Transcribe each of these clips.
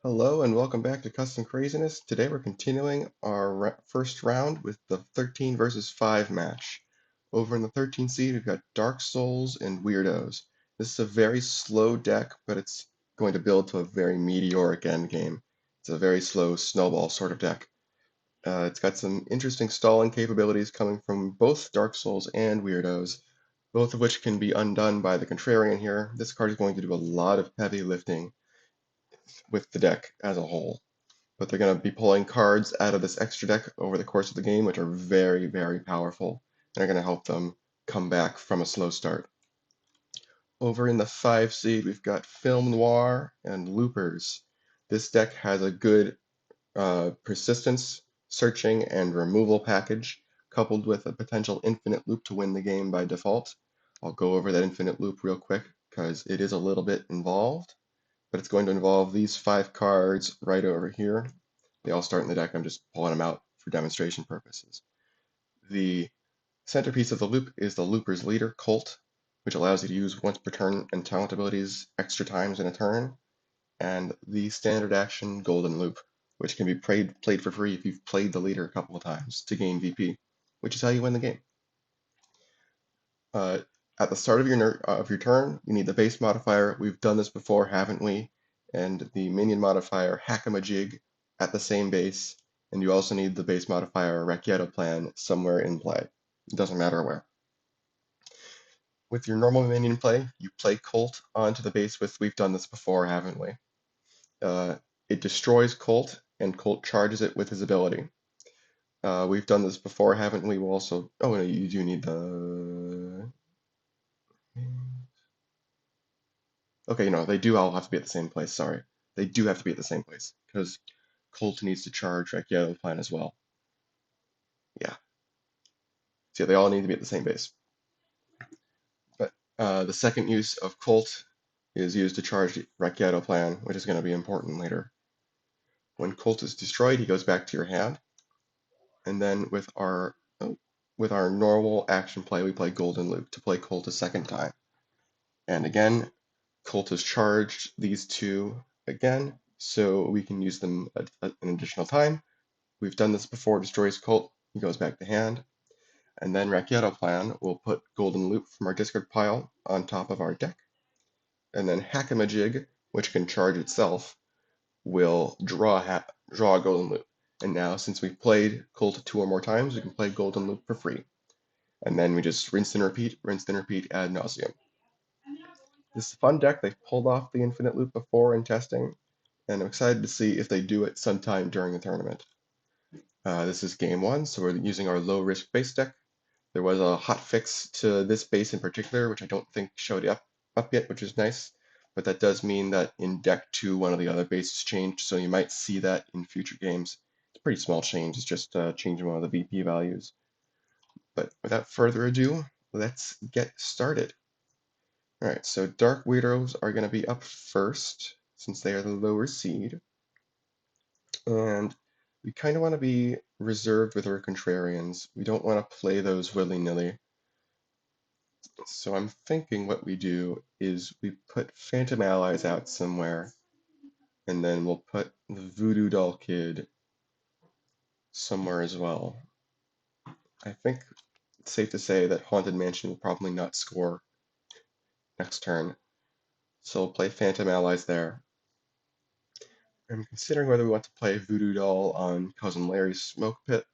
Hello and welcome back to Custom Craziness. Today we're continuing our first round with the 13 versus 5 match. Over in the 13 seed, we've got Dark Souls and Weirdos. This is a very slow deck, but it's going to build to a very meteoric end game. It's a very slow snowball sort of deck. It's got some interesting stalling capabilities coming from both Dark Souls and Weirdos, both of which can be undone by the Contrarian here. This card is going to do a lot of heavy lifting with the deck as a whole, but they're going to be pulling cards out of this extra deck over the course of the game, which are very, very powerful and are going to help them come back from a slow start. Over in the 5 seed, we've got Film Noir and Loopers. This deck has a good persistence, searching, and removal package, coupled with a potential infinite loop to win the game by default. I'll go over that infinite loop real quick because it is a little bit involved, but it's going to involve these 5 cards right over here. They all start in the deck. I'm just pulling them out for demonstration purposes. The centerpiece of the loop is the Looper's Leader, Colt, which allows you to use once per turn and talent abilities extra times in a turn, and the standard action Golden Loop, which can be played for free if you've played the leader a couple of times to gain VP, which is how you win the game. Uh, at the start of your turn, you need the base modifier. We've done this before, haven't we? And the minion modifier Hackamajig at the same base, and you also need the base modifier Rakyetoplan somewhere in play. It doesn't matter where. With your normal minion play, you play Colt onto the base with we've done this before, haven't we? Uh, it destroys Colt, and Colt charges it with his ability. We've done this before, haven't we? We'll also. Oh, no, you do need the. Okay, no, they do all have to be at the same place. Sorry. They do have to be at the same place because Colt needs to charge Rakyetoplan as well. Yeah. So yeah, they all need to be at the same base. But the second use of Colt is used to charge Rakyetoplan, which is going to be important later. When Colt is destroyed, he goes back to your hand. And then with our normal action play, we play Golden Loop to play Colt a second time. And again, Colt has charged these two again, so we can use them an additional time. We've done this before, destroys Colt, he goes back to hand. And then Rakyetoplan will put Golden Loop from our discard pile on top of our deck. And then Hackamajig, which can charge itself, will draw a Golden Loop. And now, since we've played Colt 2 or more times, we can play Golden Loop for free. And then we just rinse and repeat ad nauseum. This is a fun deck. They've pulled off the Infinite Loop before in testing, and I'm excited to see if they do it sometime during the tournament. This is game 1, so we're using our low-risk base deck. There was a hot fix to this base in particular, which I don't think showed up yet, which is nice. But that does mean that in deck 2, one of the other bases changed, so you might see that in future games. It's a pretty small change, it's just changing one of the VP values. But without further ado, let's get started. Alright, so Dark Weirdos are going to be up first, since they are the lower seed. And we kind of want to be reserved with our Contrarians. We don't want to play those willy-nilly. So I'm thinking what we do is we put Phantom Allies out somewhere, and then we'll put the Voodoo Doll Kid somewhere as well. I think it's safe to say that Haunted Mansion will probably not score next turn, so we'll play Phantom Allies there. I'm considering whether we want to play Voodoo Doll on Cousin Larry's Smoke Pit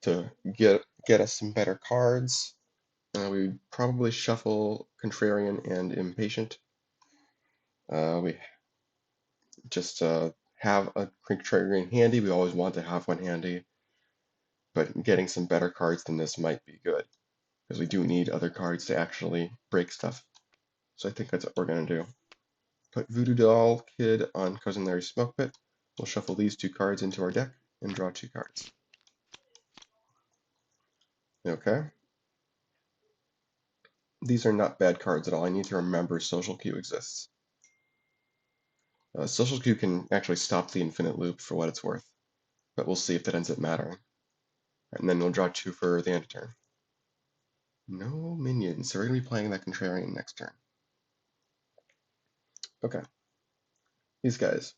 to get us some better cards. We probably shuffle Contrarian and Impatient. We just have a Contrarian handy. We always want to have one handy, but getting some better cards than this might be good, because we do need other cards to actually break stuff. So I think that's what we're going to do. Put Voodoo Doll Kid on Cousin Larry's Smoke Pit. We'll shuffle these 2 cards into our deck and draw 2 cards. Okay. These are not bad cards at all. I need to remember Social Cue exists. Social Cue can actually stop the infinite loop for what it's worth, but we'll see if that ends up mattering. And then we'll draw 2 for the end of turn. No minions, so we're going to be playing that Contrarian next turn. Okay. these guys.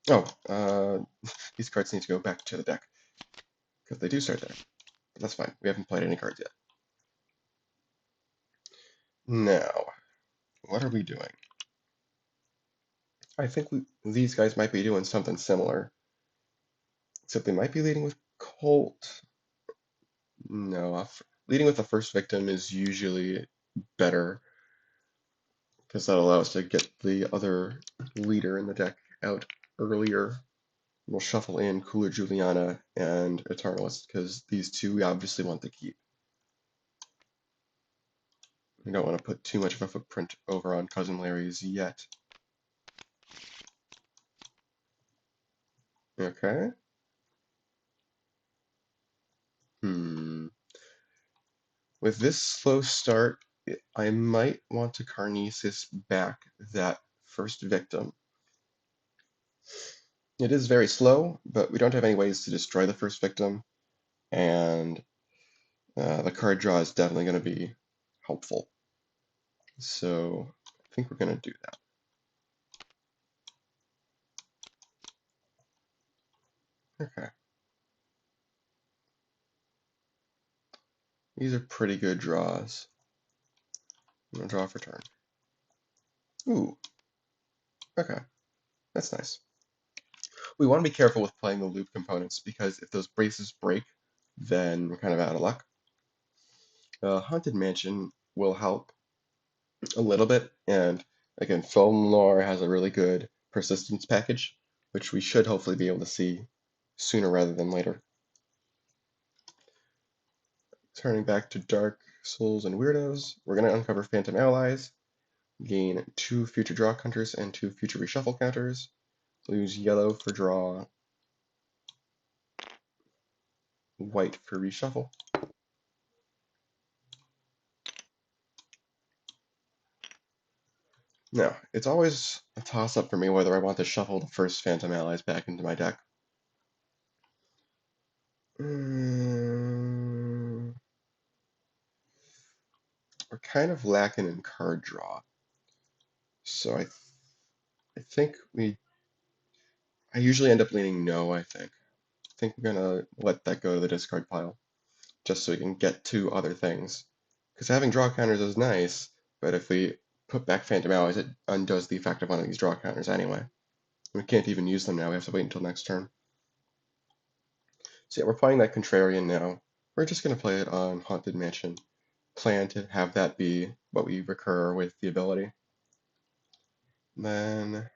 Oh, these cards need to go back to the deck, because they do start there. But that's fine. We haven't played any cards yet. Now, what are we doing? I think these guys might be doing something similar, except they might be leading with Colt. No, leading with the first victim is usually better, because that allows us to get the other leader in the deck out earlier. We'll shuffle in Cooler Juliana and Eternalist, because these two we obviously want to keep. We don't want to put too much of a footprint over on Cousin Larry's yet. Okay. With this slow start, I might want to Carnesis back that first victim. It is very slow, but we don't have any ways to destroy the first victim, and the card draw is definitely going to be helpful. So I think we're going to do that. Okay. These are pretty good draws. I'm going to draw for turn. Ooh. Okay. That's nice. We want to be careful with playing the loop components, because if those braces break, then we're kind of out of luck. Haunted Mansion will help a little bit, and again, Film Noir has a really good persistence package, which we should hopefully be able to see sooner rather than later. Turning back to Dark Souls and Weirdos, we're going to uncover Phantom Allies, gain 2 future draw counters and 2 future reshuffle counters, lose yellow for draw, white for reshuffle. Now, it's always a toss-up for me whether I want to shuffle the first Phantom Allies back into my deck. We're kind of lacking in card draw. So I think I usually end up leaning no, I think. I think we're gonna let that go to the discard pile, just so we can get to other things. Because having draw counters is nice, but if we put back Phantom Allies, it undoes the effect of one of these draw counters anyway. We can't even use them now, we have to wait until next turn. So yeah, we're playing that Contrarian now. We're just gonna play it on Haunted Mansion. Plan to have that be what we recur with the ability. Then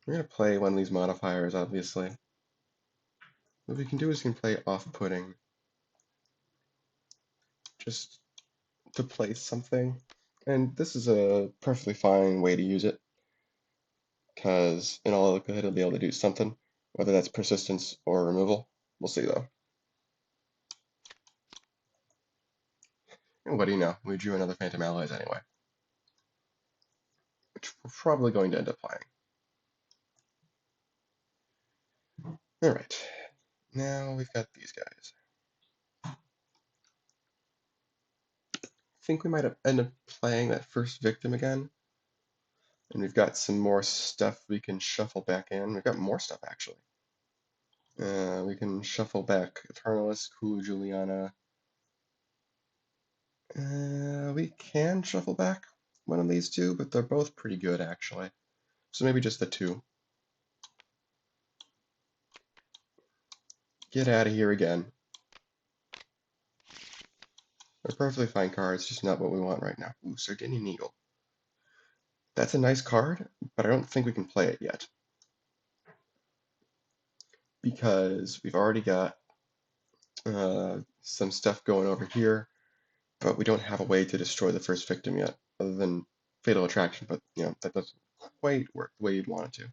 we're going to play one of these modifiers, obviously. What we can do is we can play off-putting, just to play something. And this is a perfectly fine way to use it, because in all likelihood it'll be able to do something, whether that's persistence or removal. We'll see though. And what do you know? We drew another Phantom Allies anyway, which we're probably going to end up playing. Alright, now we've got these guys. I think we might end up playing that first victim again. And we've got some more stuff we can shuffle back in. We've got more stuff, actually. We can shuffle back Eternalist, Hulu Juliana. We can shuffle back one of these two, but they're both pretty good, actually. So maybe just the two. Get out of here again. They're perfectly fine cards, just not what we want right now. Ooh, Sardinian Eagle. That's a nice card, but I don't think we can play it yet. Because we've already got some stuff going over here, but we don't have a way to destroy the first victim yet, other than Fatal Attraction, but that doesn't quite work the way you'd want it to.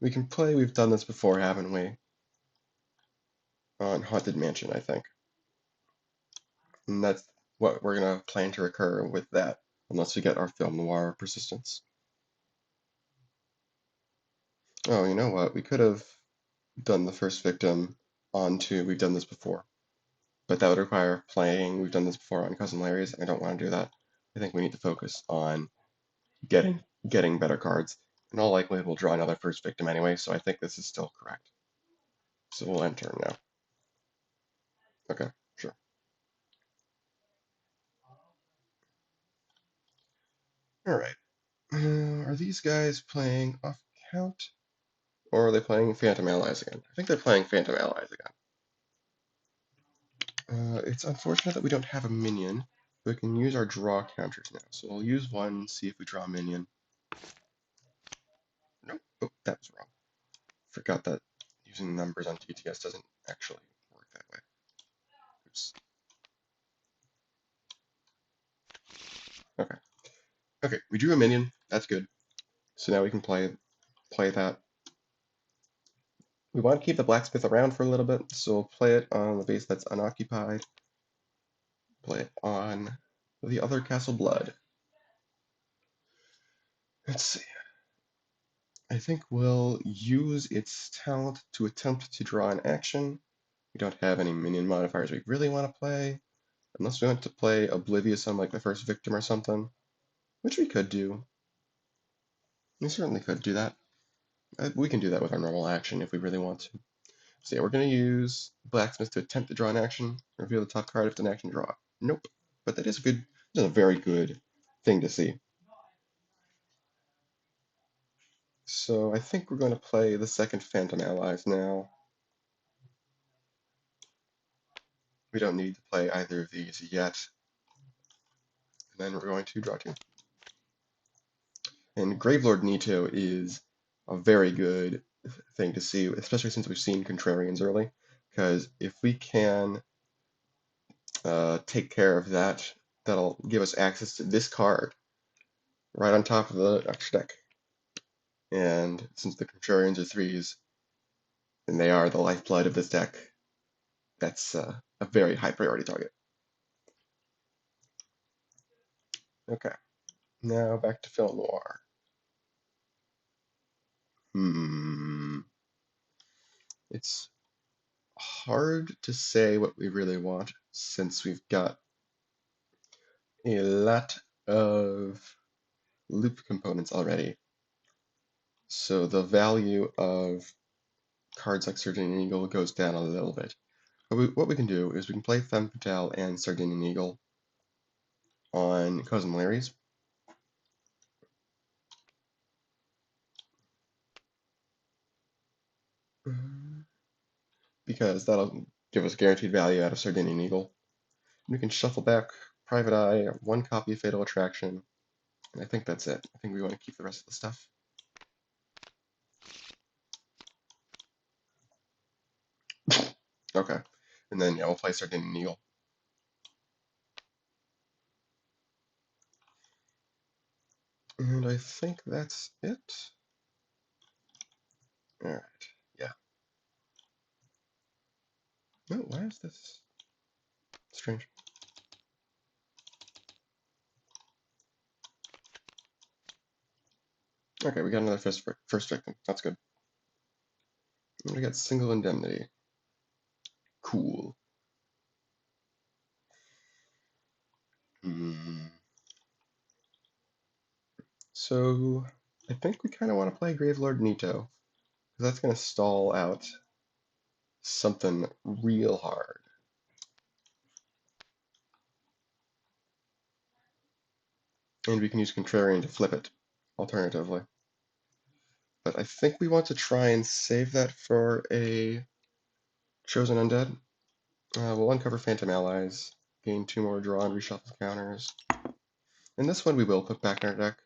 We can play, we've done this before, haven't we? On Haunted Mansion, I think. And that's what we're going to plan to recur with that, unless we get our Film Noir persistence. Oh, you know what? We could have done the first victim onto, we've done this before. But that would require playing, we've done this before on Cousin Larry's, and I don't want to do that. I think we need to focus on getting better cards. In all likelihood, we'll draw another first victim anyway, so I think this is still correct. So we'll end turn now. Okay, sure. All right. Are these guys playing off count? Or are they playing Phantom Allies again? I think they're playing Phantom Allies again. It's unfortunate that we don't have a minion, but we can use our draw counters now. So we'll use one, see if we draw a minion. Nope. Oh, that was wrong. Forgot that using numbers on TTS doesn't actually work that way. Oops. Okay. Okay, we drew a minion. That's good. So now we can play that. We want to keep the blacksmith around for a little bit, so we'll play it on the base that's unoccupied. Play it on the other castle blood. Let's see. I think we'll use its talent to attempt to draw an action. We don't have any minion modifiers we really want to play, unless we want to play Oblivious on like the first victim or something, which we could do. We certainly could do that. We can do that with our normal action if we really want to. So yeah, we're going to use Blacksmith to attempt to draw an action, reveal the top card if it's an action draw. Nope. But that is a very good thing to see. So I think we're going to play the second Phantom Allies now. We don't need to play either of these yet. And then we're going to draw two. And Gravelord Nito is a very good thing to see, especially since we've seen Contrarians early. Because if we can take care of that, that'll give us access to this card right on top of the extra deck. And since the Contrarians are threes, and they are the lifeblood of this deck, that's a very high priority target. Okay, now back to Film Noir. It's hard to say what we really want since we've got a lot of loop components already. So the value of cards like Sardinian Eagle goes down a little bit. But what we can do is we can play Femme Fatale and Sardinian Eagle on Cousin Larry's. Because that'll give us guaranteed value out of Sardinian Eagle. We can shuffle back Private Eye, one copy of Fatal Attraction, and I think that's it. I think we want to keep the rest of the stuff. Okay, and then yeah, we'll play Sardinian Eagle. And I think that's it. Alright, yeah. No, why is this strange? Okay, we got another first victim. That's good. And we got single indemnity. Cool. So I think we kind of want to play Gravelord Nito, because that's going to stall out something real hard. And we can use Contrarian to flip it, alternatively. But I think we want to try and save that for a Chosen Undead. We'll uncover Phantom Allies, gain 2 more draw and reshuffle counters. And this one we will put back in our deck.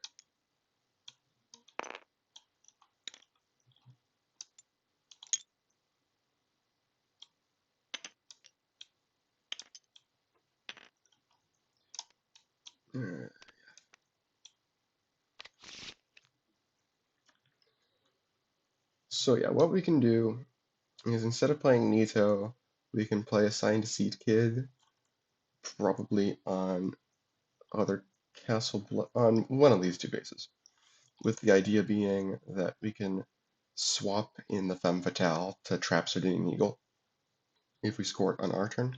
So yeah, what we can do is instead of playing Nito, we can play Assigned Seed Kid, probably on other on one of these two bases, with the idea being that we can swap in the Femme Fatale to trap Sardinian Eagle if we score it on our turn.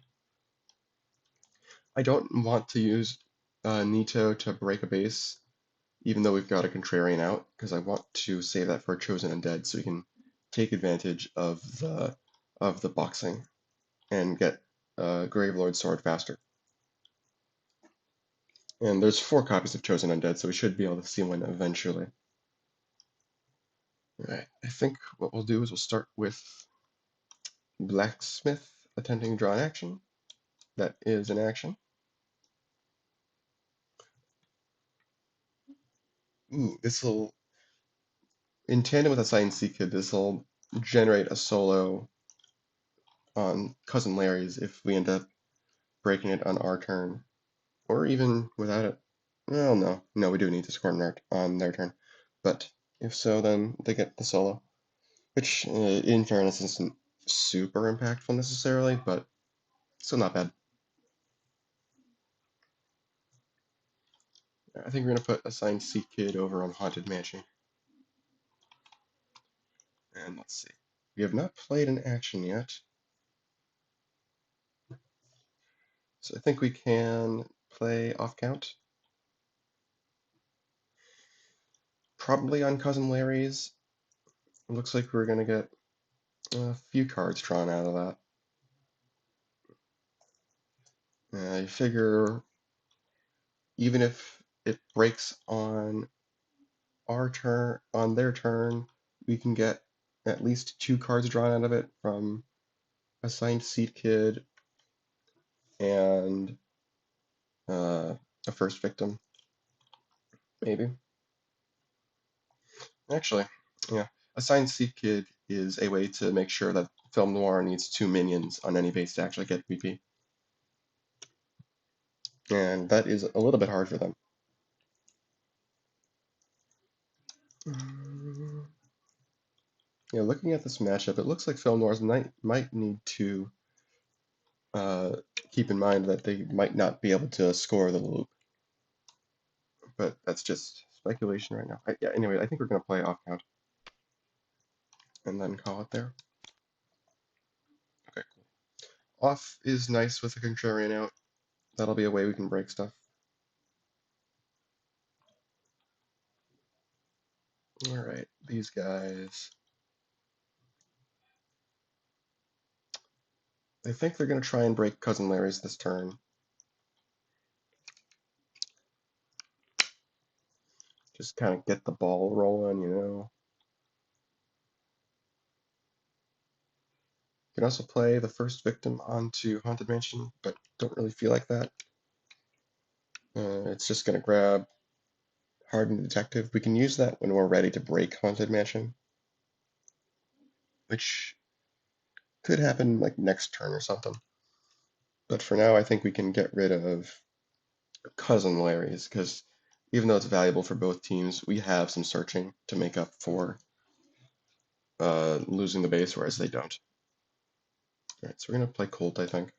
I don't want to use Nito to break a base, even though we've got a Contrarian out, because I want to save that for a Chosen Undead so we can take advantage of the boxing and get Gravelord Sword faster. And there's 4 copies of Chosen Undead, so we should be able to see one eventually. Alright, I think what we'll do is we'll start with Blacksmith attempting to draw an action. That is an action. Ooh, this'll, in tandem with a Science Kid, this'll generate a solo on Cousin Larry's if we end up breaking it on our turn. Or even without it. Well, no. No, we do need to score on their turn. But if so, then they get the solo. Which, in fairness, isn't super impactful necessarily, but still not bad. I think we're going to put Assigned Seat Kid over on Haunted Mansion. And let's see. We have not played an action yet. So I think we can play off count. Probably on Cousin Larry's. It looks like we're going to get a few cards drawn out of that. I figure even if it breaks on our turn, on their turn, we can get at least 2 cards drawn out of it from Assigned Seat Kid and a First Victim, maybe. Actually, yeah, Assigned Seat Kid is a way to make sure that Film Noir needs 2 minions on any base to actually get VP. And that is a little bit hard for them. Yeah, looking at this matchup, it looks like Film Noirs might need to uh, keep in mind that they might not be able to score the loop. But that's just speculation right now. Yeah, anyway, I think we're going to play off count and then call it there. Okay, cool. Off is nice with a Contrarian out. That'll be a way we can break stuff. Alright, these guys. I think they're going to try and break Cousin Larry's this turn. Just kind of get the ball rolling, you know. You can also play the First Victim onto Haunted Mansion, but don't really feel like that. It's just going to grab Hardened Detective. We can use that when we're ready to break Haunted Mansion, which could happen like next turn or something. But for now, I think we can get rid of Cousin Larry's, because even though it's valuable for both teams, we have some searching to make up for losing the base, whereas they don't. Alright, so we're going to play Colt, I think.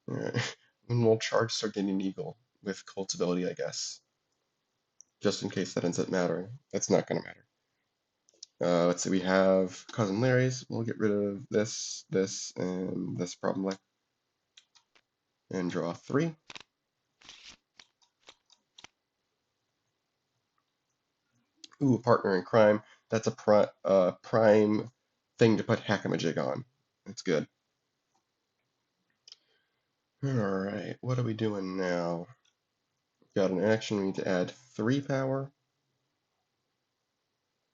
Alright, and we'll charge Sardinian Eagle with Colt's ability, I guess. Just in case that ends up mattering. That's not going to matter. Let's see, we have Cousin Larry's. We'll get rid of this, and this probably. And draw 3. Ooh, partner in crime. That's a prime thing to put Hackamajig on. That's good. Alright, what are we doing now? Got an action, we need to add 3 power.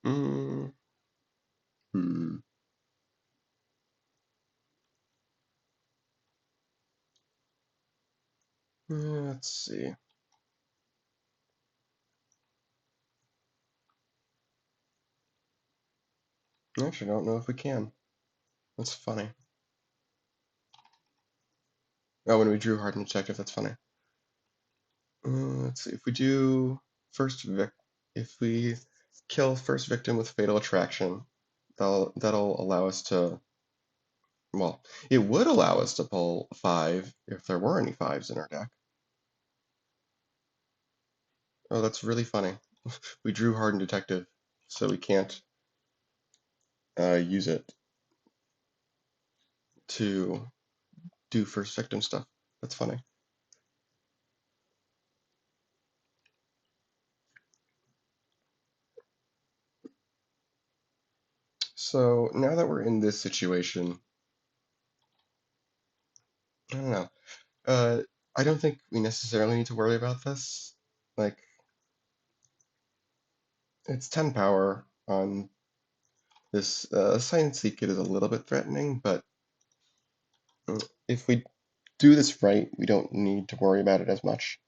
Hmm. Let's see. I actually don't know if we can. That's funny. Oh, when we drew Hardened Detective, that's funny. Let's see, if we do if we kill First Victim with Fatal Attraction, that'll allow us to, well, it would allow us to pull 5 if there were any 5s in our deck. Oh, that's really funny. We drew Hardened Detective, so we can't use it to do First Victim stuff. That's funny. So now that we're in this situation, I don't know. Uh, I don't think we necessarily need to worry about this. Like, it's 10 power on this. Science Seek It is a little bit threatening, but if we do this right, we don't need to worry about it as much.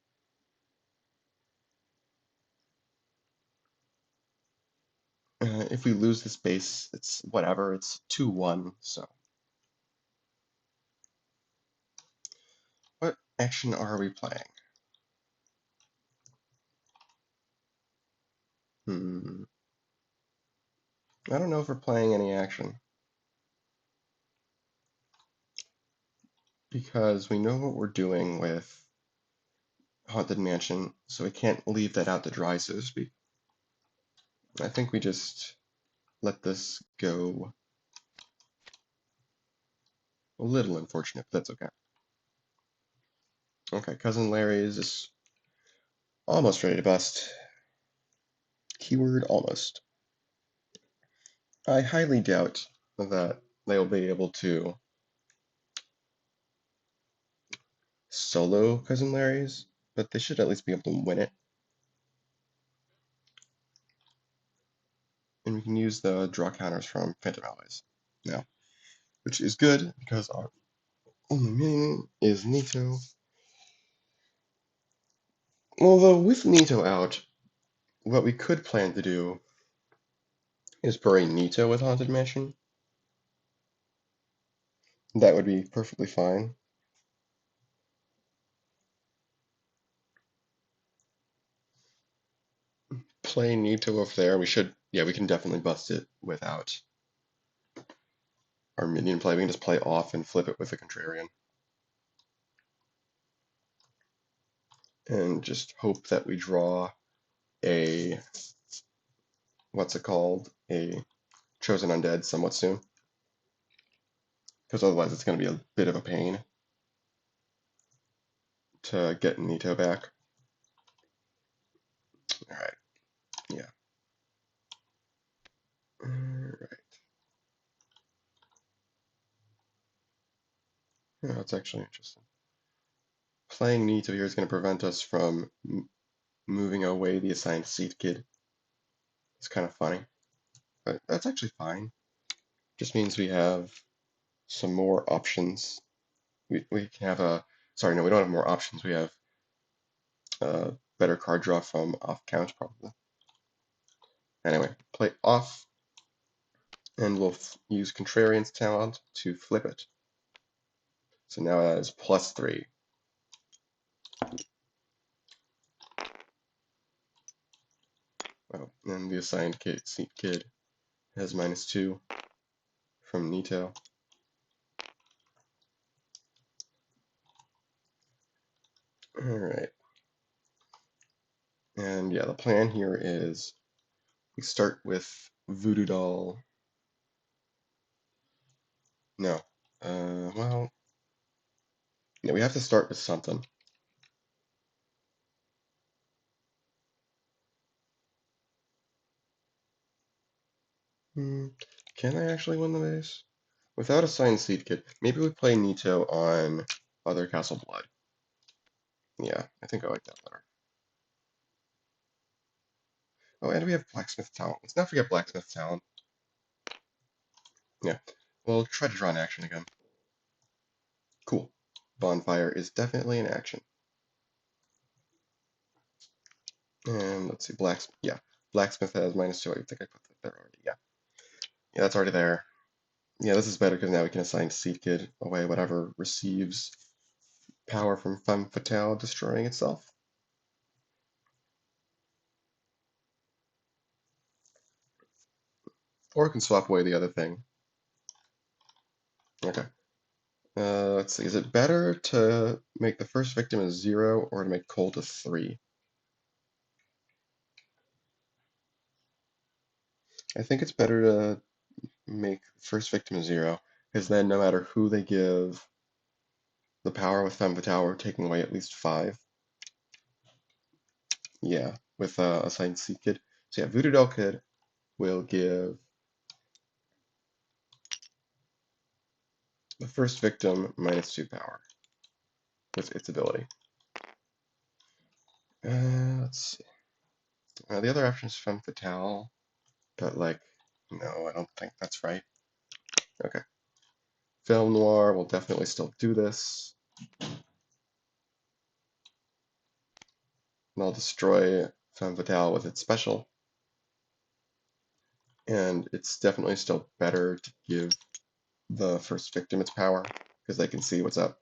If we lose this base, it's whatever, it's 2-1, so. What action are we playing? Hmm. I don't know if we're playing any action, because we know what we're doing with Haunted Mansion, so we can't leave that out to dry, so to speak. I think we just let this go. A little unfortunate, but that's okay. Okay, Cousin Larry is just almost ready to bust. Keyword almost. I highly doubt that they'll be able to solo Cousin Larry's, but they should at least be able to win it. And we can use the draw counters from Phantom Allies now, which is good because our only minion is Nito. Although with Nito out, what we could plan to do is bury Nito with Haunted Mansion. That would be perfectly fine. Play Nito up there. We should, yeah, we can definitely bust it without our minion play. We can just play off and flip it with a Contrarian. And just hope that we draw a, what's it called? A Chosen Undead somewhat soon. Because otherwise it's going to be a bit of a pain to get Nito back. Alright, yeah. Alright. Yeah, that's actually interesting. Playing Nito here is going to prevent us from moving away the assigned seat kid. It's kind of funny, but that's actually fine. Just means we have some more options. We can have a, sorry, no, we don't have more options. We have a better card draw from off count, probably. Anyway, play off, and we'll use Contrarian's talent to flip it. So now that is +3. Oh, and the assigned seat kid has -2 from Nito. Alright. And yeah, the plan here is we start with Voodoo Doll. No. Well, yeah, we have to start with something. Can I actually win the base? Without a signed seed kit, maybe we play Nito on Other Castle Blood. Yeah, I think I like that better. Oh, and we have Blacksmith Talent. Let's not forget Blacksmith Talent. Yeah, we'll try to draw an action again. Cool. Bonfire is definitely an action. And let's see, Blacksmith. Yeah, Blacksmith has -2. I think I put that there already. Yeah, yeah, that's already there. Yeah, this is better because now we can assign Seed Kid away whatever receives power from Femme Fatale destroying itself. Or we can swap away the other thing. Okay. Let's see. Is it better to make the first victim a 0 or to make Colt a 3? I think it's better to make first victim a 0, because then no matter who they give the power with Femme Fatale, we're taking away at least 5. Yeah, with assigned Seed Kid. So yeah, Voodoo Doll Kid will give The first victim -2 power with its ability. Let's see. The other option is Femme Fatale, but like, no, I don't think that's right. Okay. Film Noir will definitely still do this. And I'll destroy Femme Fatale with its special. And it's definitely still better to give the first victim its power, because they can see what's up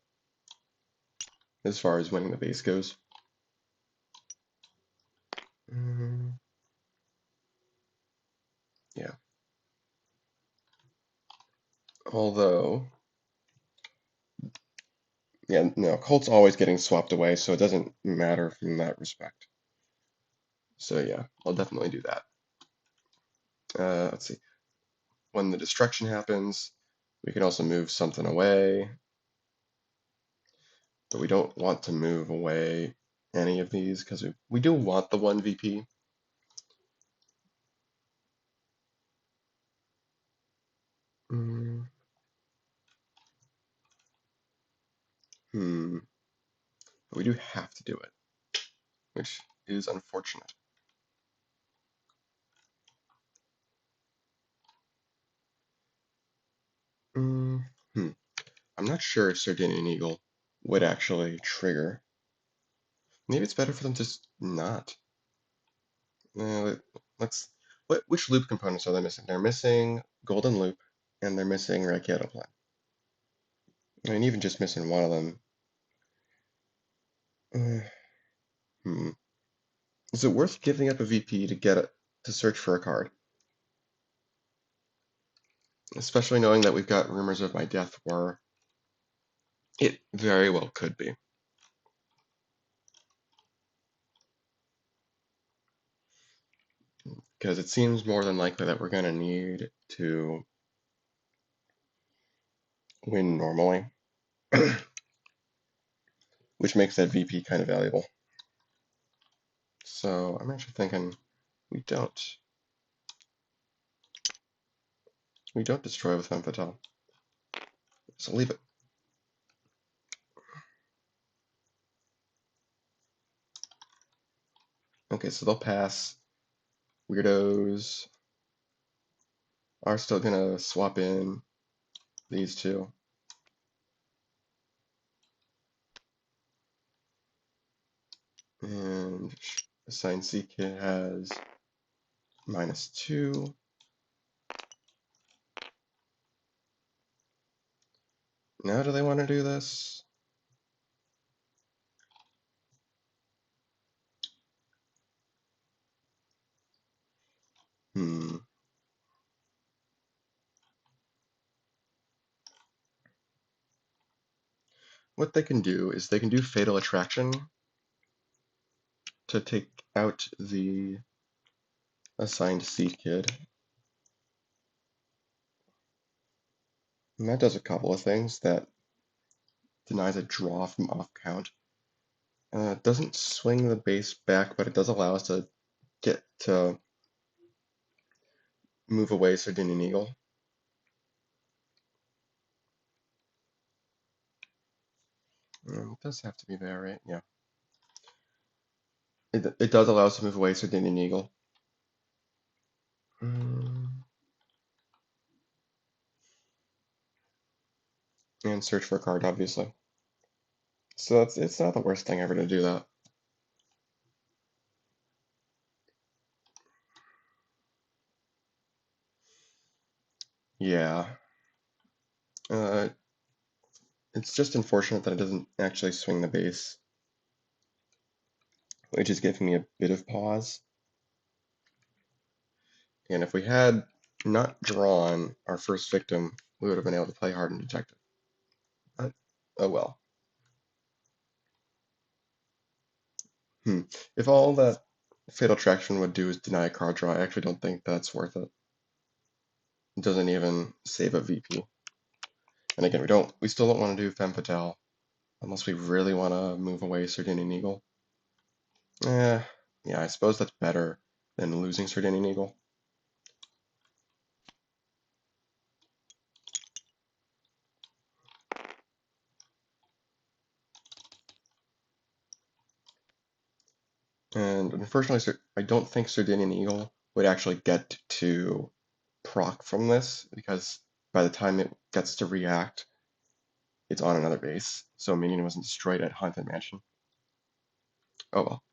as far as winning the base goes. Yeah. Although, yeah, no, Colt's always getting swapped away, so it doesn't matter from that respect. So yeah, I'll definitely do that. Let's see. When the destruction happens, we can also move something away, but we don't want to move away any of these because we do want the 1 VP. But we do have to do it, which is unfortunate. I'm not sure if Sardinian Eagle would actually trigger. Maybe it's better for them to just not. Let's. Which loop components are they missing? They're missing Golden Loop, and they're missing Rakyetoplan. I mean, even just missing one of them. Is it worth giving up a VP to get it to search for a card? Especially knowing that we've got rumors of my death where it very well could be. Because it seems more than likely that we're going to need to win normally, which makes that VP kind of valuable. So I'm actually thinking we don't. We don't destroy with Femme Fatale. So leave it. Okay, so they'll pass. Weirdos are still gonna swap in these two. And assign C kit has -2. Now do they want to do this? What they can do is they can do Fatal Attraction to take out the assigned seed kid. And that does a couple of things. That denies a draw from off count. It doesn't swing the base back, but it does allow us to get to move away Sardinian Eagle. It does have to be there, right? Yeah. It does allow us to move away Sardinian Eagle. And search for a card, obviously. So it's not the worst thing ever to do that. Yeah. It's just unfortunate that it doesn't actually swing the base, which is giving me a bit of pause. And if we had not drawn our first victim, we would have been able to play Hardened Detective. But, oh well. If all that Fatal Attraction would do is deny a card draw, I actually don't think that's worth it. It doesn't even save a VP. And again, we still don't want to do Femme Fatale unless we really want to move away Sardinian Eagle. Yeah, I suppose that's better than losing Sardinian Eagle. And unfortunately, I don't think Sardinian Eagle would actually get to proc from this, because by the time it gets to react, it's on another base, so a minion wasn't destroyed at Haunted Mansion. Oh well.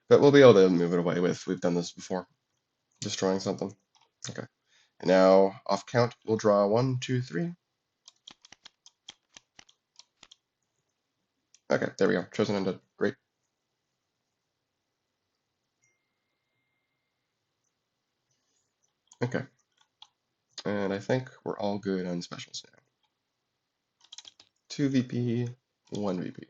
But we'll be able to move it away we've done this before, destroying something. Okay. And now, off count, we'll draw 1, 2, 3. Okay, there we go. Chosen undead. Great. Okay. And I think we're all good on specials now. 2 VP, 1 VP.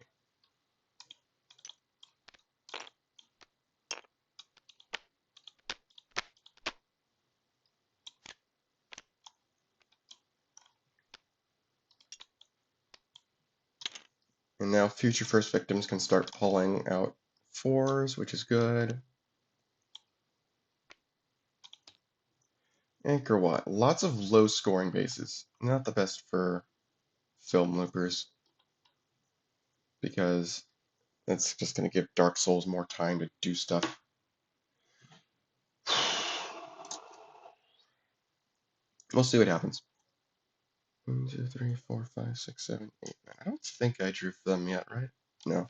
And now future first victims can start pulling out 4s, which is good. Anchor Watt. Lots of low scoring bases. Not the best for film loopers, because it's just going to give Dark Souls more time to do stuff. We'll see what happens. 1, 2, 3, 4, 5, 6, 7, 8, 9. I don't think I drew them yet, right? No.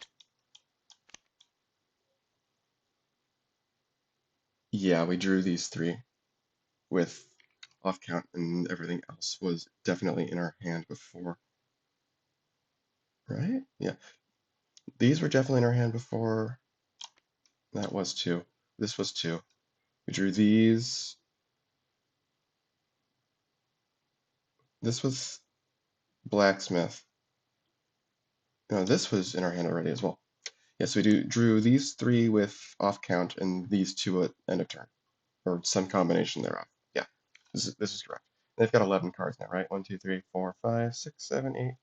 Yeah, we drew these 3 with off count, and everything else was definitely in our hand before. Right? Yeah. These were definitely in our hand before. That was 2. This was 2. We drew these. This was blacksmith. No, this was in our hand already as well. Yes, we drew these 3 with off count and these 2 at end of turn, or some combination thereof. Yeah, this is correct. They've got 11 cards now, right? 1, 2, 3, 4, 5, 6, 7, 8,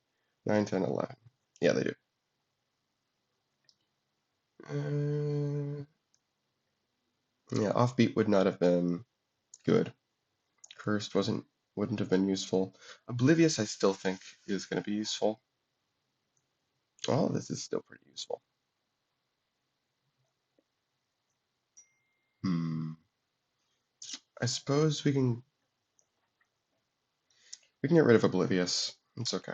9, 10, 11. Yeah, they do. Yeah, offbeat would not have been good. Cursed wouldn't have been useful. Oblivious, I still think, is going to be useful. All of this is still pretty useful. I suppose we can get rid of Oblivious. It's okay.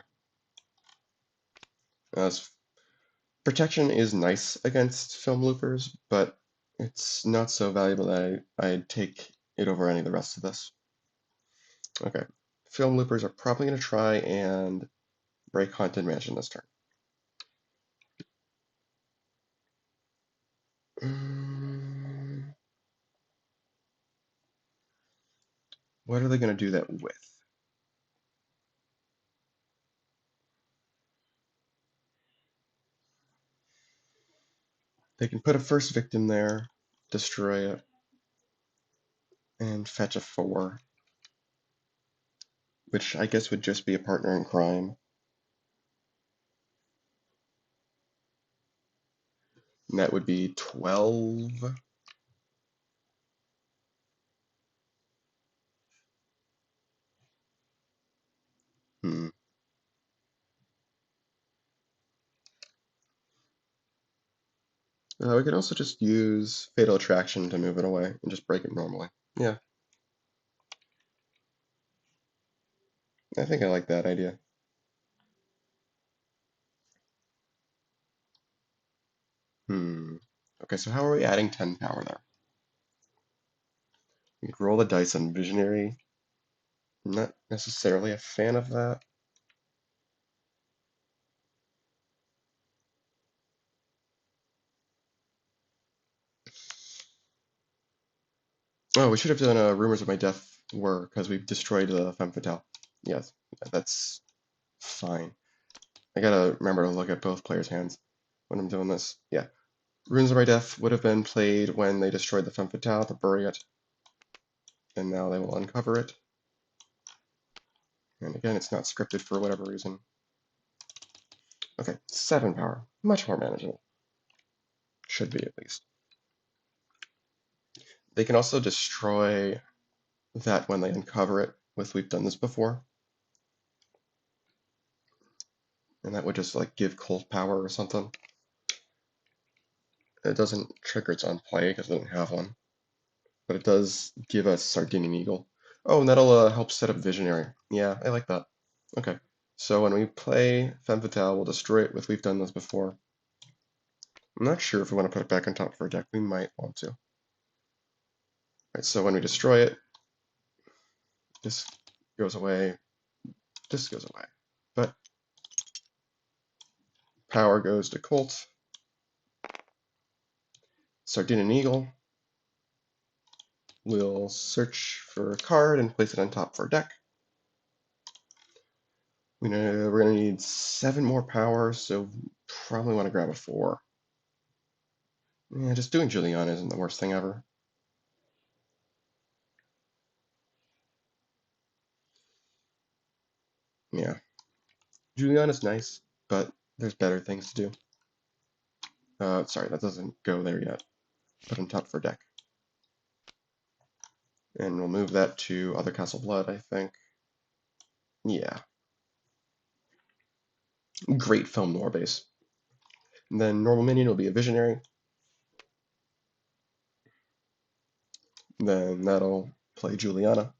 Protection is nice against film loopers, but it's not so valuable that I'd take it over any of the rest of this. Okay. Film loopers are probably going to try and break Haunted Mansion this turn. What are they going to do that with? They can put a first victim there, destroy it, and fetch a 4, which I guess would just be a partner in crime. And that would be 12. Hmm. We could also just use Fatal Attraction to move it away and just break it normally. Yeah, I think I like that idea. Okay, so how are we adding 10 power there? We could roll the dice on Visionary. I'm not necessarily a fan of that. Oh, we should have done Rumors of My Death were, because we've destroyed the Femme Fatale. Yes, that's fine. I gotta remember to look at both players' hands when I'm doing this. Yeah. Runes of My Death would have been played when they destroyed the Femme Fatale to bury it. And now they will uncover it. And again, it's not scripted for whatever reason. Okay, 7 power. Much more manageable. Should be, at least. They can also destroy that when they uncover it, with we've done this before. And that would just like give Colt power or something. It doesn't trigger its own play because it doesn't have one, but it does give us Sardinian Eagle. Oh, and that'll help set up Visionary. Yeah, I like that. Okay, so when we play Femme Fatale, we'll destroy it with We've Done This Before. I'm not sure if we want to put it back on top of our deck. We might want to. Right, so when we destroy it, this goes away, this goes away. But power goes to Colt. Sardinian Eagle. We'll search for a card and place it on top of our deck. We're gonna need 7 more power, so probably want to grab a 4. Yeah, just doing Juliana isn't the worst thing ever. Yeah, Juliana's nice, but there's better things to do. Sorry, that doesn't go there yet. Put on top of our deck. And we'll move that to Other Castle Blood, I think. Yeah. Great Film Noir base. And then normal minion will be a Visionary. Then that'll play Juliana.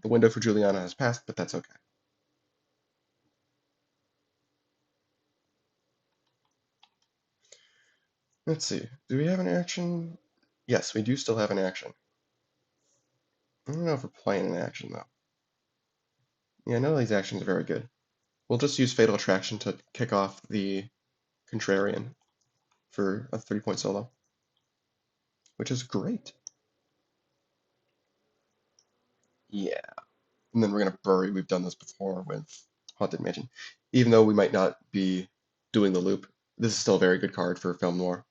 The window for Juliana has passed, but that's okay. Let's see. Do we have an action? Yes, we do still have an action. I don't know if we're playing an action, though. Yeah, none of these actions are very good. We'll just use Fatal Attraction to kick off the Contrarian for a 3-point solo, which is great. Yeah. And then we're going to bury. We've done this before with Haunted Mansion. Even though we might not be doing the loop, this is still a very good card for Film Noir.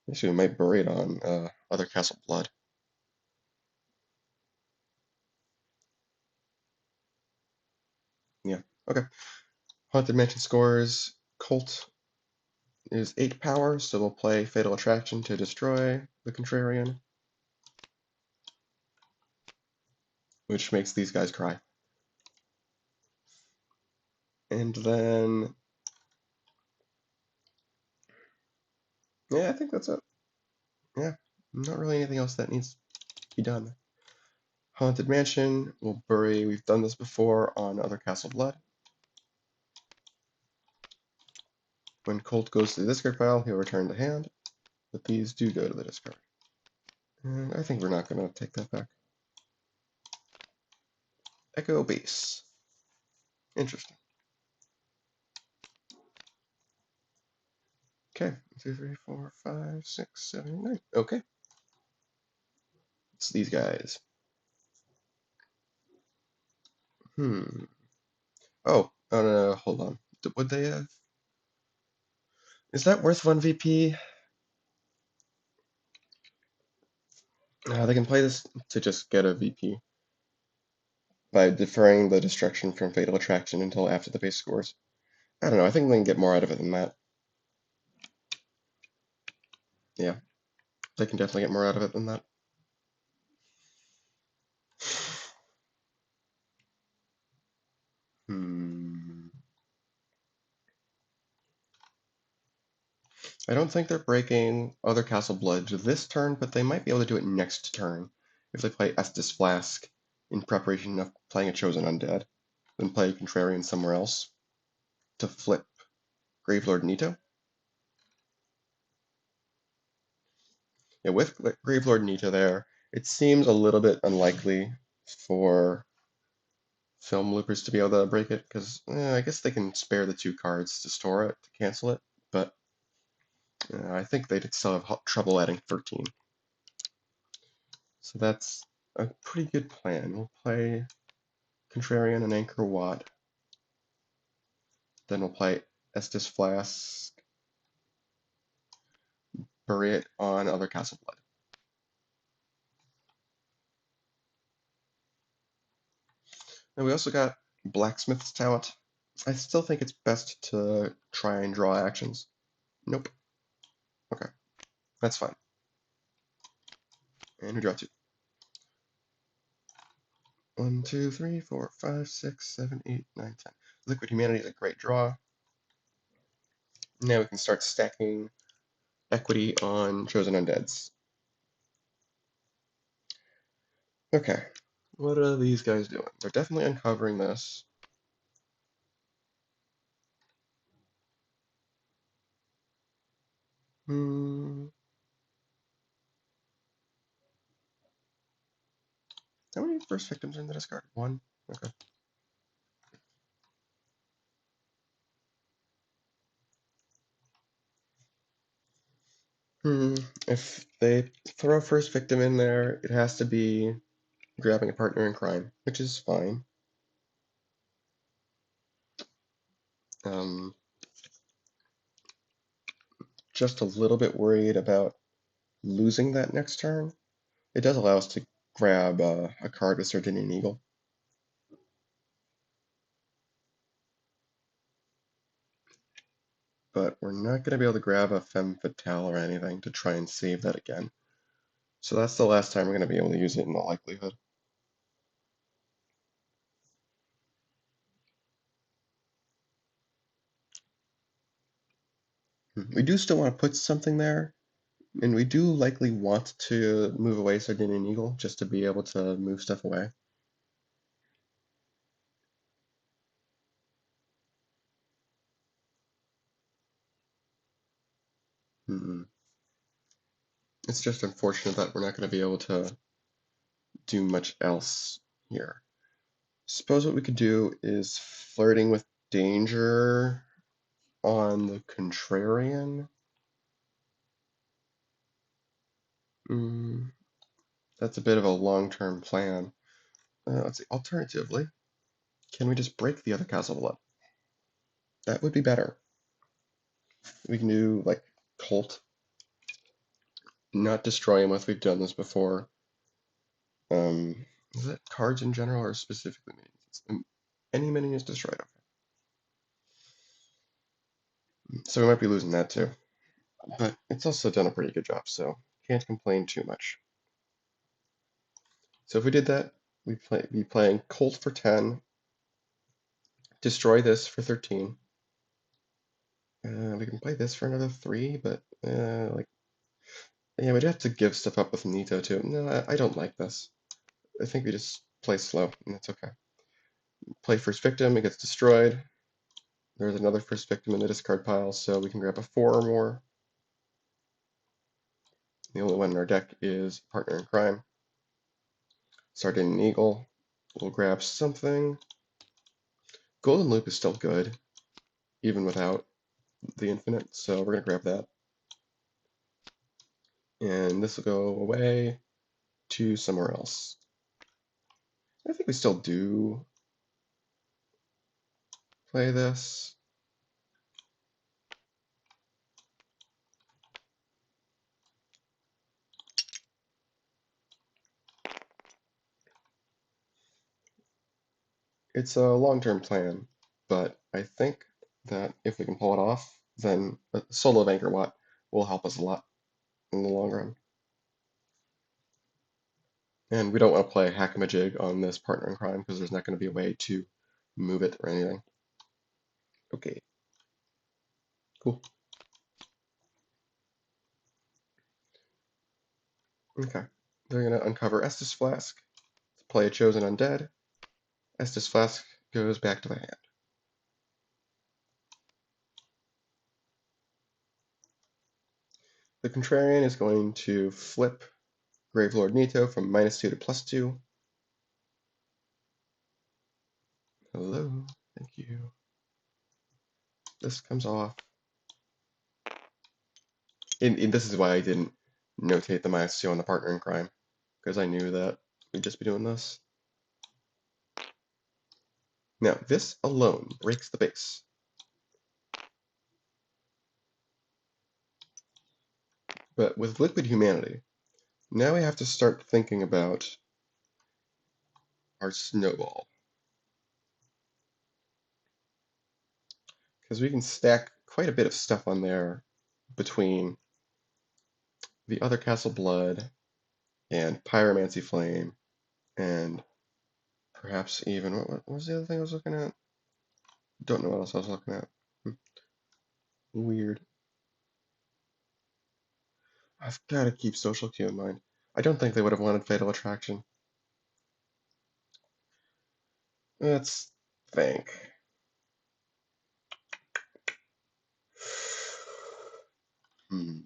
Actually, we might bury it on Other Castle Blood. Yeah, okay. Haunted Mansion scores. Colt is 8 power, so we'll play Fatal Attraction to destroy the Contrarian, which makes these guys cry. And then, yeah, I think that's it. Yeah, not really anything else that needs to be done. Haunted Mansion, we'll bury, we've done this before on Other Castle Blood. When Colt goes to the discard pile, he'll return to hand, but these do go to the discard. And I think we're not going to take that back. Echo Base. Interesting. Okay, 2, 3, 4, 5, 6, 7, 8, 9. Okay. It's these guys. Oh, no, hold on. Would they have? Is that worth 1 VP? They can play this to just get a VP by deferring the destruction from Fatal Attraction until after the base scores. I don't know, I think they can get more out of it than that. Yeah, they can definitely get more out of it than that. I don't think they're breaking Other Castle Blood this turn, but they might be able to do it next turn if they play Estus Flask in preparation of playing a Chosen Undead, then play Contrarian somewhere else to flip Gravelord Nito. Yeah, with Gravelord Nito there, it seems a little bit unlikely for Film Loopers to be able to break it, because I guess they can spare the 2 cards to store it, to cancel it, but I think they'd still have trouble adding 13. So that's a pretty good plan. We'll play Contrarian and Anchor Watt. Then we'll play Estus Flask, bury it on Other Castle Blood. And we also got Blacksmith's Talent. I still think it's best to try and draw actions. Nope. Okay, that's fine. And we draw 2. 1, 2, 3, 4, 5, 6, 7, 8, 9, 10. Liquid Humanity is a great draw. Now we can start stacking equity on chosen undeads. Okay, what are these guys doing? They're definitely uncovering this. Hmm. How many first victims are in the discard? One? Okay. If they throw a first victim in there, it has to be grabbing a partner in crime, which is fine. Um, just a little bit worried about losing that next turn. It does allow us to grab a card with Sardinian Eagle. But we're not going to be able to grab a Femme Fatale or anything to try and save that again. So that's the last time we're going to be able to use it in all likelihood. We do still want to put something there, and we do likely want to move away Sardinian Eagle just to be able to move stuff away. It's just unfortunate that we're not going to be able to do much else here. Suppose what we could do is flirting with danger on the contrarian. That's a bit of a long-term plan. Let's see. Alternatively, can we just break the other castle blood? That would be better. We can do like Colt, not destroy him if we've done this before. Is it cards in general or specifically minions? Any minion is destroyed. Okay. So we might be losing that too. But it's also done a pretty good job, so can't complain too much. So if we did that, we'd be playing Colt for 10, destroy this for 13. We can play this for another 3, but yeah, we'd have to give stuff up with Nito too. No, I don't like this. I think we just play slow, and that's okay. Play first victim, it gets destroyed. There's another first victim in the discard pile, so we can grab a 4 or more. The only one in our deck is Partner in Crime. Sardinian Eagle. We'll grab something. Golden Loop is still good, even without the infinite, so we're going to grab that. And this will go away to somewhere else. I think we still do play this. It's a long-term plan, but I think that if we can pull it off, then a solo of Anchor Watt will help us a lot in the long run. And we don't want to play Hackamajig on this Partner in Crime because there's not going to be a way to move it or anything. Okay, cool. Okay, they're going to uncover Estus Flask, play a Chosen Undead. Estus Flask goes back to the hand. The Contrarian is going to flip Gravelord Nito from -2 to +2. Hello, thank you. This comes off. And this is why I didn't notate the -2 on the Partner in Crime, because I knew that we'd just be doing this. Now, this alone breaks the base. But with Liquid Humanity, now we have to start thinking about our snowball. Because we can stack quite a bit of stuff on there between the other Castle Blood and Pyromancy Flame and perhaps even, what was the other thing I was looking at? Don't know what else I was looking at. Weird. I've got to keep social cue in mind. I don't think they would have wanted Fatal Attraction. Let's think. Hmm.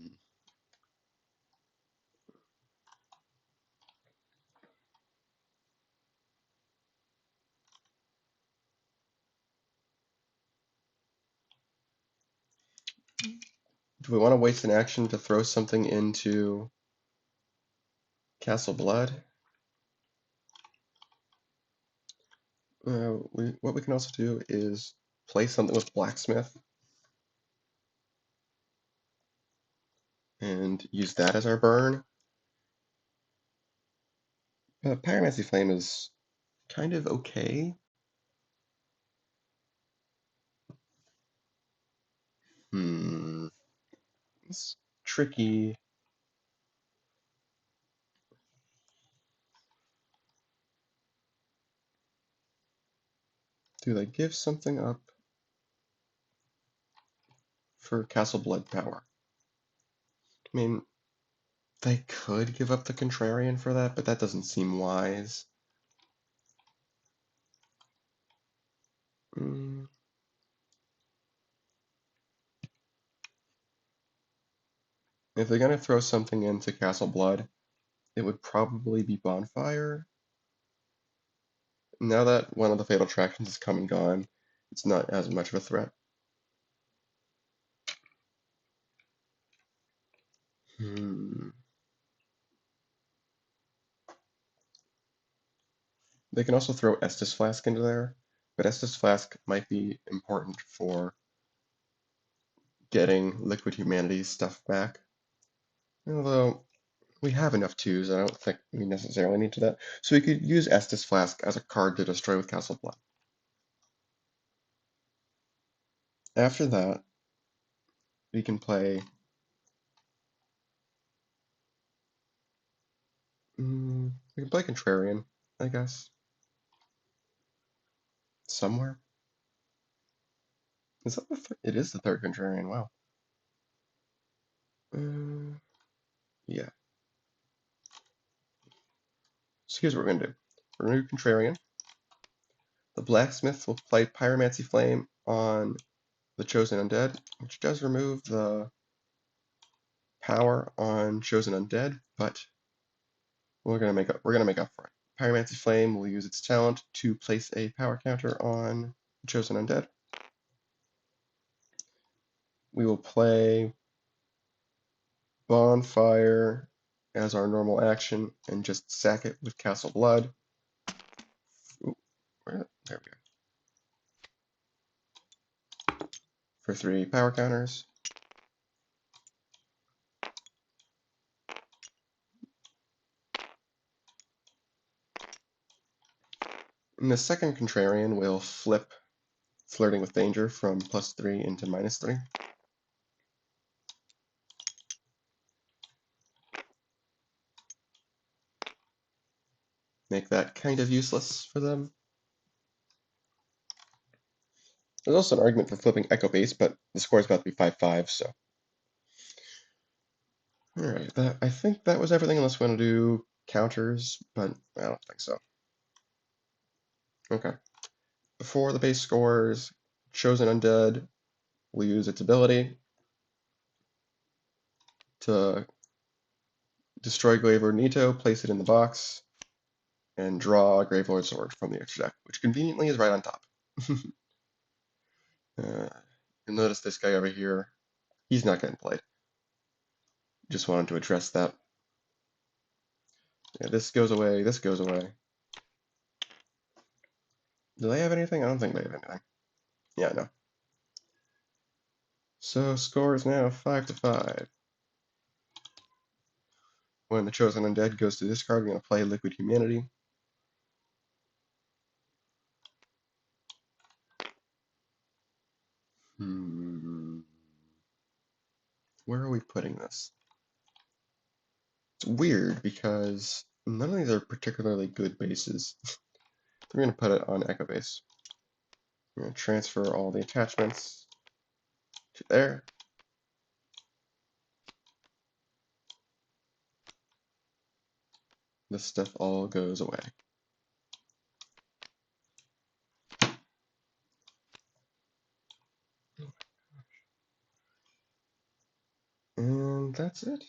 Do we want to waste an action to throw something into Castle Blood? What we can also do is play something with Blacksmith and use that as our burn. Pyromancy Flame is kind of okay. It's tricky. Do they give something up for Castle Blood power? I mean, they could give up the Contrarian for that, but that doesn't seem wise. Mm, if they're gonna throw something into Castle Blood, it would probably be Bonfire. Now that one of the Fatal Attractions is come and gone, it's not as much of a threat. They can also throw Estus Flask into there, but Estus Flask might be important for getting Liquid Humanity's stuff back. Although we have enough twos, I don't think we necessarily need to that. So we could use Estus Flask as a card to destroy with Castle Blood. After that, we can play. We can play Contrarian, I guess. Somewhere. Is that it is the third Contrarian, wow. Yeah. So here's what we're gonna do. Remove Contrarian. The Blacksmith will play Pyromancy Flame on the Chosen Undead, which does remove the power on Chosen Undead, but we're gonna make up for it. Pyromancy Flame will use its talent to place a power counter on Chosen Undead. We will play Bonfire as our normal action and just sack it with Castle Blood. Ooh, there we go. For 3 power counters. And the second Contrarian will flip Flirting with Danger from +3 into -3. Make that kind of useless for them. There's also an argument for flipping Echo Base, but the score is about to be 5-5, so. Alright, I think that was everything unless we want to do counters, but I don't think so. Okay. Before the base scores, Chosen Undead will use its ability to destroy Gravelord Nito, place it in the box, and draw a Gravelord Sword from the extra deck, which conveniently is right on top. You'll notice this guy over here, he's not getting played. Just wanted to address that. Yeah, this goes away, this goes away. Do they have anything? I don't think they have anything. Yeah, no. So score is now 5-5. When the Chosen Undead goes to this card, we're going to play Liquid Humanity. Where are we putting this? It's weird because none of these are particularly good bases. We're going to put it on Echo Base. We're going to transfer all the attachments to there. this stuff all goes away. And that's it.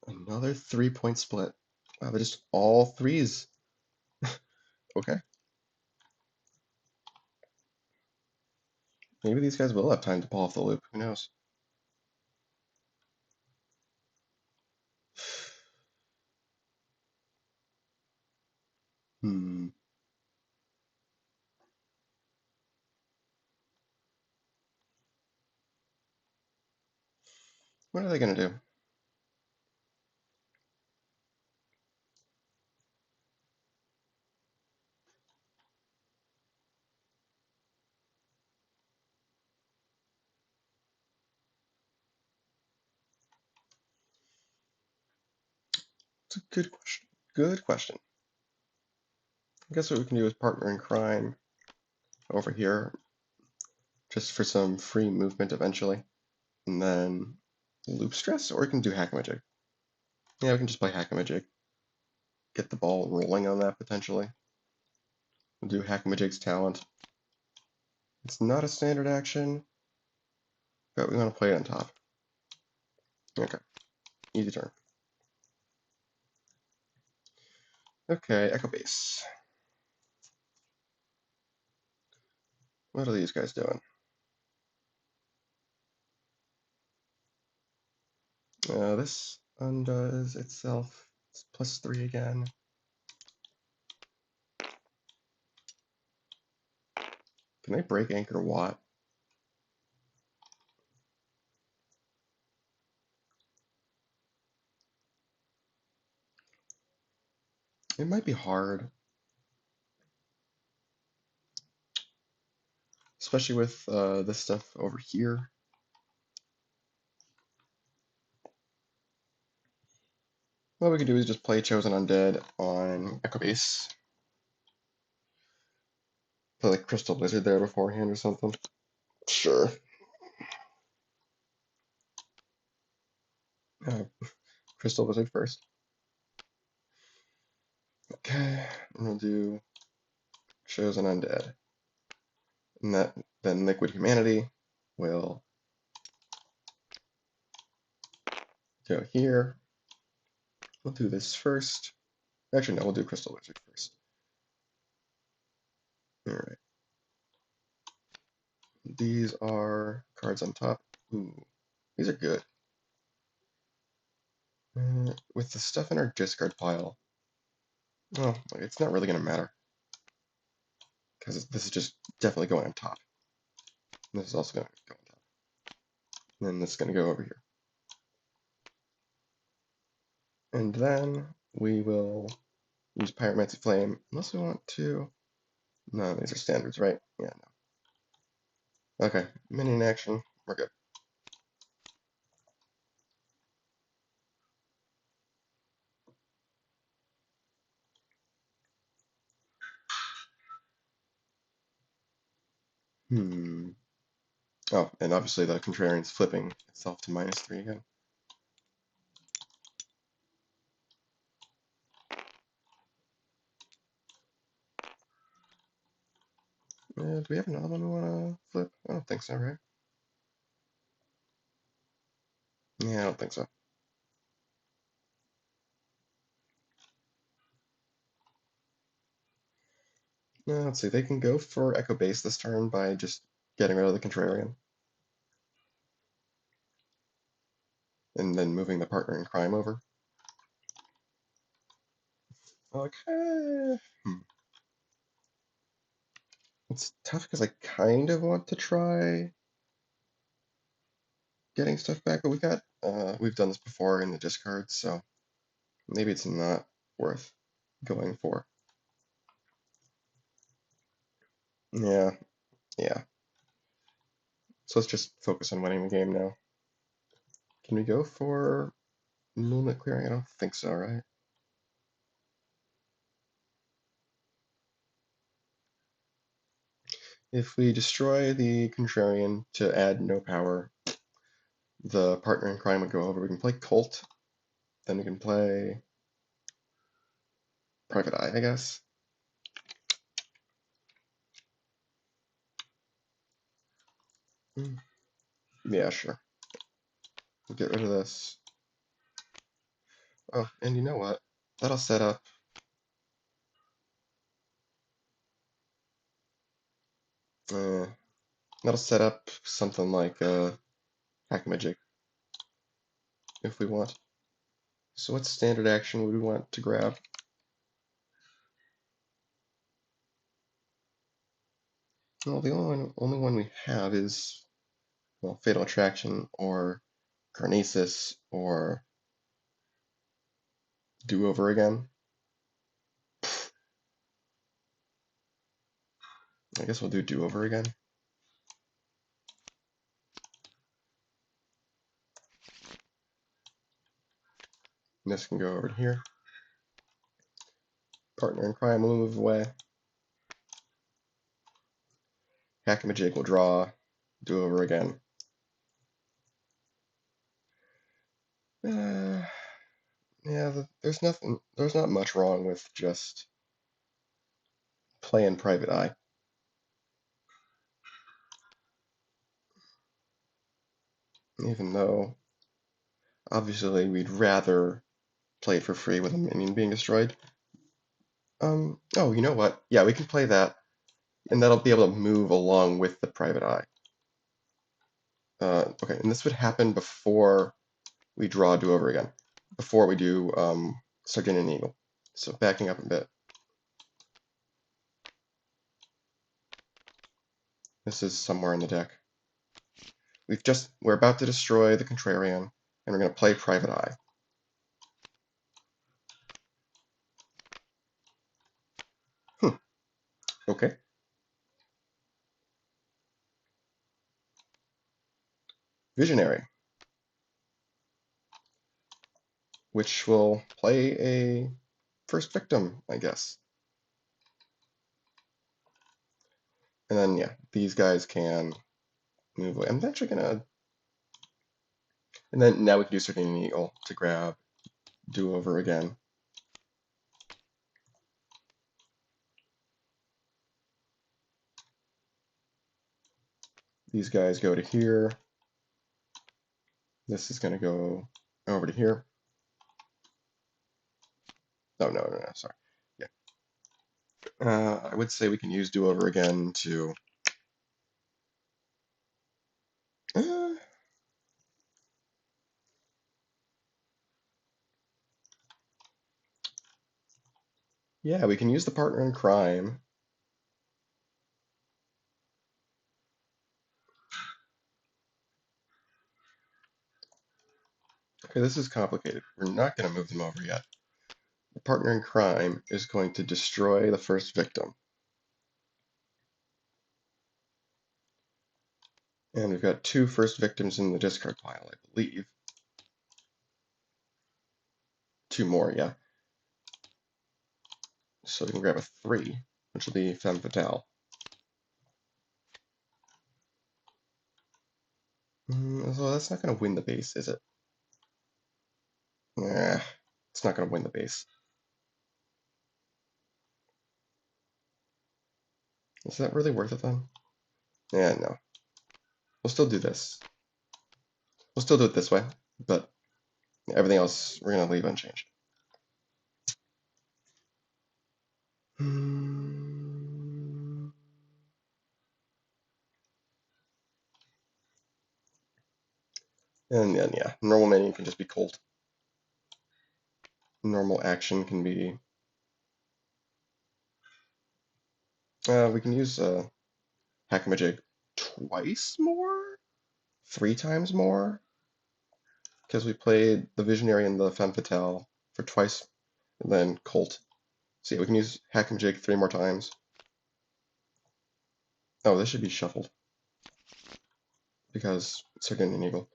Another 3-point split. Wow, they're just all threes. Okay. Maybe these guys will have time to pull off the loop. Who knows? Hmm. What are they going to do? It's a good question. Good question. I guess what we can do is partner in crime over here, just for some free movement eventually. And then loop stress, or we can do Hackamajig. Yeah, we can just play Hackamajig. Get the ball rolling on that potentially. We'll do Hackamajig's talent. It's not a standard action, but we want to play it on top. Okay, easy turn. Okay, Echo Base. What are these guys doing? This undoes itself. It's +3 again. Can they break Anchor Watt? It might be hard, especially with this stuff over here. What we could do is just play Chosen Undead on Echo Base. Play like Crystal Blizzard there beforehand or something. Sure. Uh, Crystal Blizzard first. Okay, and we'll do Chosen Undead. And then Liquid Humanity will go here. We'll do this first. Actually, no, we'll do Crystal Wizard first. Alright. These are cards on top. Ooh, these are good. With the stuff in our discard pile, well, it's not really going to matter. Because this is just definitely going on top. And this is also going to go on top. And then this is going to go over here. And then we will use Pyromancy Flame, unless we want to. No, these are standards, right? Yeah, no. Okay, minion action, we're good. Oh, and obviously the Contrarian's flipping itself to -3 again. Do we have another one we want to flip? I don't think so, right? Yeah, I don't think so. No, let's see. They can go for Echo Base this turn by just getting rid of the Contrarian. And then moving the partner in crime over. Okay. It's tough because I kind of want to try getting stuff back, but we've done this before in the discards, so maybe it's not worth going for. Yeah, yeah. So let's just focus on winning the game now. Can we go for movement clearing? I don't think so, right? If we destroy the Contrarian to add no power, the partner in crime would go over. We can play Colt, then we can play Private Eye, I guess. Yeah, sure. We'll get rid of this. Oh, and you know what? That'll set up. Uh, that'll set up something like Hackamajig if we want. So what standard action would we want to grab? Well, the only one we have is, well, Fatal Attraction or Carnesis or Do Over Again. I guess we'll do Over Again. And this can go over to here. Partner in crime will move away. Hackamajig will draw. Do Over Again. Yeah, there's not much wrong with just playing Private Eye. Even though, obviously, we'd rather play it for free with a minion being destroyed. Oh, you know what? Yeah, we can play that, and that'll be able to move along with the Private Eye. Okay, and this would happen before we draw Do Over Again, before we do Sardinian Eagle. So backing up a bit. This is somewhere in the deck. We're about to destroy the Contrarian, and we're going to play Private Eye. Okay. Visionary, which will play a First Victim, I guess. And then, yeah, these guys can move away. I'm actually going to... And then now we can do Sardinian Eagle to grab Do Over Again. These guys go to here. This is going to go over to here. Oh, no, sorry. Yeah. I would say we can use Do Over Again to... yeah, we can use the partner in crime. Okay, this is complicated. We're not going to move them over yet. The partner in crime is going to destroy the first victim. And we've got 2 first victims in the discard pile, I believe. 2 more, yeah. So we can grab a 3, which will be Femme Fatale. So that's not going to win the base, is it? Nah, it's not going to win the base. Is that really worth it then? Yeah, no. We'll still do this. We'll still do it this way, but everything else we're going to leave unchanged. And then, yeah, normal menu can just be Colt. Normal action can be... we can use Hackamajig twice more? 3 times more? Because we played the Visionary and the Femme Fatale for twice, and then Colt. So yeah, we can use Hackamajig 3 more times. Oh, this should be shuffled. Because Sardinian Eagle.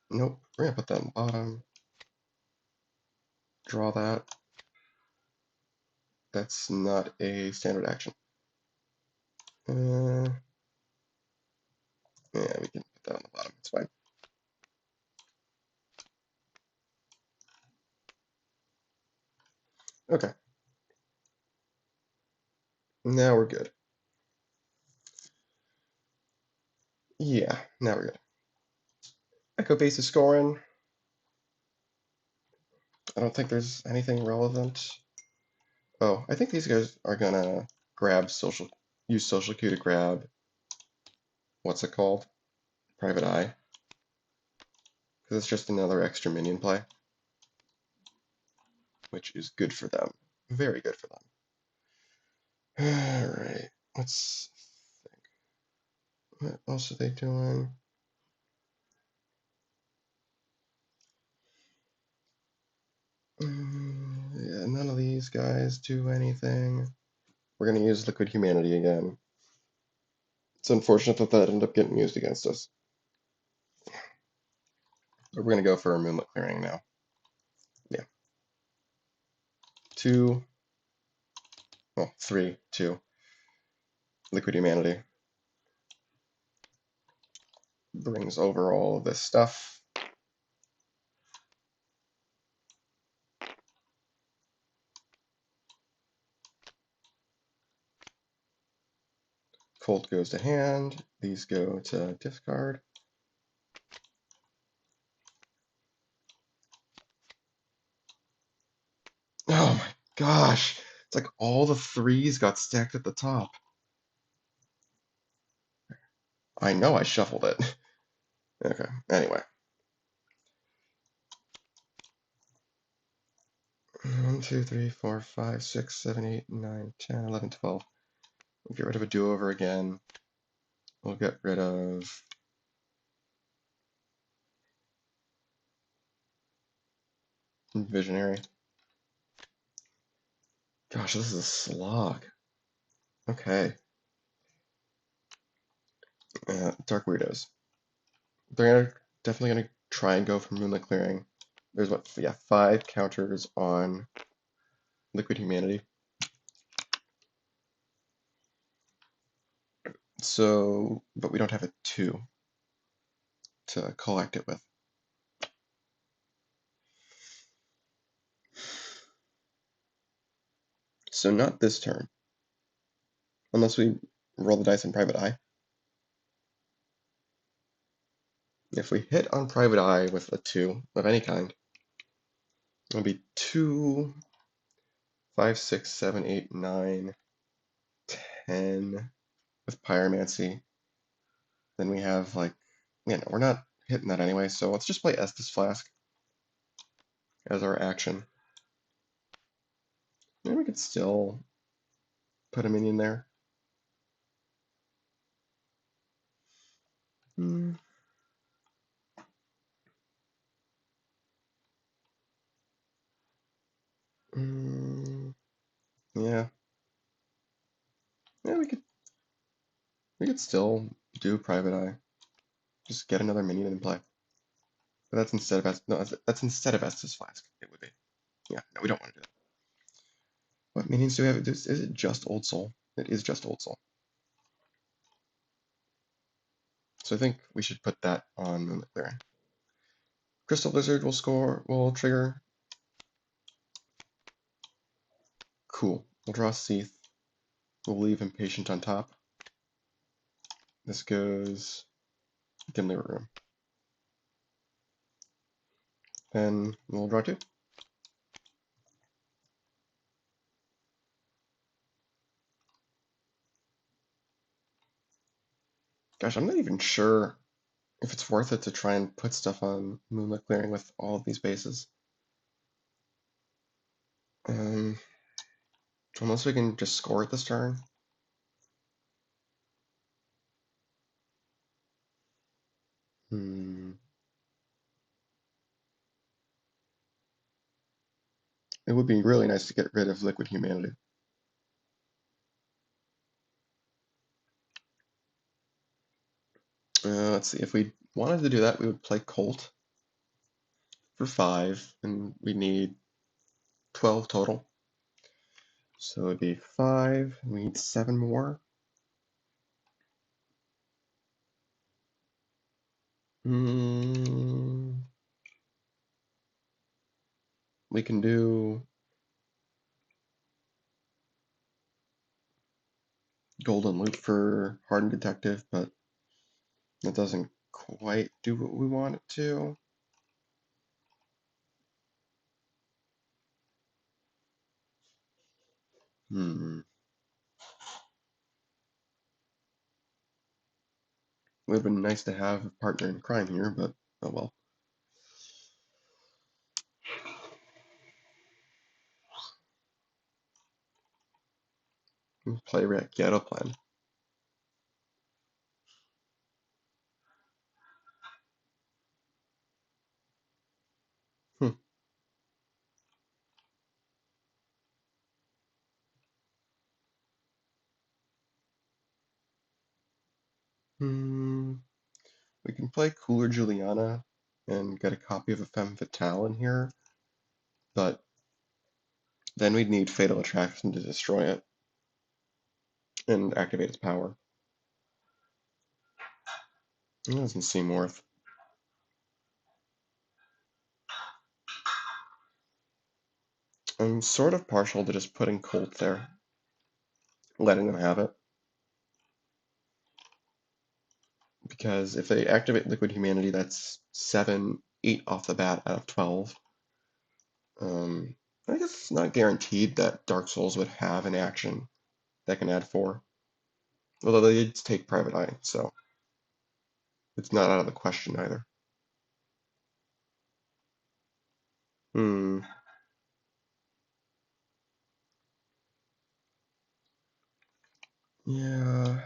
Nope, we're gonna put that in the bottom. Draw that. That's not a standard action. Yeah, we can put that on the bottom, it's fine. Okay, now we're good. Yeah, now we're good. Echo base is scoring. I don't think there's anything relevant. Oh, I think these guys are gonna use social queue to grab, what's it called? Private Eye. Because it's just another extra minion play, which is good for them. Very good for them. Alright, let's think. What else are they doing? Yeah, none of these guys do anything. We're gonna use Liquid Humanity again. It's unfortunate that that ended up getting used against us. But we're gonna go for a Moonlit Clearing now. Yeah. 2, well, 3, 2. Liquid Humanity. Brings over all of this stuff. Colt goes to hand. These go to discard. Oh my gosh. It's like all the 3s got stacked at the top. I know I shuffled it. Okay, anyway. 1, 2, 3, 4, 5, 6, 7, 8, 9, 10, 11, 12. We'll get rid of a do-over again. We'll get rid of Visionary. Gosh, this is a slog. Okay. Dark Weirdos. They're definitely going to try and go for Moonlit Clearing. There's what, yeah, 5 counters on Liquid Humanity. So, but we don't have a 2 to collect it with. So not this turn. Unless we roll the dice in Private Eye. If we hit on Private Eye with a 2 of any kind, it'll be 2, 5, 6, 7, 8, 9, 10 with Pyromancy. Then we have like, yeah, no, we're not hitting that anyway, so let's just play Estus Flask as our action. And we could still put a minion there. Hmm. Yeah. Yeah, we could still do Private Eye. Just get another minion in play. But that's instead of that's instead of Estus Flask. It would be. Yeah, no, we don't want to do that. What minions do we have? Is it just Old Soul? It is just Old Soul. So I think we should put that on Moonlit Clearing. Crystal Blizzard will trigger. Cool. We'll draw Seath. We'll leave Impatient on top. This goes Dimly Room. Then we'll draw 2. Gosh, I'm not even sure if it's worth it to try and put stuff on Moonlit Clearing with all of these bases. Unless we can just score it this turn. It would be really nice to get rid of Liquid Humanity. Let's see, if we wanted to do that, we would play Colt for 5, and we need 12 total. So it would be 5, we need 7 more. We can do golden loop for Hardened Detective, but that doesn't quite do what we want it to. Hmm. Would have been nice to have a partner in crime here, but oh well. We'll play Rakyetoplan. Hmm. Hmm. We can play Cooler Juliana and get a copy of a Femme Fatale in here, but then we'd need Fatal Attraction to destroy it and activate its power. It doesn't seem worth. I'm sort of partial to just putting Colt there, letting them have it. Because if they activate Liquid Humanity, that's 7, 8 off the bat out of 12. I guess it's not guaranteed that Dark Souls would have an action that can add 4. Although they did take Private Eye, so it's not out of the question either. Hmm. Yeah.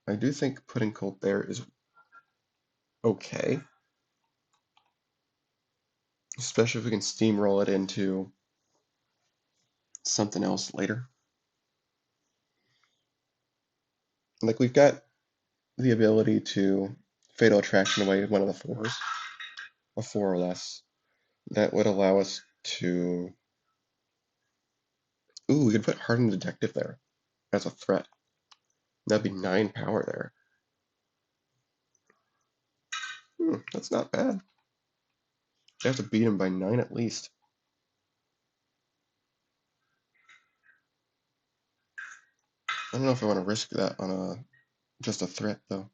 I do think putting Colt there is okay. Especially if we can steamroll it into something else later. Like, we've got the ability to Fatal Attraction away one of the 4s, a 4 or less. That would allow us to... Ooh, we could put Hardened Detective there as a threat. That'd be 9 power there. That's not bad. You have to beat him by 9 at least. I don't know if I want to risk that on just a threat, though.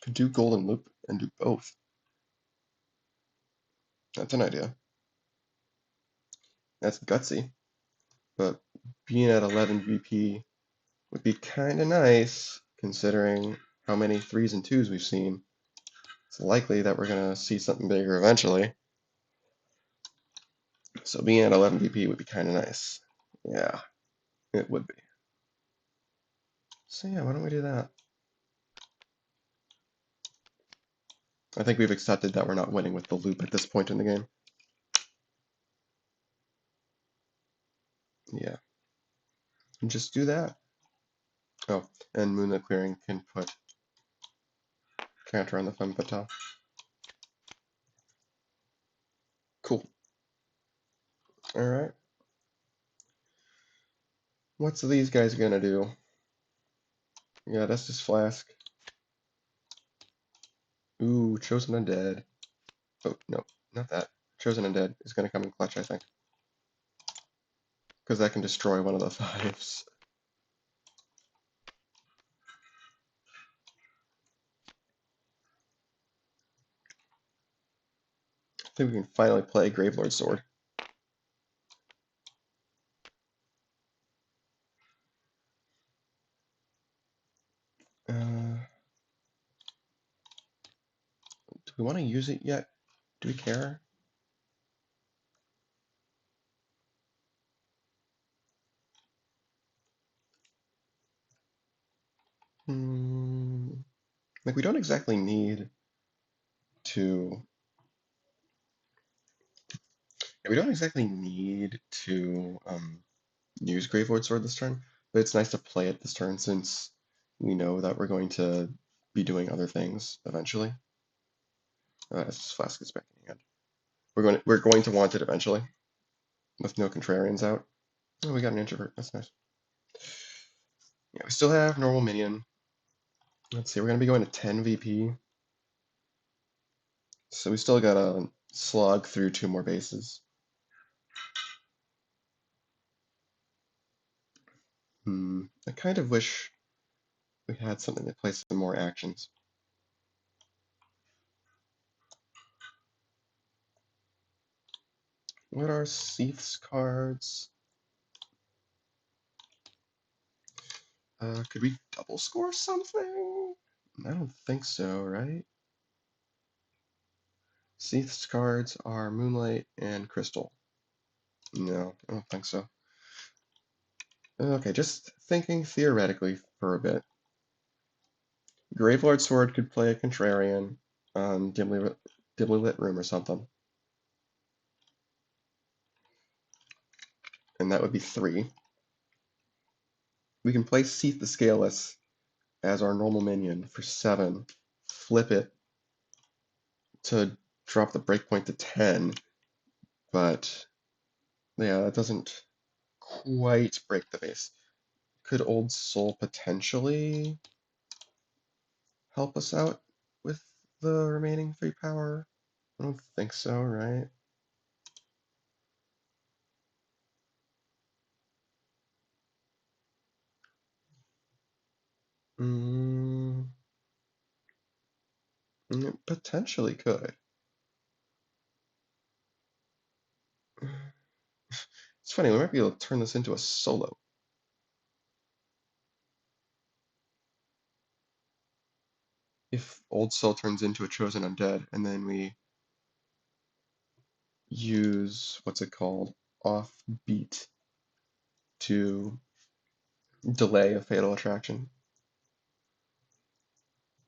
Could do Golden Loop and do both. That's an idea. That's gutsy. But being at 11 VP would be kind of nice, considering how many 3s and 2s we've seen. It's likely that we're going to see something bigger eventually. So being at 11 VP would be kind of nice. Yeah, it would be. So yeah, why don't we do that? I think we've accepted that we're not winning with the loop at this point in the game. Yeah. And just do that. Oh, and Moonlit Clearing can put counter on the Femme Fatale. Cool. Alright. What's these guys gonna do? Yeah, that's just Flask. Ooh, Chosen Undead. Oh, no, not that. Chosen Undead is gonna come in clutch, I think. Because that can destroy one of the 5s. I think we can finally play Gravelord Sword. Do we want to use it yet? Do we care? Like, we don't exactly need to... Yeah, we don't exactly need to use Gravelord Sword this turn, but it's nice to play it this turn since we know that we're going to be doing other things eventually. As Flask is back in hand. We're going to want it eventually, with no contrarians out. Oh, we got an introvert. That's nice. Yeah, we still have normal minion. Let's see, we're gonna be going to 10 VP. So we still gotta slog through 2 more bases. I kind of wish we had something that plays some more actions. What are Seath's cards? Could we double score something? I don't think so, right? Seath's cards are Moonlight and Crystal. No, I don't think so. Okay, just thinking theoretically for a bit. Gravelord Sword could play a Contrarian on dimly lit room or something. And that would be 3. We can play Seath the Scaleless as our normal minion for 7. Flip it to drop the breakpoint to 10. But yeah, that doesn't quite break the base. Could Old Soul potentially help us out with the remaining 3 power? I don't think so, right? Mm, it potentially could. It's funny, we might be able to turn this into a solo. If Old Soul turns into a Chosen Undead, and then we use, what's it called, Offbeat to delay a Fatal Attraction.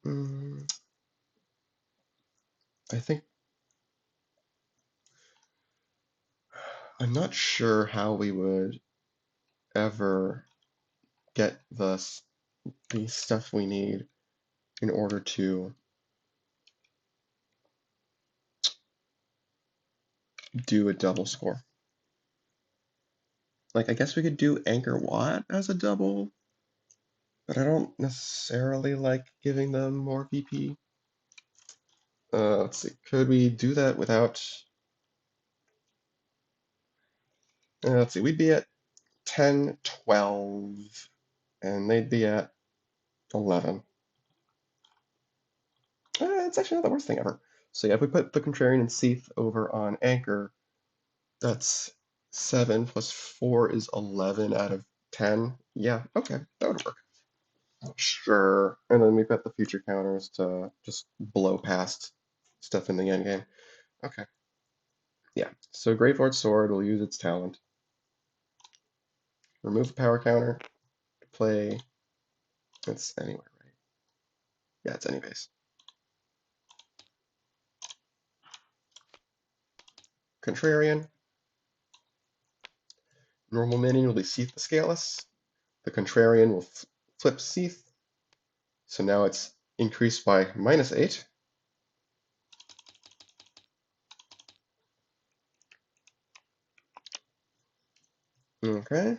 Mm, I think, I'm not sure how we would ever get the stuff we need in order to do a double score. Like, I guess we could do Anchor Watt as a double, but I don't necessarily like giving them more VP. Let's see, could we do that without... let's see, we'd be at 10, 12, and they'd be at 11. It's actually not the worst thing ever. So yeah, if we put the Contrarian and Seath over on Anchor, that's 7 plus 4 is 11 out of 10. Yeah, okay, that would work. Sure. And then we've got the future counters to just blow past stuff in the end game. Okay. Yeah. So Great Sword will use its talent. Remove the power counter. Play. It's anywhere, right? Yeah, it's any base. Contrarian. Normal minion will be Seath the Scaleless. The Contrarian will flip Seath. So now it's increased by -8. Okay.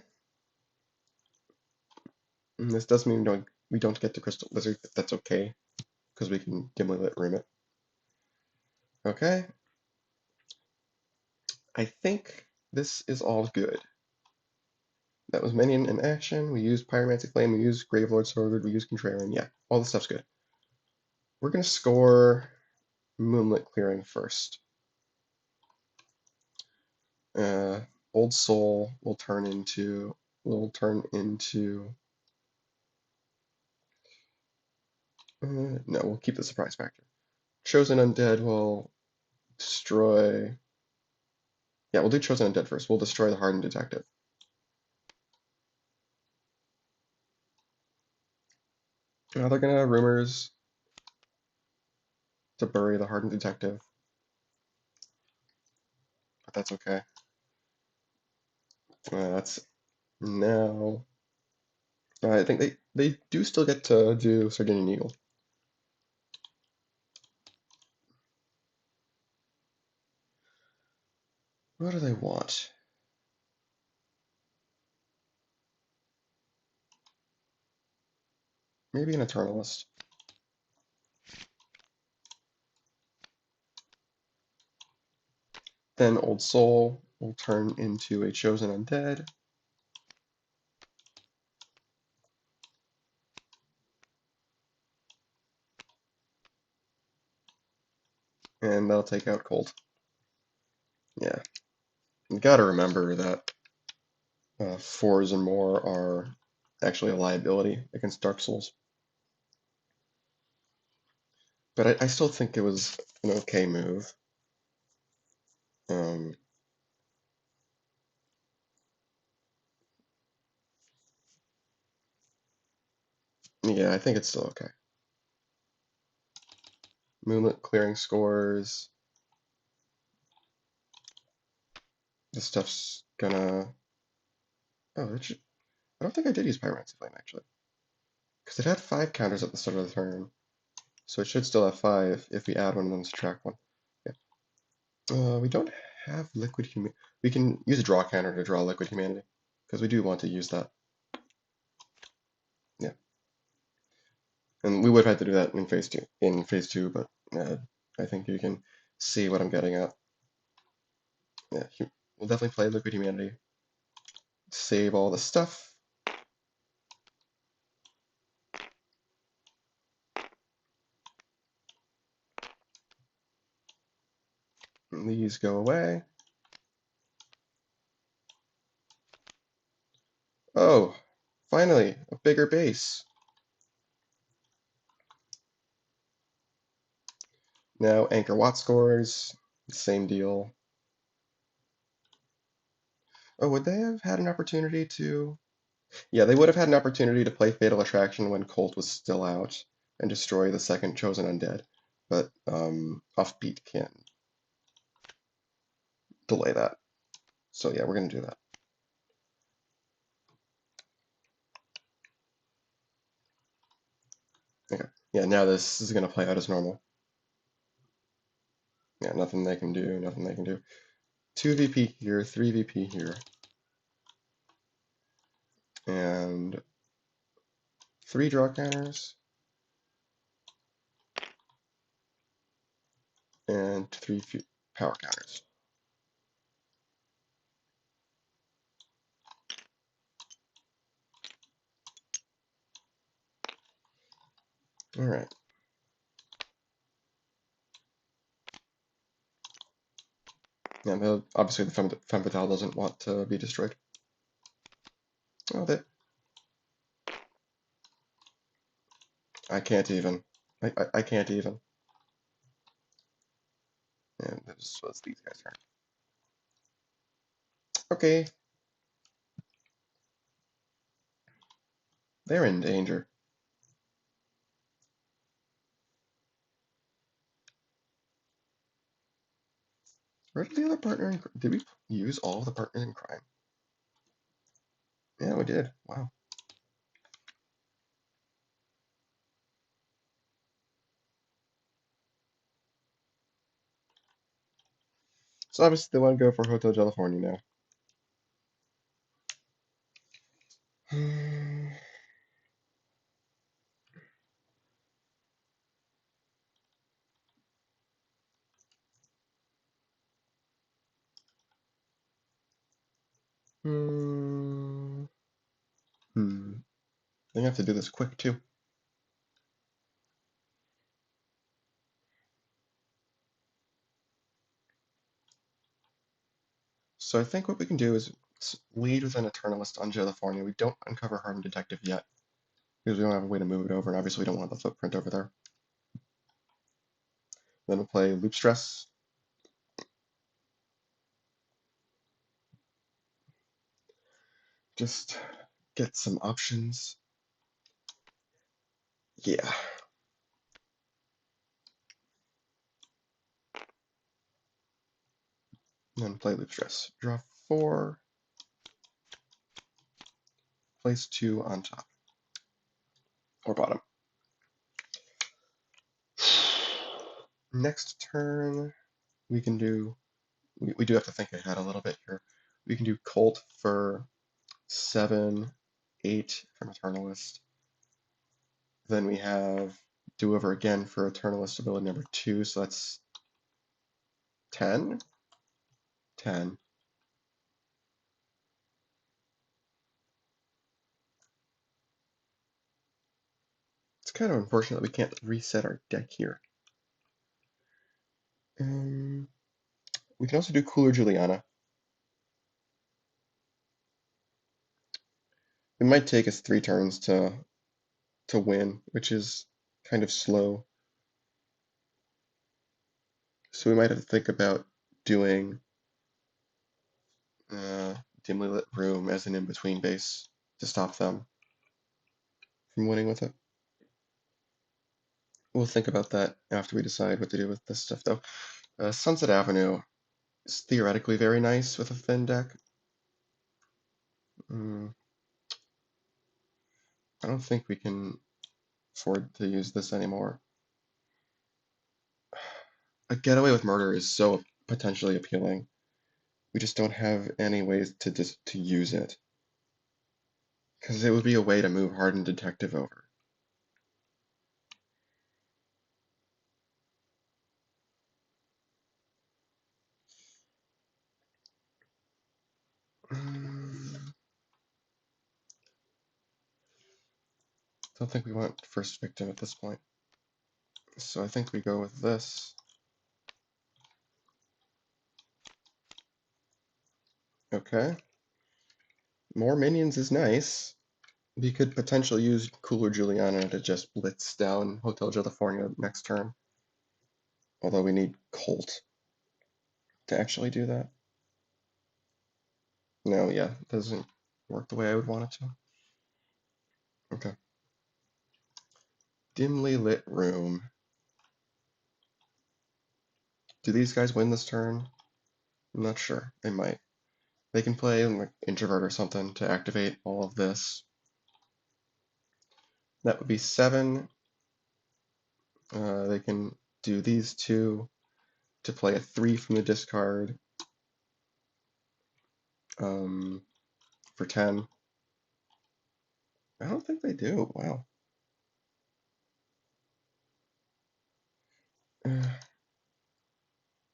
And this does mean we don't get to Crystal Lizard, but that's okay, because we can dimly lit room it. Okay. I think this is all good. That was minion in action. We used Pyromancy Flame, we used Gravelord Sword, we used Contrarian. Yeah, all this stuff's good. We're gonna score Moonlit Clearing first. Old Soul will turn into no, we'll keep the surprise factor. Chosen Undead will destroy. Yeah, we'll do Chosen Undead first. We'll destroy the Hardened Detective. Now they're gonna have rumors to bury the Hardened Detective, but that's okay. That's now. I think they do still get to do Sardinian Eagle. What do they want? Maybe an Eternalist. Then Old Soul will turn into a Chosen Undead. And that'll take out Colt. Yeah. You gotta remember that 4s and more are actually a liability against Dark Souls. But I still think it was an okay move. Um, yeah, I think it's still okay. Moonlit clearing scores. This stuff's gonna... Oh, it should... I don't think I did use Pyromancy Flame, actually. Because it had 5 counters at the start of the turn. So it should still have 5 if we add one and then subtract one. Yeah. We don't have Liquid Humanity. We can use a draw counter to draw Liquid Humanity. Because we do want to use that. Yeah. And we would have had to do that in phase two, but I think you can see what I'm getting at. Yeah, we'll definitely play Liquid Humanity. Save all the stuff. And these go away. Oh, finally, a bigger base. Now Anchor Watt scores, same deal. Oh, would they have had an opportunity to... Yeah, they would have had an opportunity to play Fatal Attraction when Colt was still out and destroy the second Chosen Undead, but Offbeat can delay that. So yeah, we're going to do that. Okay, yeah, now this is going to play out as normal. Yeah, nothing they can do, nothing they can do. 2 VP here, 3 VP here. And 3 draw counters. And 3 power counters. Alright. Yeah, obviously the Femme Fatale doesn't want to be destroyed. Oh, I can't even. I can't even. And this was these guys' turn. Okay. They're in danger. Where did the other partner in... Did we use all of the partners in crime? Yeah, we did. Wow. So obviously they want to go for Hotel California now. Hmm. Hmm. I have to do this quick too. So I think what we can do is lead with an Eternalist on California. We don't uncover Hardened Detective yet because we don't have a way to move it over, and obviously we don't want the footprint over there. Then we'll play Loop Stress. Just get some options. Yeah. And then play Loop Stress. Draw 4. Place 2 on top. Or bottom. Next turn, we can do... We do have to think ahead a little bit here. We can do Colt for 7, 8 from Eternalist. Then we have do over again for Eternalist ability number 2, so that's 10? 10. It's kind of unfortunate that we can't reset our deck here. Um, we can also do Cooler Juliana. It might take us 3 turns to win, which is kind of slow. So we might have to think about doing uh, Dimly Lit Room as an in-between base to stop them from winning with it. We'll think about that after we decide what to do with this stuff, though. Sunset Avenue is theoretically very nice with a thin deck. Mm, I don't think we can afford to use this anymore. A Getaway with Murder is so potentially appealing. We just don't have any ways to use it. Because it would be a way to move Hardened Detective over. Don't think we want First Victim at this point. So I think we go with this. Okay. More minions is nice. We could potentially use Cooler Juliana to just blitz down Hotel California next turn. Although we need Colt to actually do that. No, yeah, it doesn't work the way I would want it to. Okay. Dimly Lit Room. Do these guys win this turn? I'm not sure. They might. They can play like Introvert or something to activate all of this. That would be 7. They can do these 2 to play a 3 from the discard for 10. I don't think they do. Wow.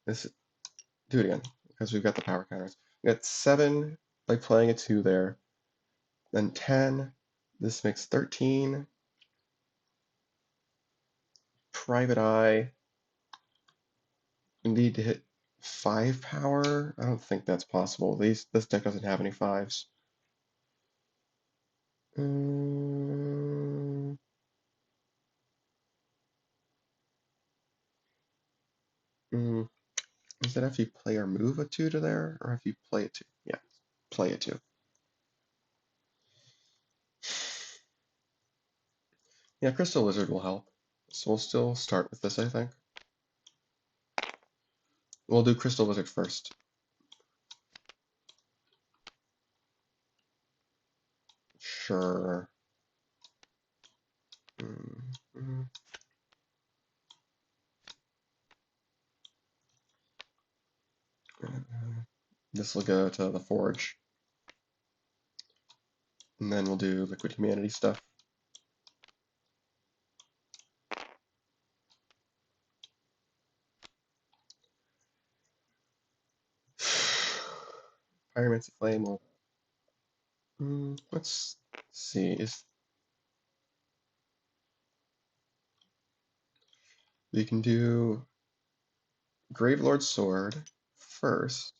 This do it again because we've got the power counters. We got 7 by playing a 2 there, then 10. This makes 13. Private Eye. We need to hit 5 power. I don't think that's possible. This deck doesn't have any 5s. Mm, mm. Is that if you play or move a 2 to there, or if you play a 2? Yeah, play a 2. Yeah, Crystal Lizard will help. So we'll still start with this, I think. We'll do Crystal Lizard first. Sure. Mm, This will go to the Forge. And then we'll do Liquid Humanity stuff. Pyromancy Flame will... let's see. We can do Gravelord Sword first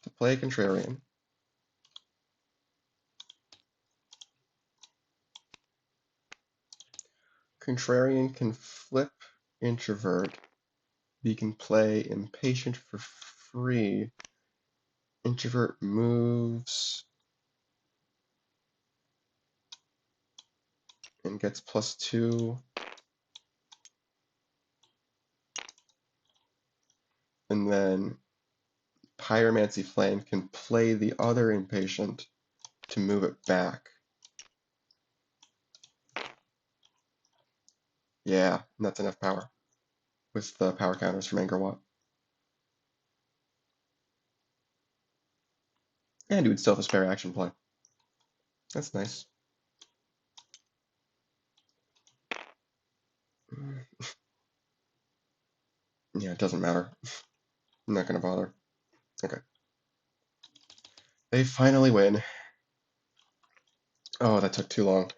to play Contrarian. Contrarian can flip Introvert. We can play Impatient for free. Introvert moves and gets +2. And then Pyromancy Flame can play the other Impatient to move it back. Yeah, and that's enough power with the power counters from Angerwatt. And you would still have a spare action play. That's nice. Yeah, it doesn't matter. I'm not going to bother. Okay. They finally win. Oh, that took too long.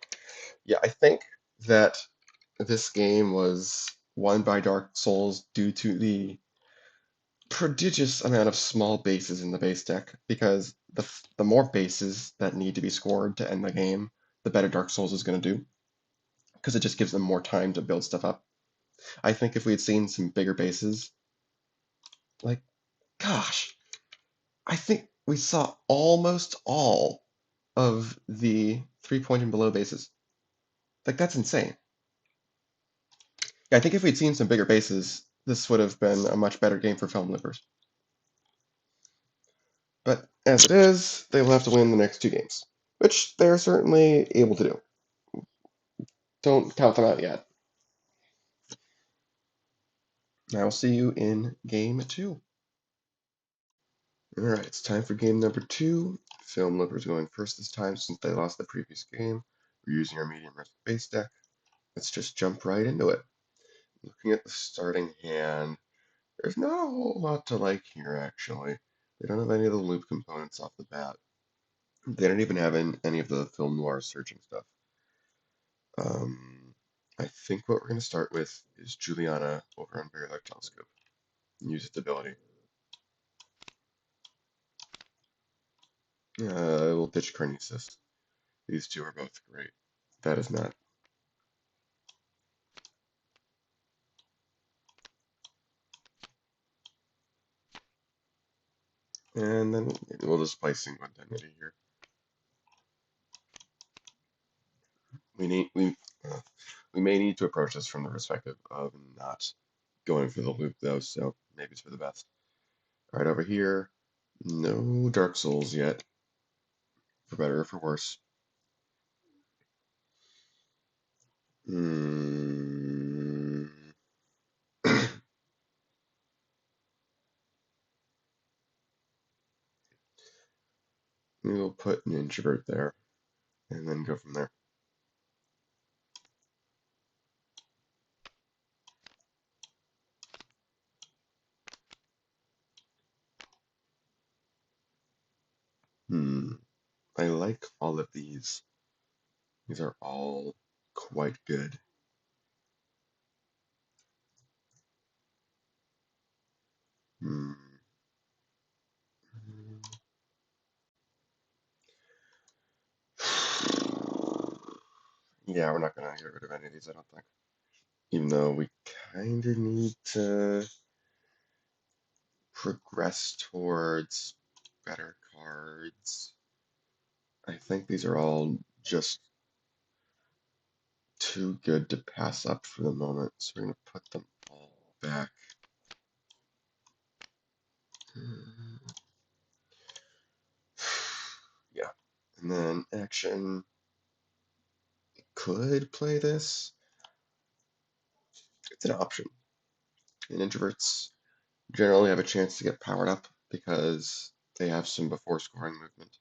Yeah, I think that this game was won by Dark Souls due to the prodigious amount of small bases in the base deck because the more bases that need to be scored to end the game, the better Dark Souls is going to do because it just gives them more time to build stuff up. I think if we had seen some bigger bases, like, gosh, I think we saw almost all of the 3 point and below bases. Like, that's insane. Yeah, I think if we'd seen some bigger bases, this would have been a much better game for Film Loopers. But as it is, they will have to win the next two games, which they're certainly able to do. Don't count them out yet. I will see you in game two. All right, it's time for game number two. Film Loopers going first this time since they lost the previous game. We're using our medium risk base deck. Let's just jump right into it. Looking at the starting hand, there's not a whole lot to like here, actually. They don't have any of the loop components off the bat. They don't even have any of the film noir searching stuff. I think what we're going to start with is Juliana over on Very Large Telescope. Use its ability. We'll ditch Carnesis. These two are both great. That is not. And then we'll just play single identity here. We may need to approach this from the perspective of not going for the loop though, so maybe it's for the best. All right, over here, no Dark Souls yet, for better or for worse. We'll put an introvert there, and then go from there. I like all of these. These are all quite good. Yeah, we're not going to get rid of any of these, I don't think. Even though we kind of need to progress towards better cards. I think these are all just too good to pass up for the moment, so we're going to put them all back. Yeah, and then action could play this. It's an option. And introverts generally have a chance to get powered up because they have some before scoring movement.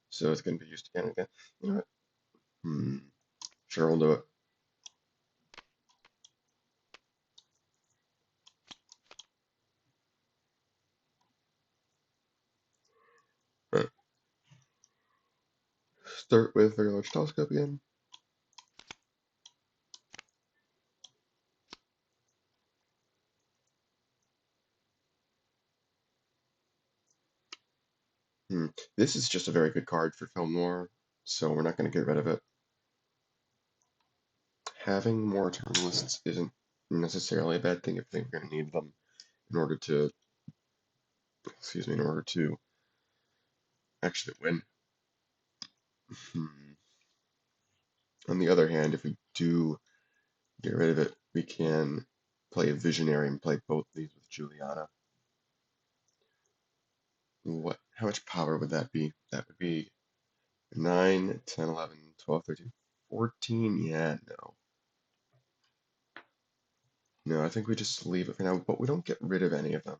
So it's going to be used again and again. You know what? Sure, we'll do it. Right. Start with Very Large Telescope again. This is just a very good card for Film Noir, so we're not going to get rid of it. Having more Eternalists isn't necessarily a bad thing if we're going to need them in order to, in order to actually win. On the other hand, if we do get rid of it, we can play a Visionary and play both these with Juliana. How much power would that be? That would be 9, 10, 11, 12, 13, 14. Yeah, no. No, I think we just leave it for now, but we don't get rid of any of them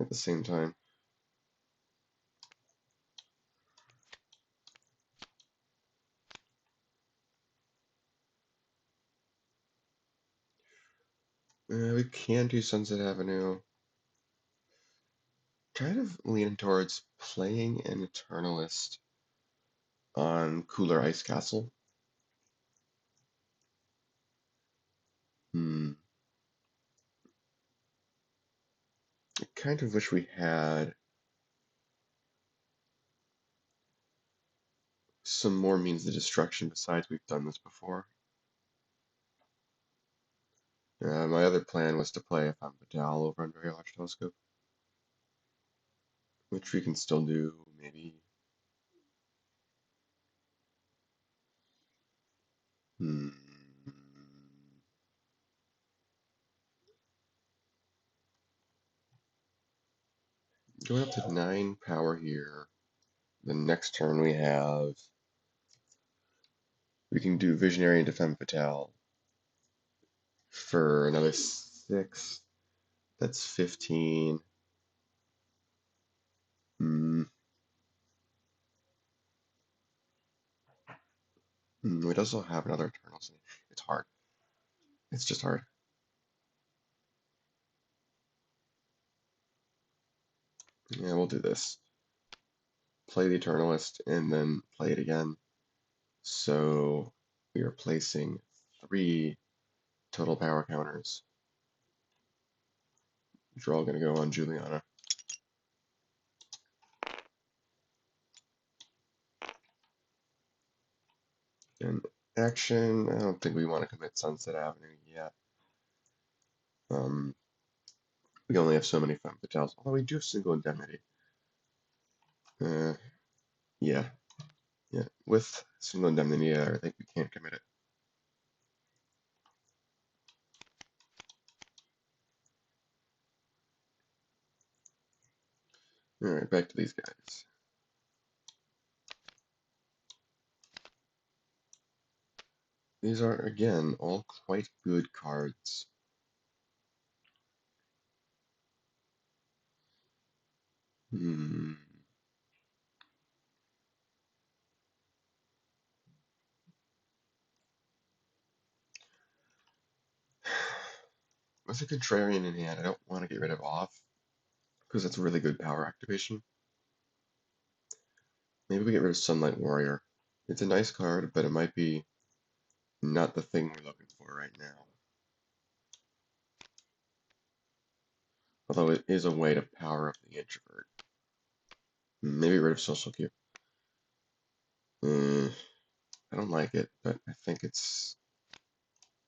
at the same time. We can do Sunset Avenue. Kind of leaning towards playing an Eternalist on Cooler Ice Castle. It kind of wish we had some more means of destruction besides we've done this before. My other plan was to play a Femme Fatale over on Very Large Telescope, which we can still do, maybe. Hmm. Going up to 9 power here. The next turn we can do Visionary into Femme Fatale for another 6. That's 15. Hmm. We'd also have another Eternals. It's hard. It's just hard. Yeah, we'll do this. Play the Eternalist and then play it again. So we are placing 3 total power counters, which are all going to go on Juliana. And action, I don't think we want to commit Sunset Avenue yet. We only have so many Femme Fatales, although we do have Single Indemnity. Yeah, yeah. With Single Indemnity, I think we can't commit it. Alright, back to these guys. These are, again, all quite good cards. Hmm. With a Contrarian in hand, I don't want to get rid of off, because that's a really good power activation. Maybe we get rid of Sunlight Warrior. It's a nice card, but it might be not the thing we're looking for right now. Although it is a way to power up the introvert. Maybe get rid of Social Cue. I don't like it, but I think it's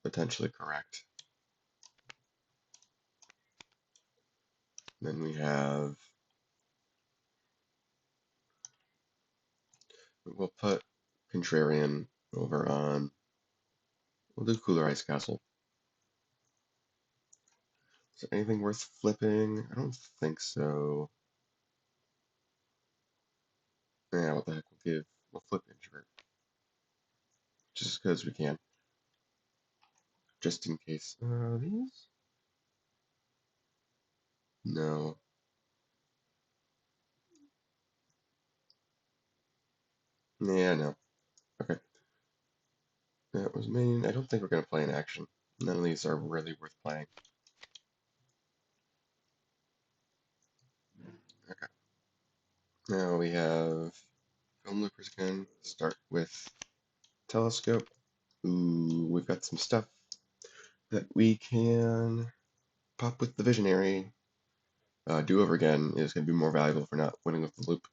potentially correct. Then we'll put Contrarian over on, we'll do Cooler Ice Castle. Is there anything worth flipping? I don't think so. Yeah, what the heck, we'll flip Introvert. Just because we can. Just in case. These? No. Yeah, no. Okay. That was main. I don't think we're going to play an action. None of these are really worth playing. Okay. Now we have Film Loopers again. Start with Telescope. Ooh, we've got some stuff that we can pop with the Visionary. Do over again is going to be more valuable for not winning with the loop.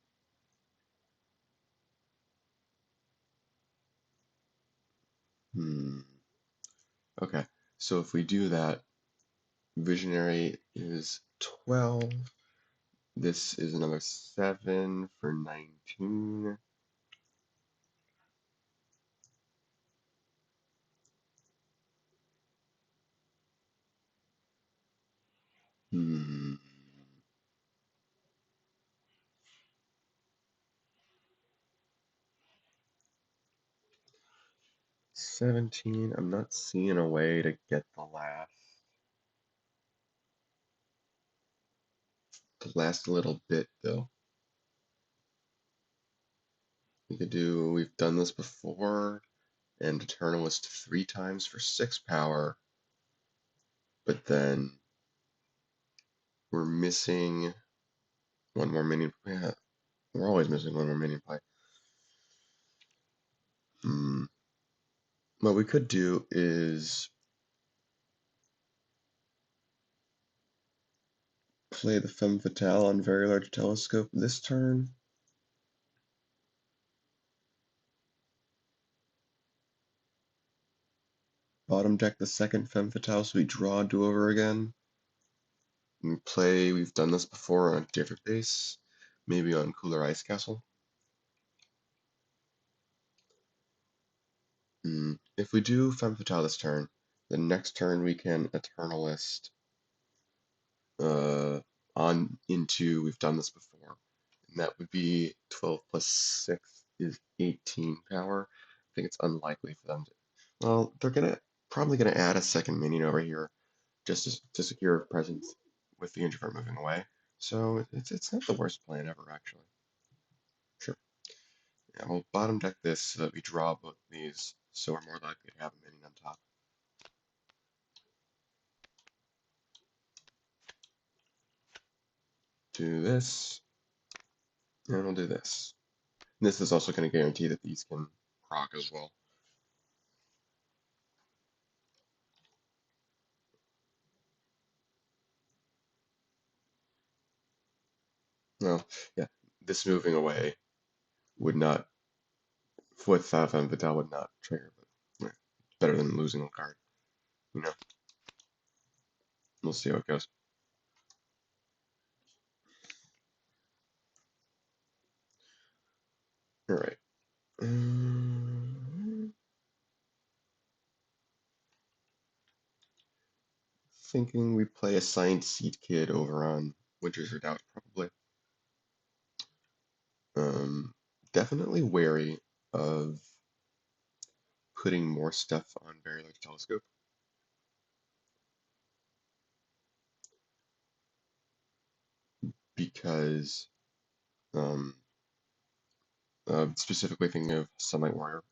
Okay, so if we do that, Visionary is 12. This is another 7 for 19. Hmm. 17. I'm not seeing a way to get the last little bit though. We've done this before, and Eternalist 3 times for 6 power, but then we're missing one more minion. Yeah, we're always missing one more minion play. What we could do is play the Femme Fatale on Very Large Telescope this turn. Bottom deck the second Femme Fatale, so we draw do-over again. And play, we've done this before on a different base, maybe on Cooler Ice Castle. If we do Femme Fatale this turn, the next turn we can Eternalist on into, we've done this before, and that would be 12 plus 6 is 18 power. I think it's unlikely for them to, well, they're probably gonna add a second minion over here just to secure presence with the introvert moving away. So it's not the worst plan ever, actually. Sure. Yeah, we'll bottom deck this so that we draw both of these, so we're more likely to have a minion on top. Do this, and we'll do this. And this is also going to guarantee that these can proc as well. Well, yeah, this moving away would not, with Femme Fatale would not trigger, but yeah, better than losing a card, you know. We'll see how it goes. All right. Thinking we play a Signed Seed Kid over on Winters Redoubt, probably. Definitely wary of putting more stuff on Very Large Telescope. Because, specifically thinking of Sunlight Warrior.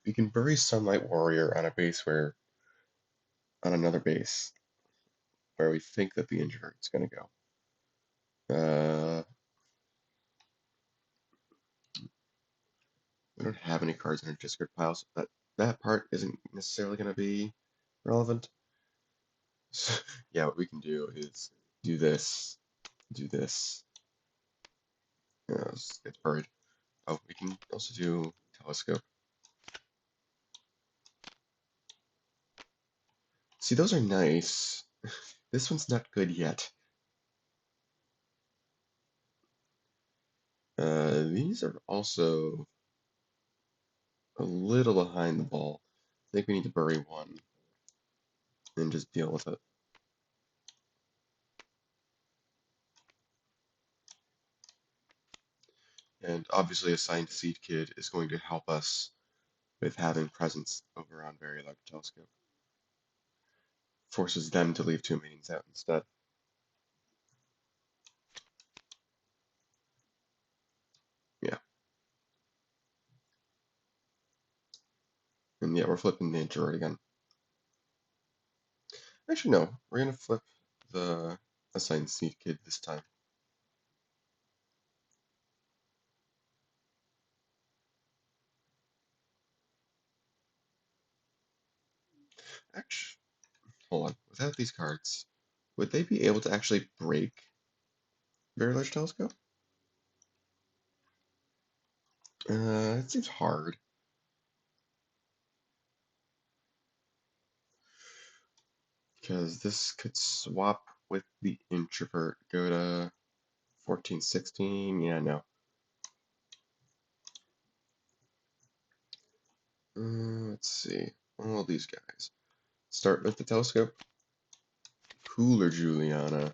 We can bury Sunlight Warrior on a base where, on another base, where we think that the introvert's going to go. We don't have any cards in our discard pile, so that part isn't necessarily going to be relevant. So, yeah, what we can do is do this, do this. It's buried. Oh, we can also do Telescope. See, those are nice. This one's not good yet. These are also a little behind the ball. I think we need to bury one and just deal with it. And obviously a Signed Seed Kid is going to help us with having presence over on Very Large Telescope. Forces them to leave 2 minions out instead. Yeah. And yeah, we're flipping the introvert again. Actually, no. We're going to flip the Assigned Seed Kid this time. Actually, hold on. Without these cards, would they be able to actually break Very Large Telescope? It seems hard. Because this could swap with the introvert, go to 14, 16. Yeah, no. Let's see. All these guys. Start with the telescope. Cooler Juliana.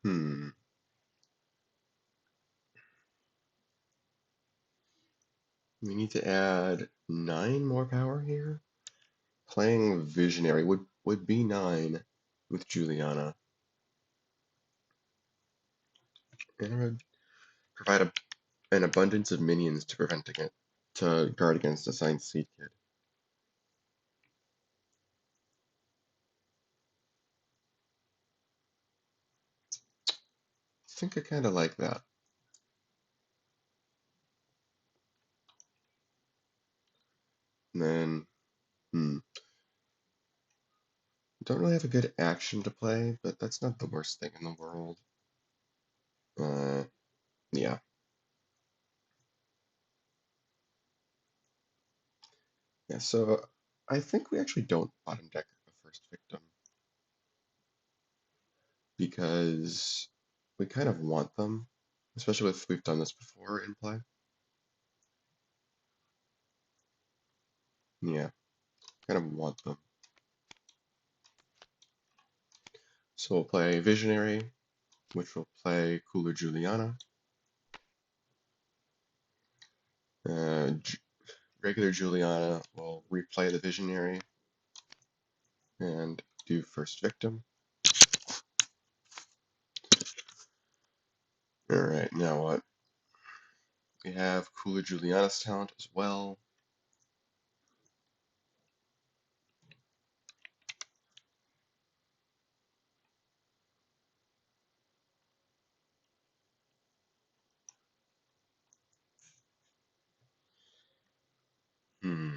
Hmm. We need to add 9 more power here. Playing Visionary would be 9 with Juliana. And it would provide an abundance of minions to preventing it, to guard against a Signed Seed Kid. think I kind of like that. And then, don't really have a good action to play, but that's not the worst thing in the world. Uh, yeah. Yeah, so I think we actually don't bottom deck a first victim because we kind of want them, especially if we've done this before in play. Yeah, kind of want them. So we'll play Visionary, which will play Cooler Juliana. Regular Juliana will replay the Visionary and do First Victim. Alright, now what? We have Cooler Juliana's talent as well. Hmm.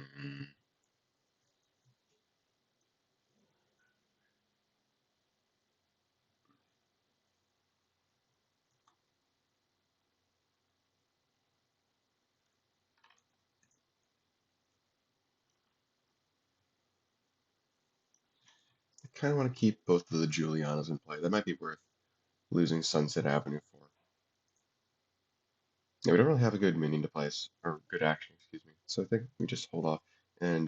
I kind of want to keep both of the Julianas in play. That might be worth losing Sunset Avenue for. Yeah, we don't really have a good minion to play, or good action, excuse me. So I think we just hold off. And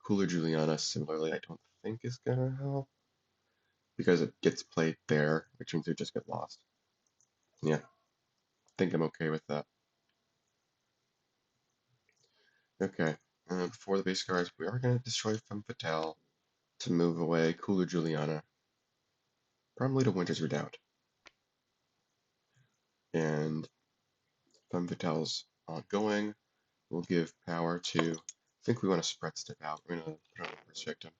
Cooler Juliana, similarly, I don't think is gonna help because it gets played there, which means we just get lost. Yeah, I think I'm okay with that. Okay, before the base cards, we are gonna destroy Femme Fatale to move away Cooler Juliana, probably to Winter's Redoubt. And Femme Fatale's ongoing. We'll give power to. I think we want to spread step out. We're gonna put on the first victim.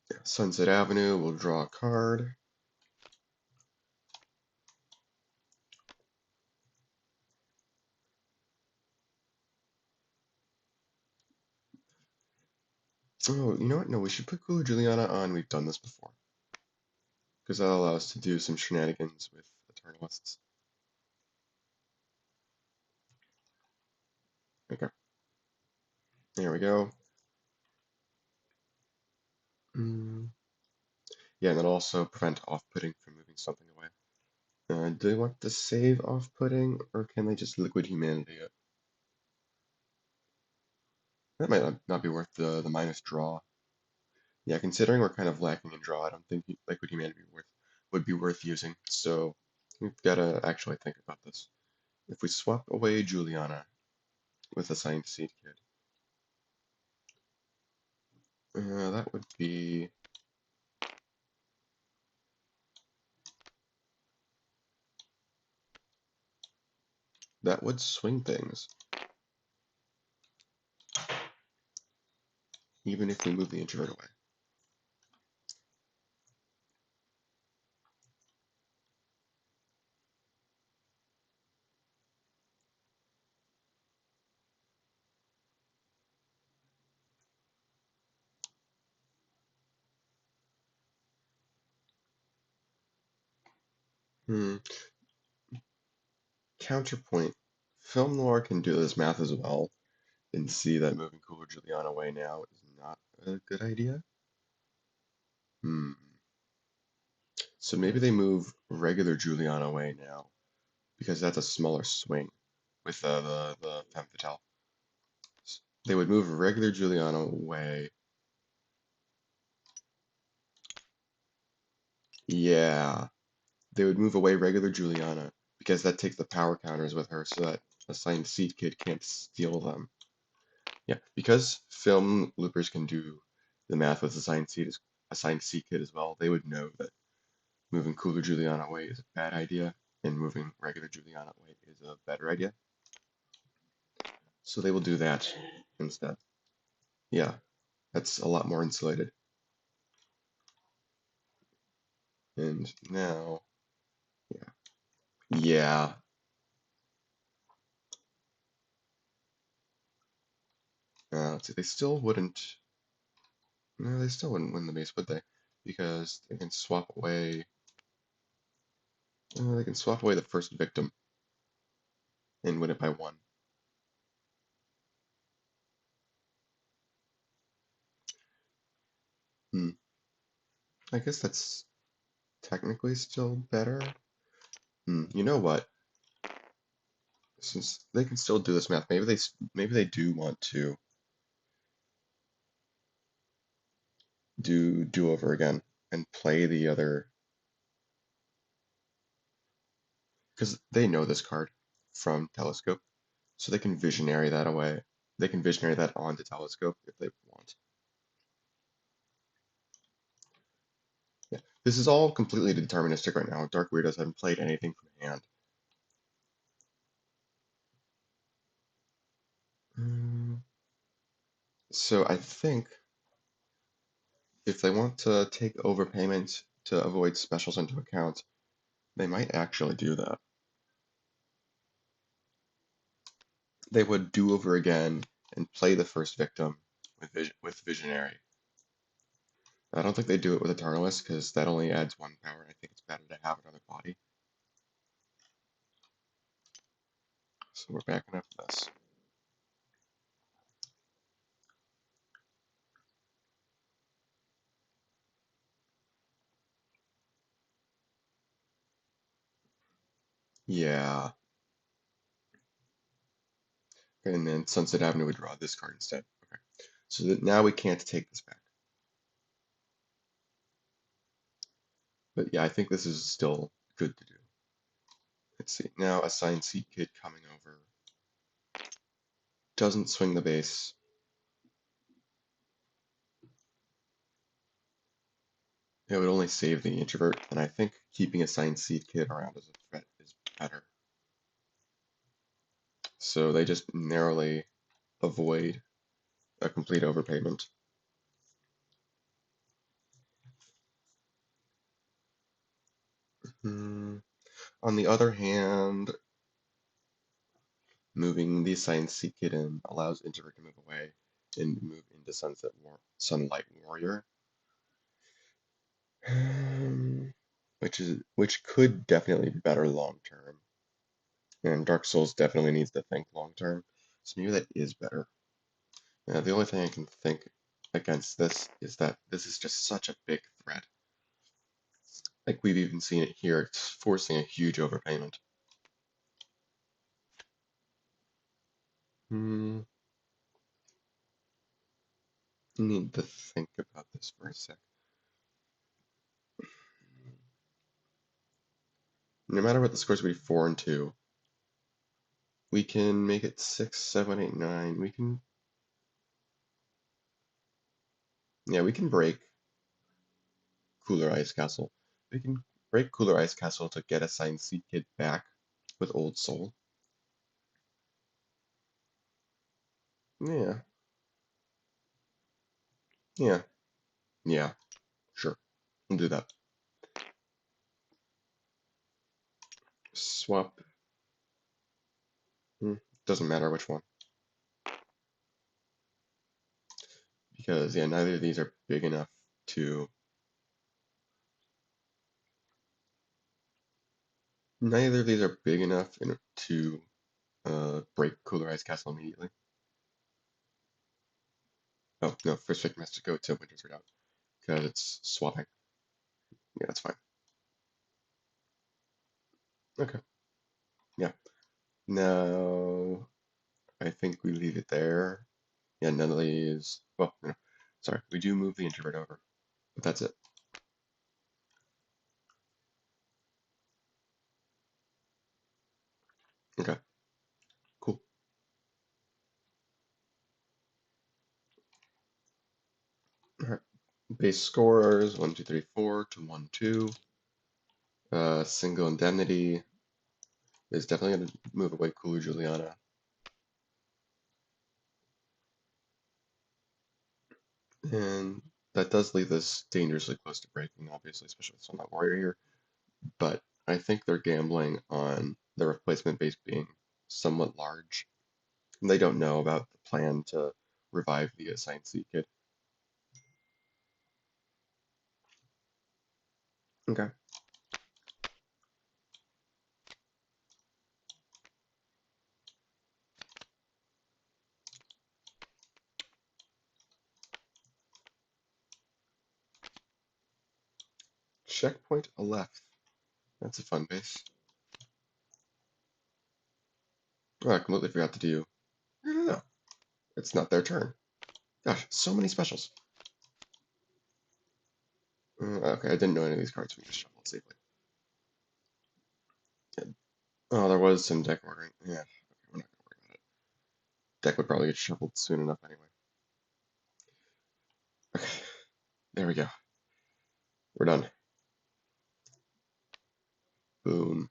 Yeah, Sunset Avenue. We'll draw a card. Oh, you know what? No, we should put Cooler Juliana on. We've done this before because that'll allow us to do some shenanigans with Eternalists. Okay, there we go. Yeah, and that'll also prevent off-putting from moving something away. Do they want to save off-putting, or can they just liquid humanity it? That might not be worth the minus draw. Yeah, considering we're kind of lacking in draw, I don't think liquid humanity would be worth using. So we've got to actually think about this. If we swap away Juliana with Assigned Seed Kid, that would be that would swing things, even if we move the introvert away. Hmm. Counterpoint. Film Noir can do this math as well and see that moving Cooler Juliana away now is not a good idea. Hmm. So maybe they move regular Juliana away now because that's a smaller swing with the Femme Fatale. They would move regular Juliana away. Yeah, they would move away regular Juliana because that takes the power counters with her so that Assigned Seed Kid can't steal them. Yeah, because Film Loopers can do the math with Assigned Seed Kid as well, they would know that moving Cooler Juliana away is a bad idea and moving regular Juliana away is a better idea. So they will do that instead. Yeah, that's a lot more insulated. And now, yeah, let's see, they still wouldn't, no, they still wouldn't win the base, would they? Because they can swap away the first victim and win it by one. Hmm. I guess that's technically still better. You know what? Since they can still do this math, maybe they do want to do over again and play the other, because they know this card from Telescope, so they can visionary that away. They can visionary that onto Telescope if they want. Yeah, this is all completely deterministic right now. Dark Weirdos haven't played anything from hand. Mm, So I think if they want to take overpayment to avoid specials into account, they might actually do that. They would do over again and play the first victim with Visionary. I don't think they do it with Eternalist because that only adds one power. I think it's better to have another body. So we're backing up this. Yeah. And then Sunset Avenue would draw this card instead. Okay. So that now we can't take this back. But yeah, I think this is still good to do. Let's see. Now Assigned Seed Kid coming over. Doesn't swing the base. It would only save the introvert, and I think keeping Assigned Seed Kid around as a threat is better. So they just narrowly avoid a complete overpayment. On the other hand, moving the Assigned Seed Kid in allows introvert to move away and move into Sunlight Warrior. Which could definitely be better long term. And Dark Souls definitely needs to think long term. So maybe that is better. The only thing I can think against this is that this is just such a big threat. Like we've even seen it here, it's forcing a huge overpayment. Hmm, need to think about this for a sec. No matter what the scores would be 4 and 2, we can make it 6, 7, 8, 9. We can break Cooler Ice Castle. We can break Cooler Ice Castle to get Assigned Seed Kid back with Old Soul. Yeah, yeah, yeah, sure. We'll do that. Swap. Doesn't matter which one. Because, yeah, neither of these are big enough to. Neither of these are big enough to break Cooler Ice Castle immediately. Oh, no, First Victim has to go to Winter's Redoubt because it's swapping. Yeah, that's fine. Okay, yeah. Now, I think we leave it there. Yeah, none of these. Well, no, sorry, we do move the introvert over, but that's it. Okay, cool. All right. Base scorers 1, 2, 3, 4 to 1, 2. Single indemnity is definitely going to move away Cooler Juliana. And that does leave this dangerously close to breaking, obviously, especially with Sunlight Warrior here. But I think they're gambling on the replacement base being somewhat large. And they don't know about the plan to revive the assigned seed kid. Okay. Checkpoint Aleph. That's a fun base. Oh, I completely forgot to do. No, it's not their turn. Gosh, so many specials. Okay, I didn't know any of these cards. We can just shuffle it safely. Yeah. Oh, there was some deck ordering. Yeah, okay, we're not gonna worry about it. Deck would probably get shuffled soon enough anyway. Okay, there we go. We're done. Boom.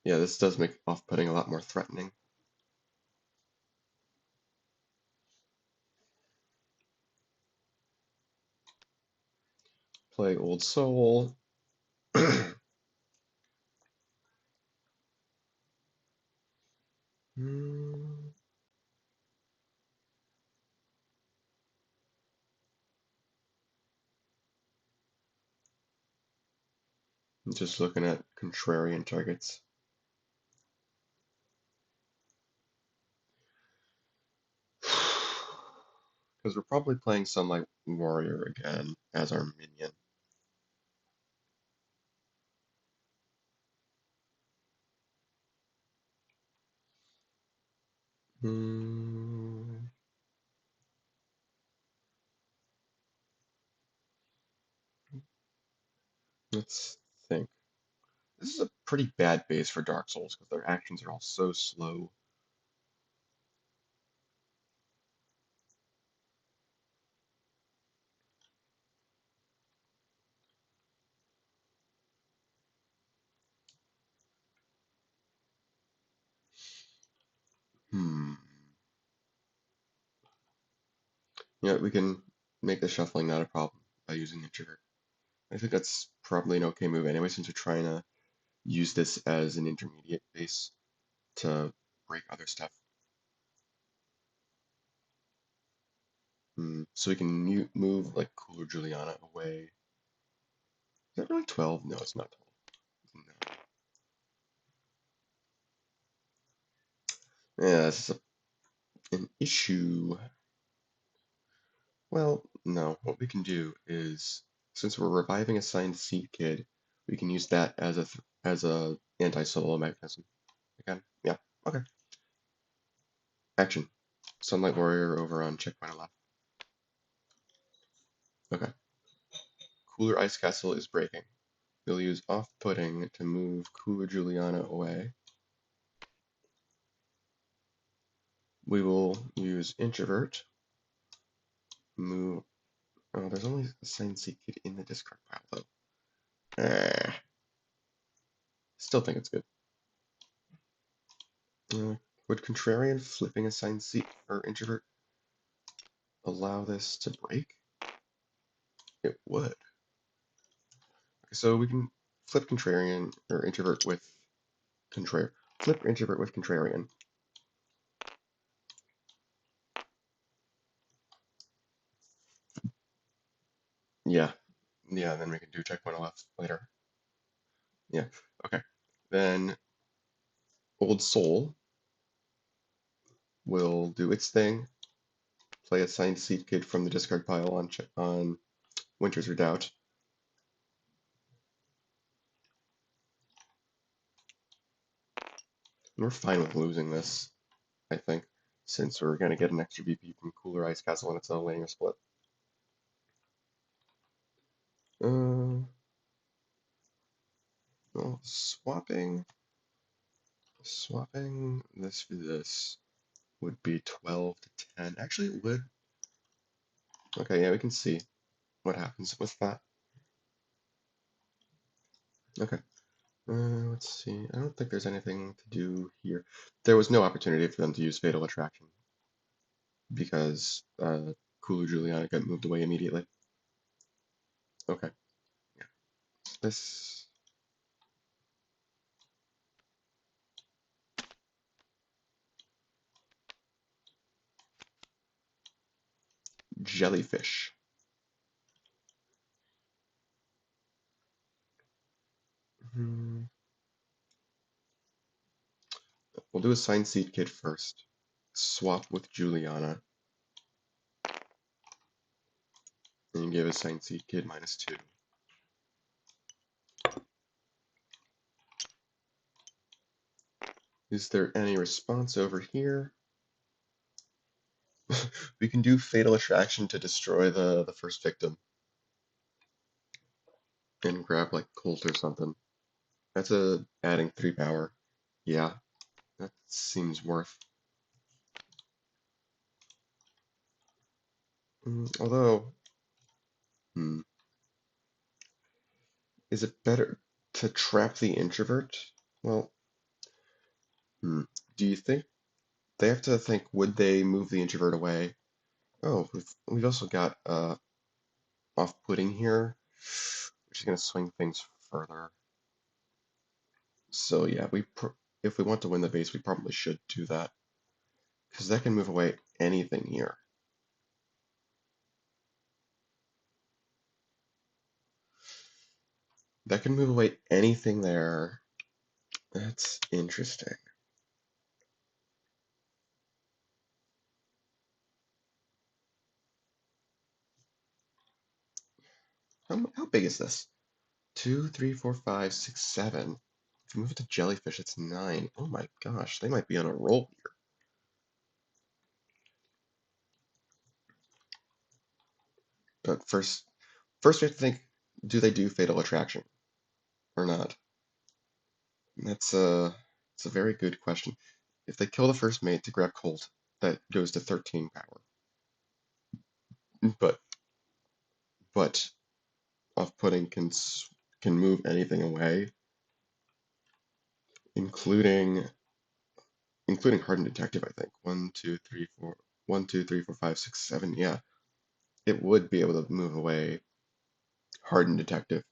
Yeah, this does make off-putting a lot more threatening. Play Old Soul. Hmm, just looking at contrarian targets. Because we're probably playing Sunlight Warrior again as our minion. Hmm, let's think. This is a pretty bad base for Dark Souls because their actions are all so slow. Hmm. Yeah, we can make the shuffling not a problem by using Introvert. I think that's probably an okay move anyway, since we're trying to use this as an intermediate base to break other stuff. So we can move like Cooler Juliana away. Is that really 12? No, it's not 12. No. Yeah, this is an issue. Well, no. What we can do is, since we're reviving a signed seed kid, we can use that as a anti-solo mechanism. Again, yeah. Okay. Action. Sunlight Warrior over on checkpoint left. Okay. Cooler Ice Castle is breaking. We'll use off-putting to move Cooler Juliana away. We will use Introvert. Move. Oh, there's only a signed seed kid in the discard pile though. Still think it's good. Would Contrarian flipping a signed seed or Introvert allow this to break? It would. Okay, so we can flip Contrarian or Introvert with Flip Introvert with Contrarian. Yeah. Yeah, then we can do checkpoint left later. Yeah. Okay. Then Old Soul will do its thing. Play a signed seed kid from the discard pile on Winter's Redoubt. And we're fine with losing this, I think, since we're going to get an extra VP from Cooler Ice Castle when it's a linear split. Well, swapping this for this would be 12 to 10. Actually, it would. Okay, yeah, we can see what happens with that. Okay, Let's see. I don't think there's anything to do here. There was no opportunity for them to use Fatal Attraction because Kulu Juliana got moved away immediately. Okay, yeah. This jellyfish. Hmm. We'll do a Sign Seed Kid first. Swap with Juliana, and give a Sign Seed Kid -2. Is there any response over here? We can do Fatal Attraction to destroy the first victim and grab like Colt or something. That's a adding 3 power. Yeah, that seems worth. Although, hmm, is it better to trap the introvert? Well, hmm, do you think they have to think, would they move the introvert away? Oh, we've also got off-putting here, which is going to swing things further. So yeah, if we want to win the base, we probably should do that because that can move away anything here. That can move away anything there. That's interesting. How big is this? 2, 3, 4, 5, 6, 7. If you move it to jellyfish, it's 9. Oh my gosh, they might be on a roll here. But first we have to think, do they do Fatal Attraction or not? It's a very good question. If they kill the first mate to grab Colt, that goes to 13 power. But but off-putting can move anything away, including Hardened Detective, I think. 1, 2, 3, 4, 1, 2, 3, 4, 5, 6, 7. Yeah, it would be able to move away Hardened Detective.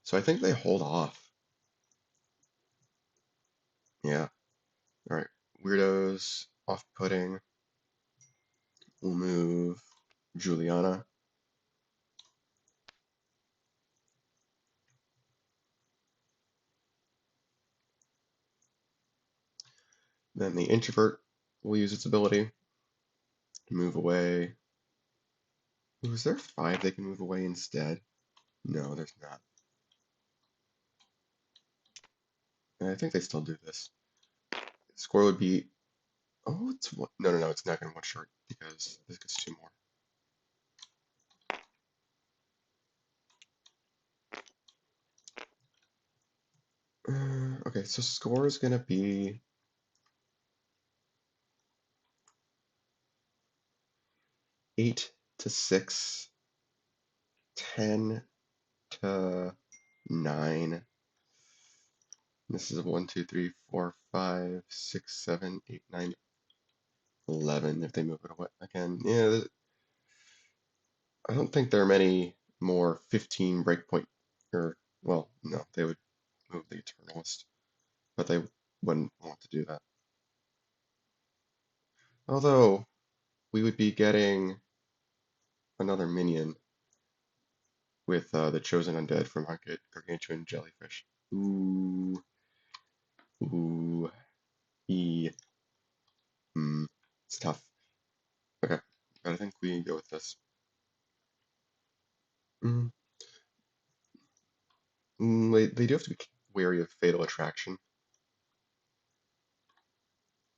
So I think they hold off. Yeah. All right. Weirdos, off-putting. We'll move Juliana. Then the introvert will use its ability to move away. Ooh, is there 5 they can move away instead? No, there's not. I think they still do this. Score would be. Oh, it's one. No, no, no. It's not going to one short because this gets 2 more. Okay, so score is going to be 8 to 6, 10 to 9. This is a 1, 2, 3, 4, 5, 6, 7, 8, 9, 11 if they move it away again. Yeah, I don't think there are many more 15 breakpoint, or, well, no, they would move the Eternalist, but they wouldn't want to do that. Although, we would be getting another minion with the Chosen Undead from Gargantuan Jellyfish. Ooh, ooh, e. It's tough. Okay, but I think we go with this. Mm, they do have to be wary of Fatal Attraction,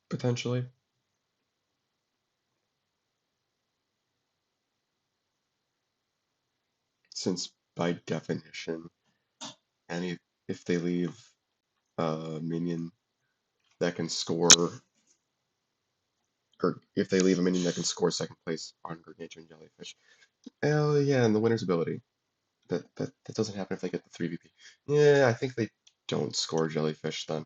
potentially, since by definition, any if they leave a minion that can score, or if they leave a minion that can score second place on Gargantuan Jellyfish. Yeah, and the winner's ability. That doesn't happen if they get the 3 VP. Yeah, I think they don't score jellyfish then.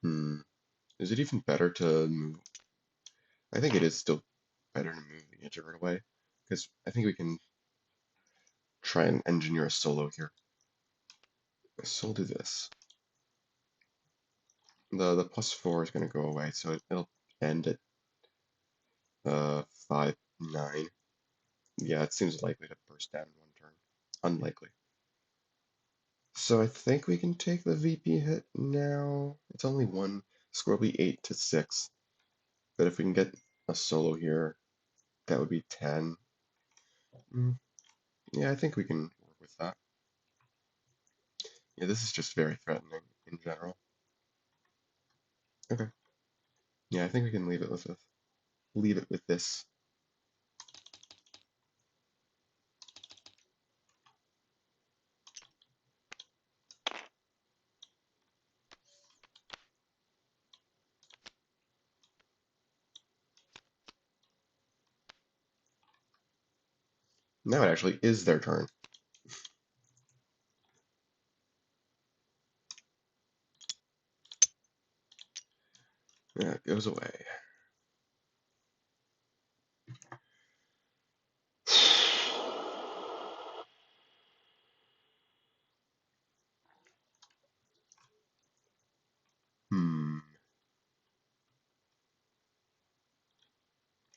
Hmm. Is it even better to move? I think it is still better to move the introvert away, because I think we can try and engineer a solo here. So we'll do this. The +4 is going to go away, so it'll end at 5-9. Yeah, it seems likely to burst down in one turn. Unlikely. So I think we can take the VP hit now. It's only one. Score will be 8-6. But if we can get a solo here, that would be 10. Yeah, I think we can work with that. Yeah, this is just very threatening in general. Okay. Yeah, I think we can leave it with this. Leave it with this. Now it actually is their turn. Yeah, it goes away. Hmm.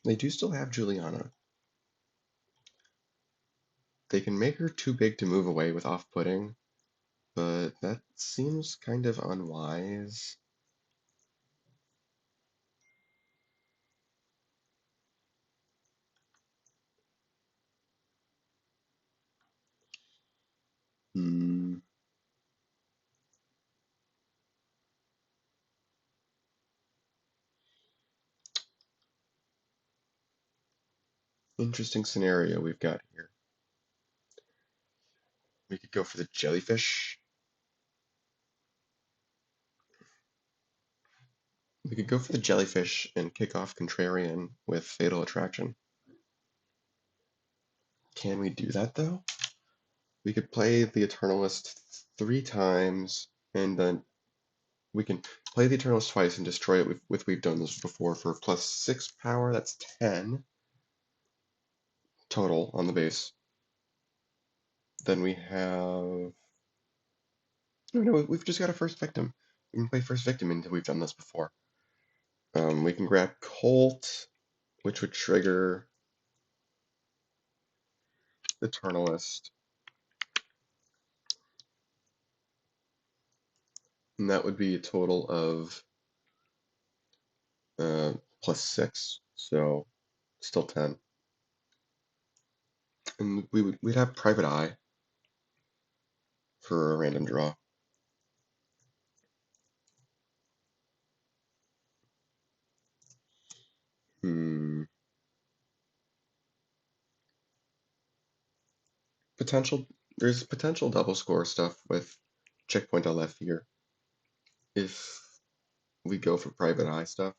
They do still have Juliana. They can make her too big to move away with off-putting, but that seems kind of unwise. Hmm. Interesting scenario we've got here. We could go for the jellyfish. We could go for the jellyfish and kick off Contrarian with Fatal Attraction. Can we do that though? We could play the Eternalist 3 times, and then we can play the Eternalist twice and destroy it with we've done this before for +6 power. That's 10 total on the base. Then we have no, we've just got a First Victim. We can play First Victim until we've done this before. We can grab Colt, which would trigger Eternalist, and that would be a total of +6, so still 10. And we'd have Private Eye for a random draw. Hmm. Potential. There's potential double score stuff with checkpoint LF here if we go for Private Eye stuff.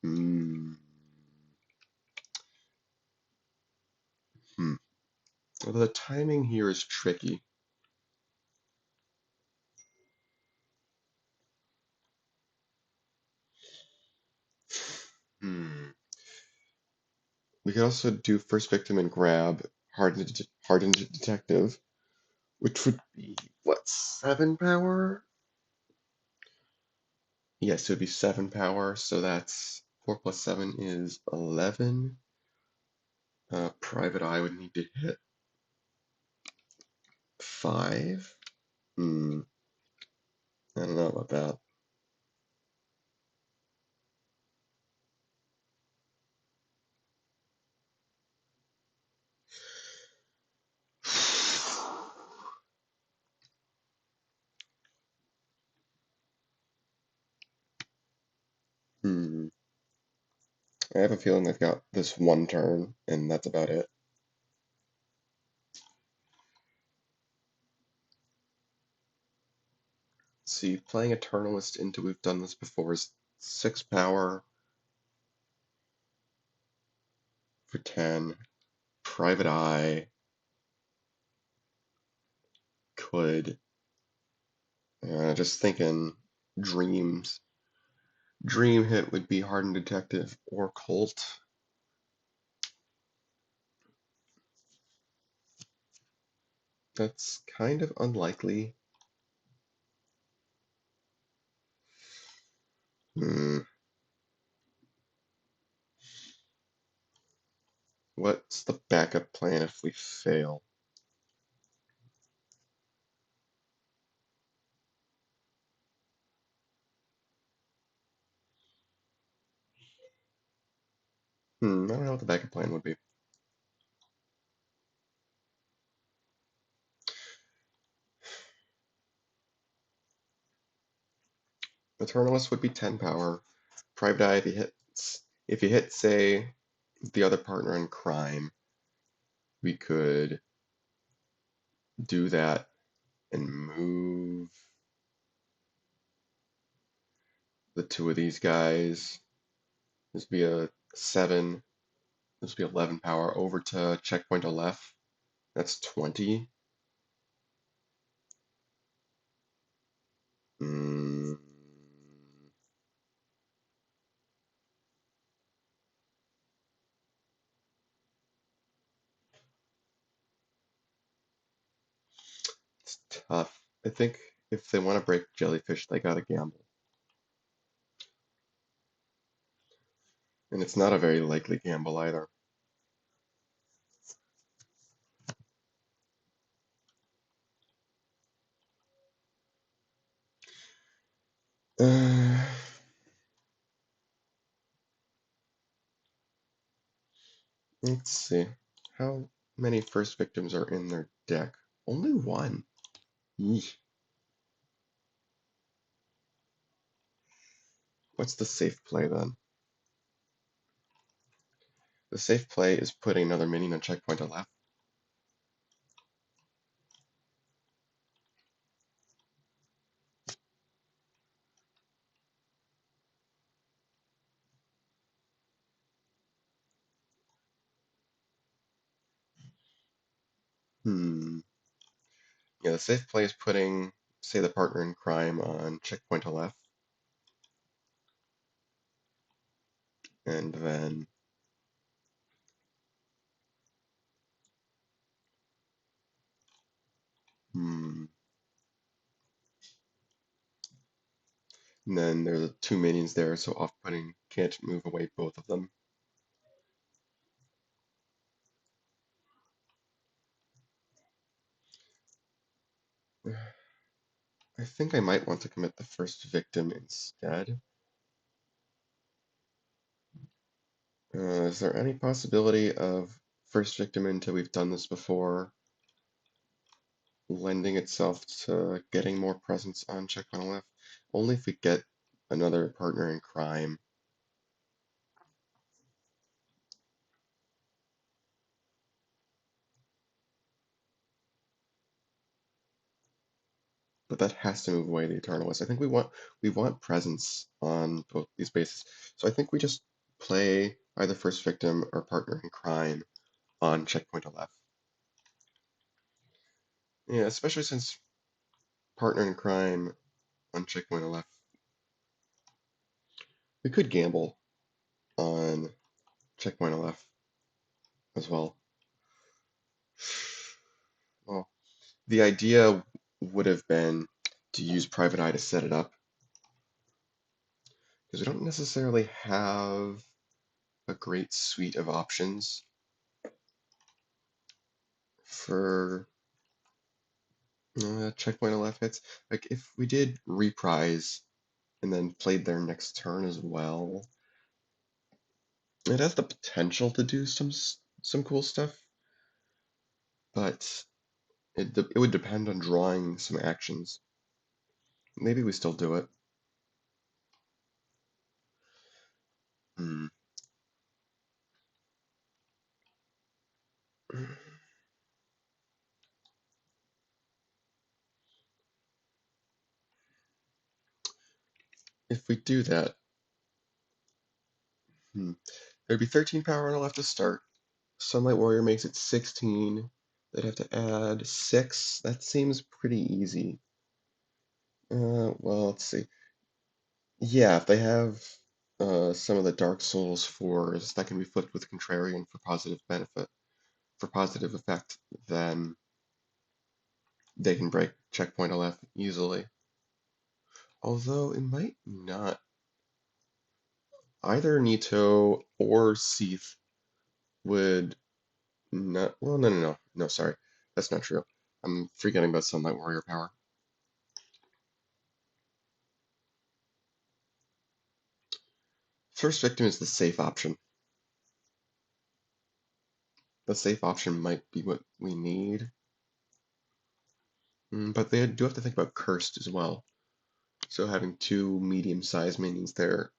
Hmm. Hmm. Well, the timing here is tricky. Hmm. We could also do First Victim and grab Hardened Detective, which would be, what, 7 power? Yes, it would be 7 power, so that's 4 plus 7 is 11. Private Eye would need to hit 5. Hmm. I don't know about that. Hmm. I have a feeling they've got this one turn, and that's about it. Let's see, playing Eternalist into we've done this before is 6 power for 10. Private Eye could, just thinking dreams. Dream hit would be Hardened Detective or Colt. That's kind of unlikely. What's the backup plan if we fail? I don't know what the backup plan would be. Eternalist would be 10 power. Private Eye, if you hit, say, the other partner in crime, we could do that and move the two of these guys. This would be a 7. This would be 11 power over to checkpoint Aleph. That's 20. Mm, it's tough. I think if they want to break Jellyfish, they gotta gamble. And it's not a very likely gamble either. Uh, let's see. How many first victims are in their deck? Only one. Yeesh. What's the safe play then? The safe play is putting another minion on checkpoint Aleph. Hmm. Yeah, the safe play is putting, say, the partner in crime on checkpoint Aleph. And then hmm. And then there's two minions there, so off-putting can't move away both of them. I think I might want to commit the first victim instead. Is there any possibility of first victim until we've done this before lending itself to getting more presence on checkpoint Aleph? Only if we get another partner in crime. But that has to move away the Eternalist. I think we want presence on both these bases. So I think we just play either first victim or partner in crime on checkpoint Aleph. Yeah, especially since partner in crime on checkpoint Aleph. We could gamble on checkpoint Aleph as well. Well, the idea would have been to use Private Eye to set it up, because we don't necessarily have a great suite of options for checkpoint Aleph hits. Like if we did reprise and then played their next turn as well, it has the potential to do some cool stuff, but it would depend on drawing some actions. Maybe we still do it. Hmm. if we do that, there'd be 13 power on the left to start. Sunlight Warrior makes it 16. They'd have to add 6. That seems pretty easy. Well, let's see. Yeah, if they have some of the Dark Souls 4s that can be flipped with Contrarian for positive benefit, for positive effect, then they can break checkpoint 11 easily. Although it might not. Either Nito or Seath would not. Well, no, sorry. That's not true. I'm forgetting about Sunlight Warrior power. First Victim is the safe option. The safe option might be what we need. But they do have to think about Cursed as well. So having 2 medium-sized minions there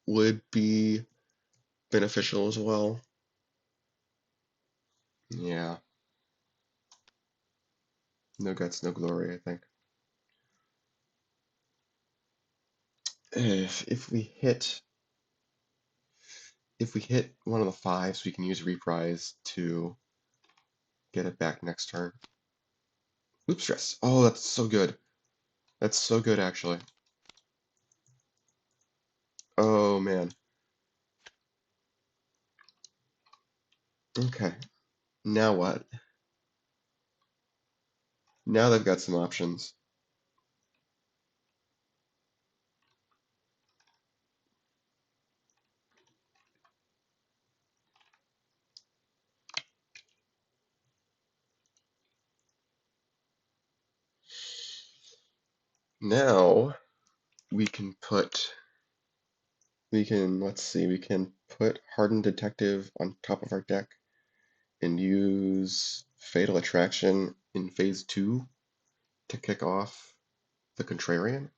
would be beneficial as well. Yeah. No guts, no glory, I think. If we hit one of the 5s, we can use Reprise to get it back next turn. Loop Stress. Oh, that's so good. That's so good, actually. Oh, man. Okay. Now what? Now they've got some options. Now let's see, we can put Hardened Detective on top of our deck and use Fatal Attraction in phase 2 to kick off the Contrarian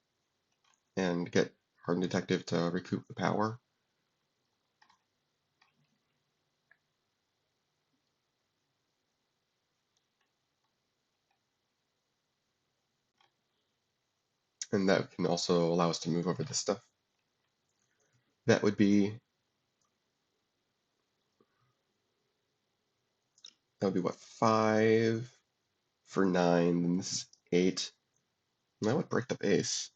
and get Hardened Detective to recoup the power. And that can also allow us to move over this stuff. That would be what, 5 for 9, and this is 8. And that would break the base.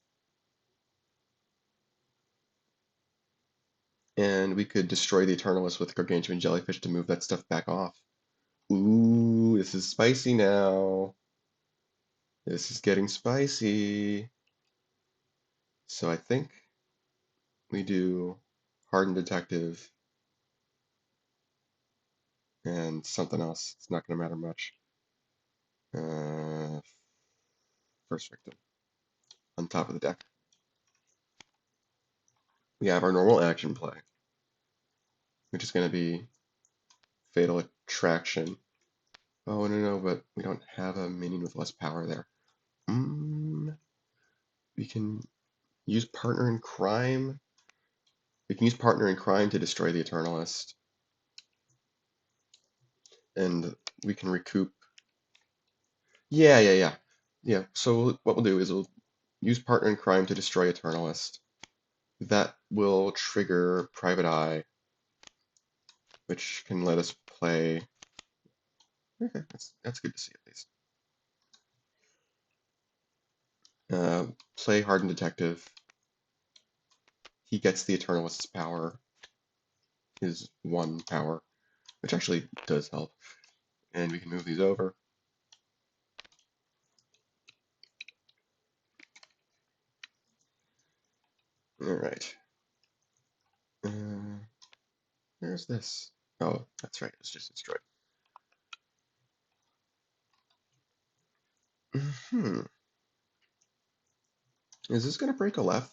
And we could destroy the Eternalist with Gargantuan Jellyfish to move that stuff back off. Ooh, this is spicy now. This is getting spicy. So I think we do Hardened Detective and something else. It's not going to matter much. Uh, First Victim on top of the deck. We have our normal action play, which is going to be Fatal Attraction. Oh, no, but we don't have a minion with less power there. We can use Partner in Crime. We can use Partner in Crime to destroy the Eternalist. And we can recoup. Yeah. Yeah, so what we'll do is we'll use Partner in Crime to destroy Eternalist. That will trigger Private Eye, which can let us play. Okay, that's good to see at least. Play Hardened Detective. He gets the Eternalist's power, his 1 power, which actually does help. And we can move these over. Alright. Where's this? Oh, that's right, it's just destroyed. Is this going to break a left?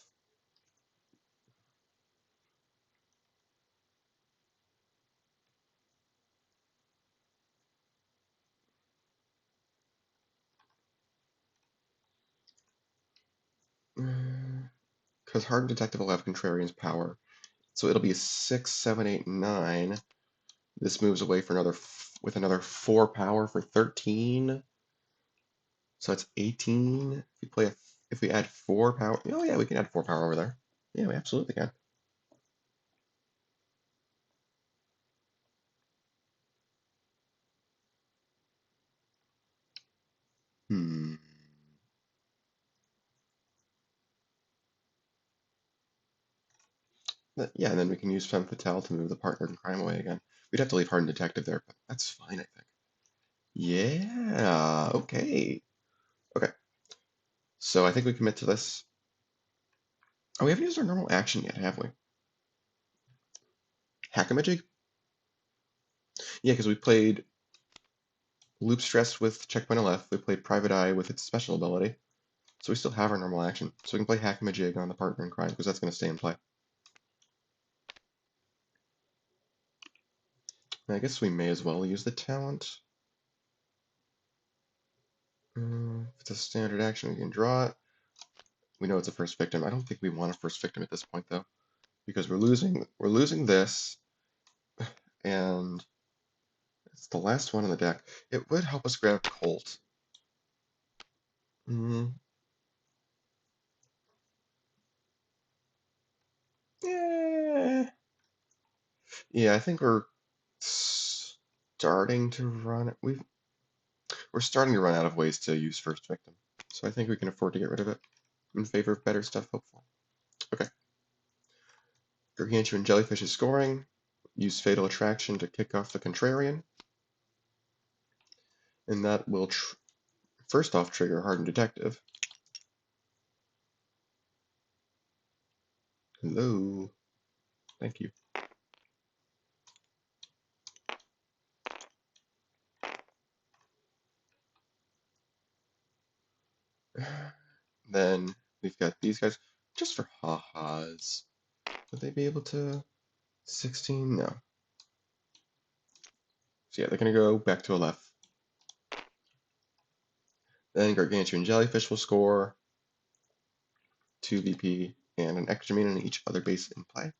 Because Hardened Detective will have Contrarian's power. So it'll be a 6, 7, 8, 9. This moves away for with another 4 power for 13. So that's 18. if we add 4 power, oh yeah, we can add 4 power over there. Yeah, we absolutely can. Hmm. Yeah, and then we can use Femme Fatale to move the partner in crime away again. We'd have to leave Hardened Detective there, but that's fine, I think. Yeah, okay. Okay, so I think we commit to this. Oh, we haven't used our normal action yet, have we? Hackamajig? Yeah, because we played Loop Stress with Checkpoint left. We played Private Eye with its special ability. So we still have our normal action. So we can play Hackamajig on the partner in crime, because that's going to stay in play. And I guess we may as well use the talent. If it's a standard action, we can draw it. We know it's a first victim. I don't think we want a first victim at this point, though, because we're losing this, and it's the last one in the deck. It would help us grab Colt. Mm, yeah, yeah. I think we're starting to run. We're starting to run out of ways to use first victim, so I think we can afford to get rid of it in favor of better stuff, hopefully. Okay. Gargantuan Jellyfish is scoring. Use Fatal Attraction to kick off the Contrarian, and that will first off trigger Hardened Detective. Hello. Thank you. Then we've got these guys. Just for ha-has. Would they be able to 16? No. So yeah, they're gonna go back to a left. Then Gargantuan Jellyfish will score 2 VP and an extra mean on each other base in play.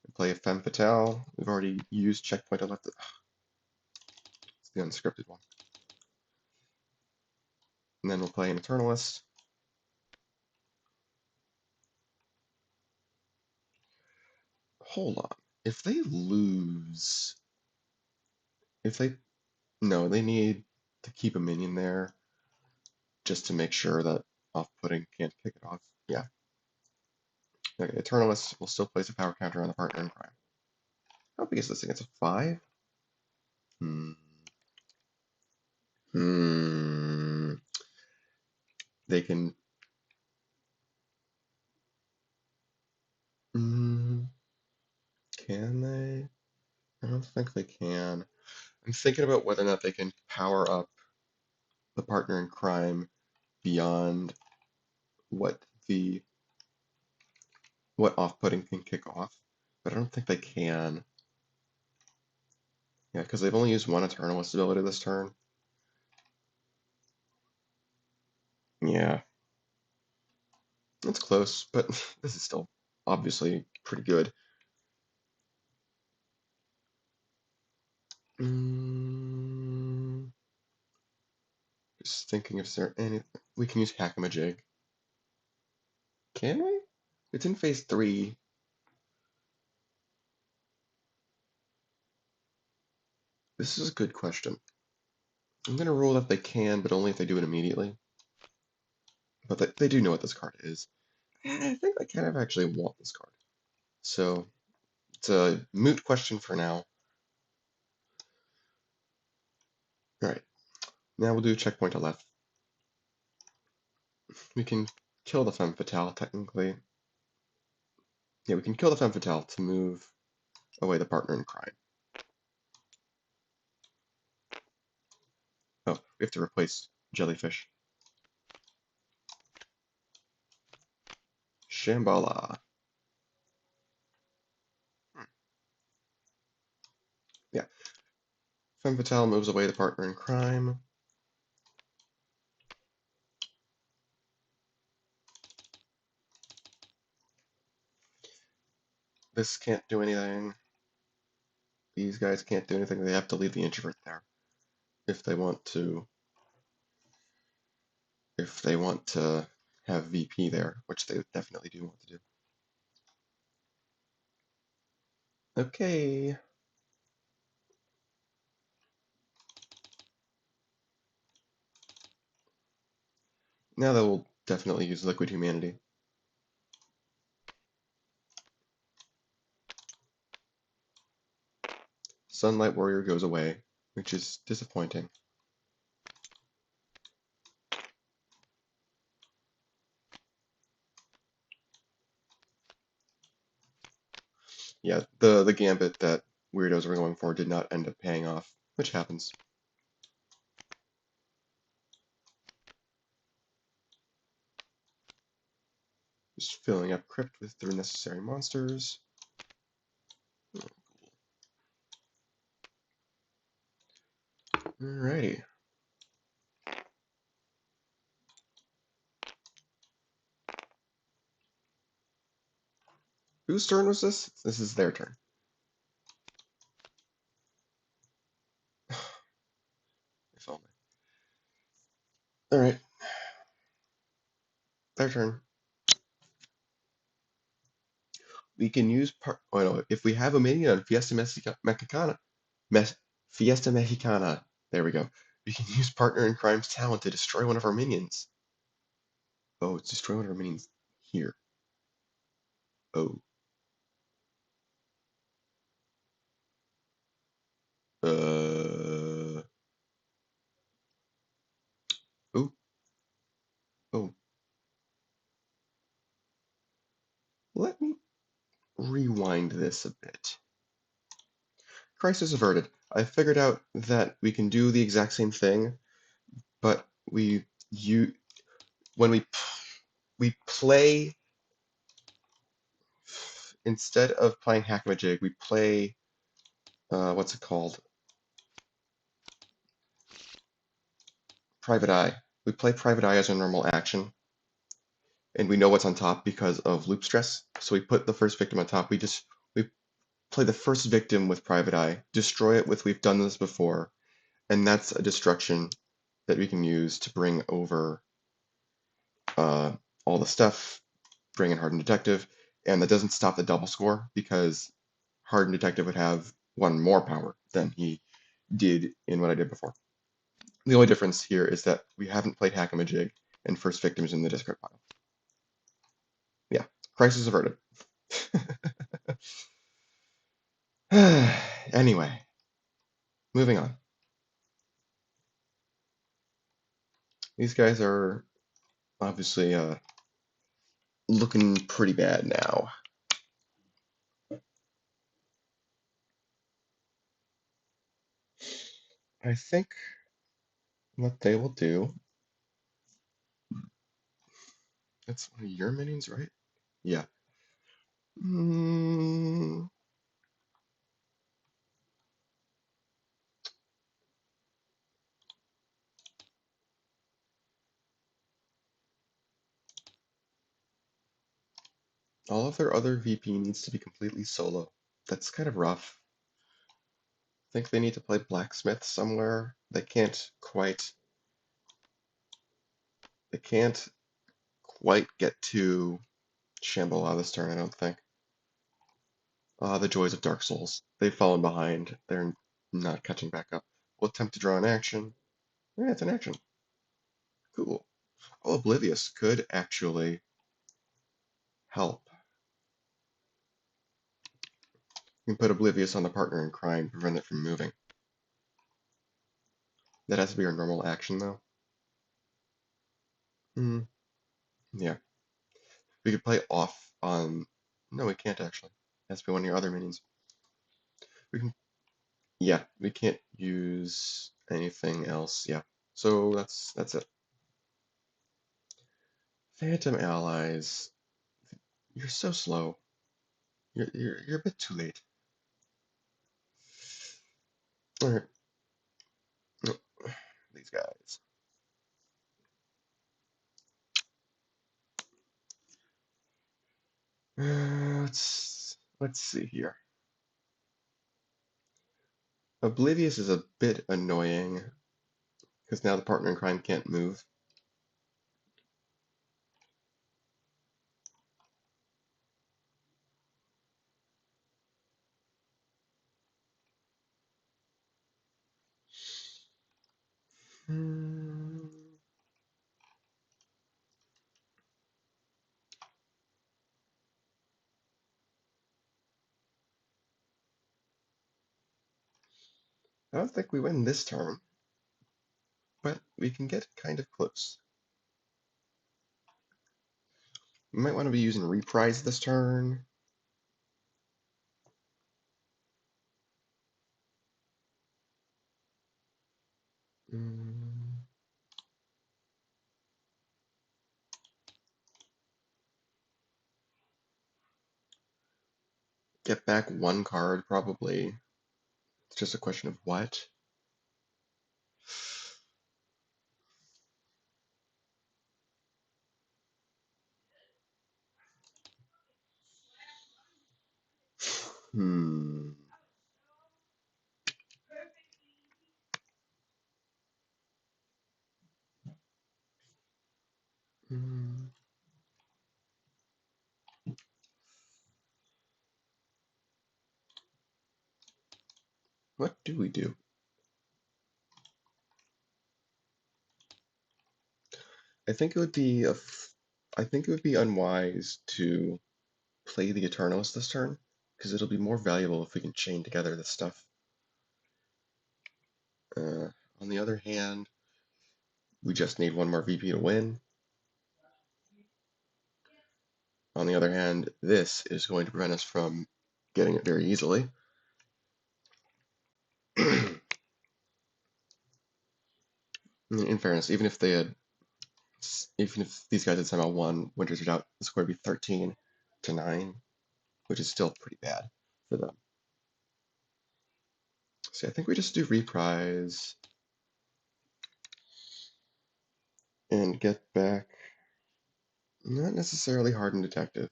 We play a Femme Fatale. We've already used Checkpoint left. It's the unscripted one. And then we'll play an Eternalist. Hold on. If they lose, if they, no, they need to keep a minion there just to make sure that off-putting can't kick it off. Yeah. Okay, Eternalist will still place a power counter on the partner in crime. How big is this thing? It's a 5? Hmm. Hmm. They can. Hmm. Can they? I don't think they can. I'm thinking about whether or not they can power up the partner in crime beyond what the what off-putting can kick off, but I don't think they can. Yeah, because they've only used one Eternalist ability this turn. Yeah, it's close, but this is still obviously pretty good. Just thinking if there any we can use Hackamajig. Can we? It's in phase 3. This is a good question. I'm gonna rule that they can, but only if they do it immediately. But they do know what this card is. And I think they kind of actually want this card. So it's a moot question for now. Alright, now we'll do checkpoint to left. We can kill the Femme Fatale, technically. Yeah, we can kill the Femme Fatale to move away the partner in crime. Oh, we have to replace Jellyfish. Shambhala. Yeah. Femme Fatale moves away the partner in crime. This can't do anything. These guys can't do anything. They have to leave the introvert there if they want to have VP there, which they definitely do want to do. Okay. Now that we'll definitely use Liquid Humanity. Sunlight Warrior goes away, which is disappointing. Yeah, the gambit that Weirdos were going for did not end up paying off, which happens. Just filling up Crypt with the necessary monsters. Alrighty. Whose turn was this? This is their turn. If only. Alright. Their turn. We can use part. Oh no, if we have a minion on Fiesta Mexicana. There we go. We can use Partner in Crime's talent to destroy one of our minions. Oh, it's destroy one of our minions here. Oh. Oh. Oh. Let me rewind this a bit. Crisis averted. I figured out that we can do the exact same thing, but when we play, instead of playing Hackamajig, we play what's it called? Private Eye. We play Private Eye as a normal action, and we know what's on top because of loop stress. So we put the first victim on top. We play the first victim with Private Eye, destroy it with we've done this before, and that's a destruction that we can use to bring over all the stuff, bring in Hardened Detective, and that doesn't stop the double score because Hardened Detective would have one more power than he did in what I did before. The only difference here is that we haven't played Hackamajig and First Victims in the discard pile. Yeah, crisis averted. Anyway, moving on. These guys are obviously looking pretty bad now. I think what they will do. That's one of your minions, right? Yeah. All of their other VP needs to be completely solo. That's kind of rough. I think they need to play Blacksmith somewhere. They can't quite get to Shambhala this turn, I don't think. The joys of Dark Souls. They've fallen behind. They're not catching back up. We'll attempt to draw an action. Yeah, it's an action. Cool. Oh, Oblivious could actually help. You can put Oblivious on the partner in crime, prevent it from moving. That has to be our normal action, though. Yeah. We could play off on... No, we can't actually. It has to be one of your other minions. We can... Yeah, we can't use anything else. Yeah. So that's it. Phantom allies. You're so slow. You're a bit too late. Alright. These guys. Let's see here. Oblivious is a bit annoying because now the partner in crime can't move. Hmm. I don't think we win this turn, but we can get kind of close. We might want to be using reprise this turn. Mm, get back one card, probably. It's just a question of what. Hmm. Hmm. What do we do? I think it would be I think it would be unwise to play the Eternalist this turn, because it'll be more valuable if we can chain together this stuff. Uh, on the other hand, we just need one more VP to win. On the other hand, this is going to prevent us from getting it very easily. In fairness, even if these guys had somehow won Winter's Out, the score would be 13-9, which is still pretty bad for them. So I think we just do reprise and get back, not necessarily Hardened Detective,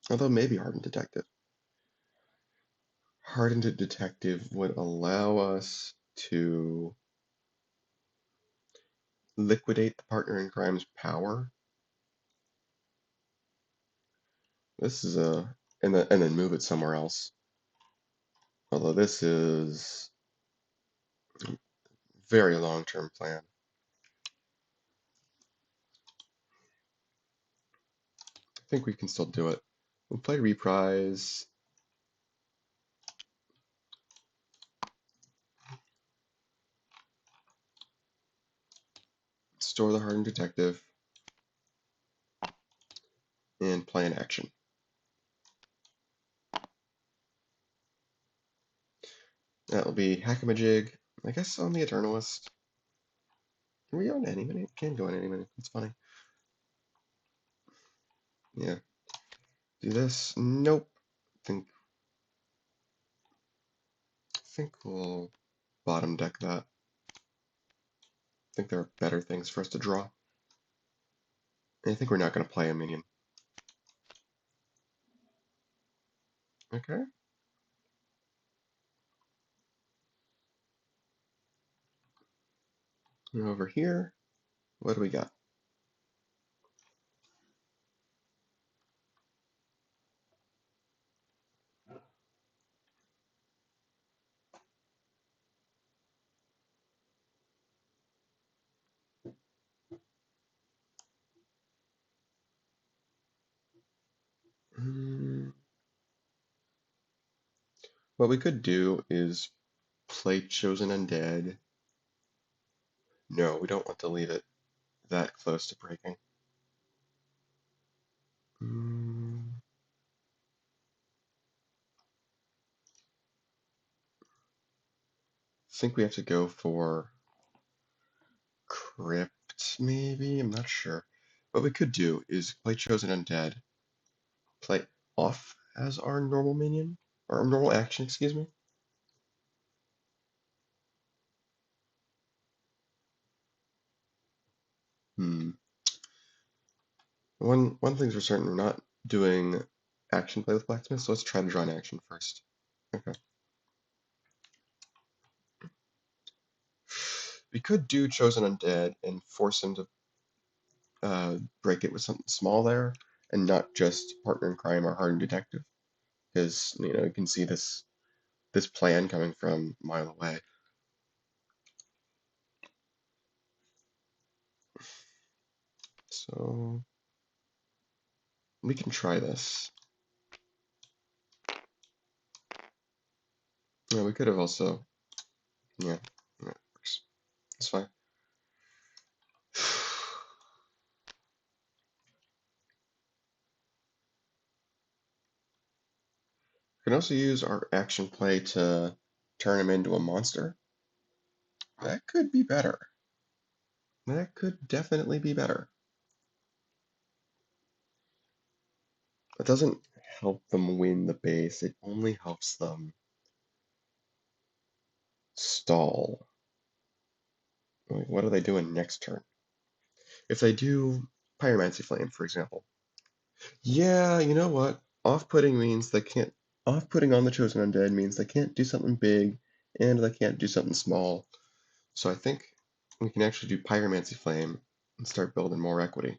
although maybe Hardened Detective. Hardened Detective would allow us to liquidate the partner in crime's power. This is and then move it somewhere else. Although this is a very long-term plan. I think we can still do it. We'll play reprise. Store the Hardened Detective, and play an action. That'll be Hackamajig, I guess on the Eternalist. Can we go on any minute? Can go on any minute. It's funny. Yeah. Do this. Nope. Think we'll bottom deck that. I think there are better things for us to draw. And I think we're not going to play a minion. Okay. And over here, what do we got? Hmm. What we could do is play Chosen Undead. No, we don't want to leave it that close to breaking. Hmm. I think we have to go for Crypt, maybe? I'm not sure. What we could do is play Chosen Undead, play off as our normal minion, or our normal action, excuse me. Hmm. One thing's for certain, we're not doing action play with Blacksmith, so let's try to draw an action first. Okay. We could do Chosen Undead and force him to break it with something small there, and not just Partner in Crime or Hardened Detective, because you can see this plan coming from a mile away. So we can try this. Yeah, we could have also, yeah, yeah, works. That's fine. We can also use our action play to turn him into a monster. That could be better. That could definitely be better. It doesn't help them win the base, it only helps them stall. Like, what are they doing next turn? If they do Pyromancy Flame, for example. Yeah, you know what? Off-putting means they can't. Off-putting on the Chosen Undead means they can't do something big, and they can't do something small. So I think we can actually do Pyromancy Flame and start building more equity.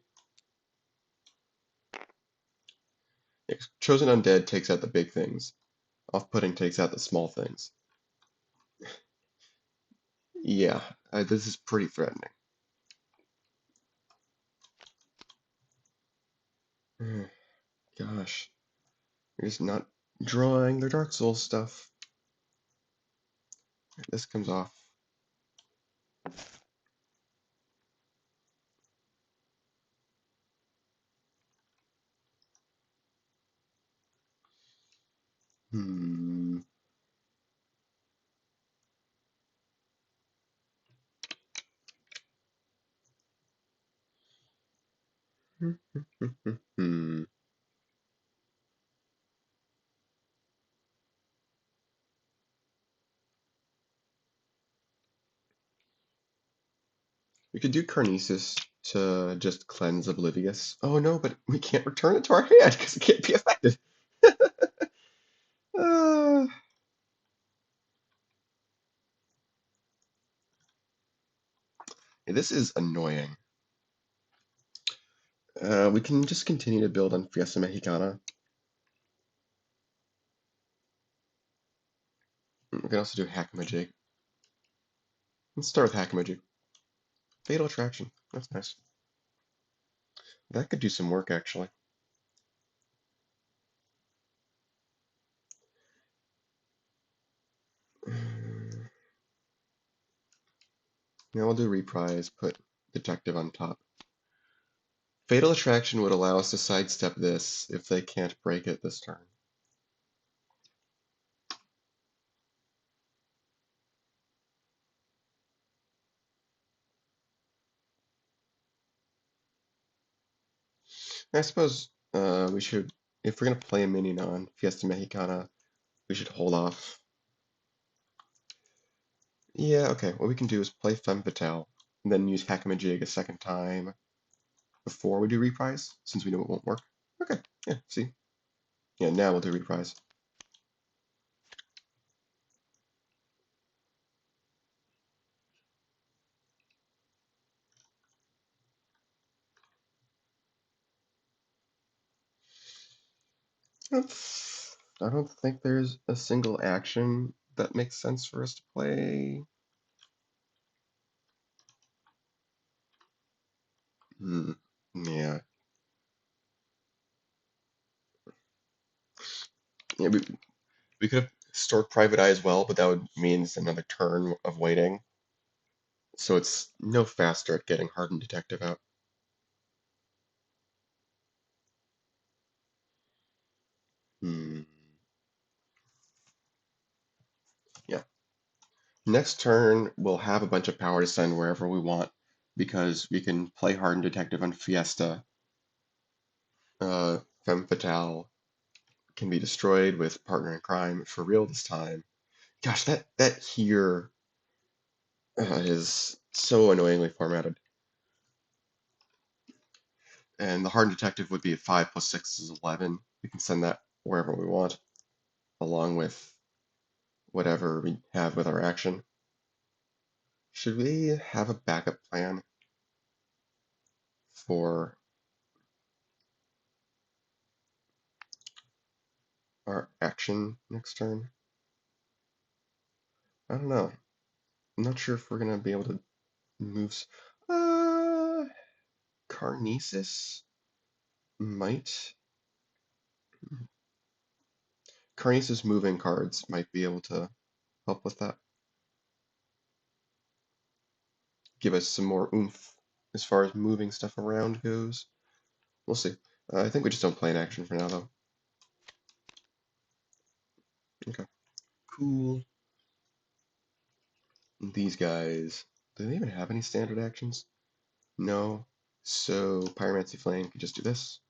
Chosen Undead takes out the big things. Off-putting takes out the small things. Yeah, this is pretty threatening. Gosh, they're just not drawing their Dark Souls stuff. This comes off. Hmm. Hmm. We could do Carnesis to just cleanse Oblivious. Oh no, but we can't return it to our hand because it can't be affected. uh, this is annoying. We can just continue to build on Fiesta Mexicana. We can also do Hackamajig. Let's start with Hackamajig. Fatal Attraction. That's nice. That could do some work, actually. Now we'll do Reprise, put Detective on top. Fatal Attraction would allow us to sidestep this if they can't break it this turn. I suppose we should, if we're going to play a minion on Fiesta Mexicana, we should hold off. Yeah, okay, what we can do is play Femme Fatale, and then use Hackamajig a second time before we do Reprise, since we know it won't work. Okay, yeah, see? Yeah, now we'll do Reprise. I don't think there's a single action that makes sense for us to play. Hmm. Yeah. Yeah, we could have stored Private Eye as well, but that would mean another turn of waiting. So it's no faster at getting Hardened Detective out. Hmm. Yeah. Next turn, we'll have a bunch of power to send wherever we want because we can play Hardened Detective on Fiesta. Femme Fatale can be destroyed with Partner in Crime for real this time. Gosh, that here is so annoyingly formatted. And the Hardened Detective would be 5 plus 6 is 11. We can send that wherever we want, along with whatever we have with our action. Should we have a backup plan for our action next turn? I don't know. I'm not sure if we're gonna be able to move. Uh, Carnesis might. Carnesis moving cards might be able to help with that. Give us some more oomph as far as moving stuff around goes. We'll see. I think we just don't play in action for now, though. Okay. Cool. These guys, do they even have any standard actions? No. So Pyromancy Flame could just do this.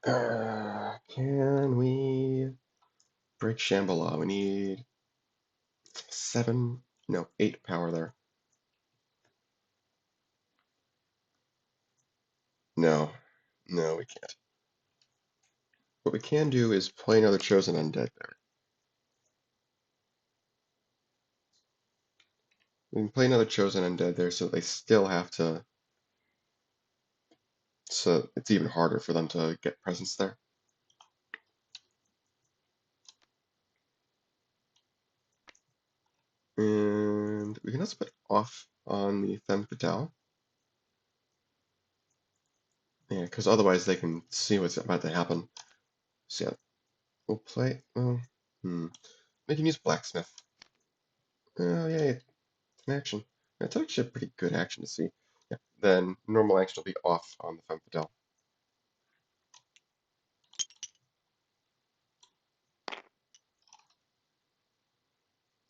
Can we break Shambhala? We need 7, no, 8 power there. No, no, we can't. What we can do is play another Chosen Undead there. We can play another Chosen Undead there so they still have to, so it's even harder for them to get presence there. And we can also put off on the Femme Fatale. Yeah, because otherwise they can see what's about to happen. So yeah, we'll play, well, we can use Blacksmith. Oh yeah, it's an action. That's actually a pretty good action to see. Yeah, then normal action will be off on the Femme Fatale.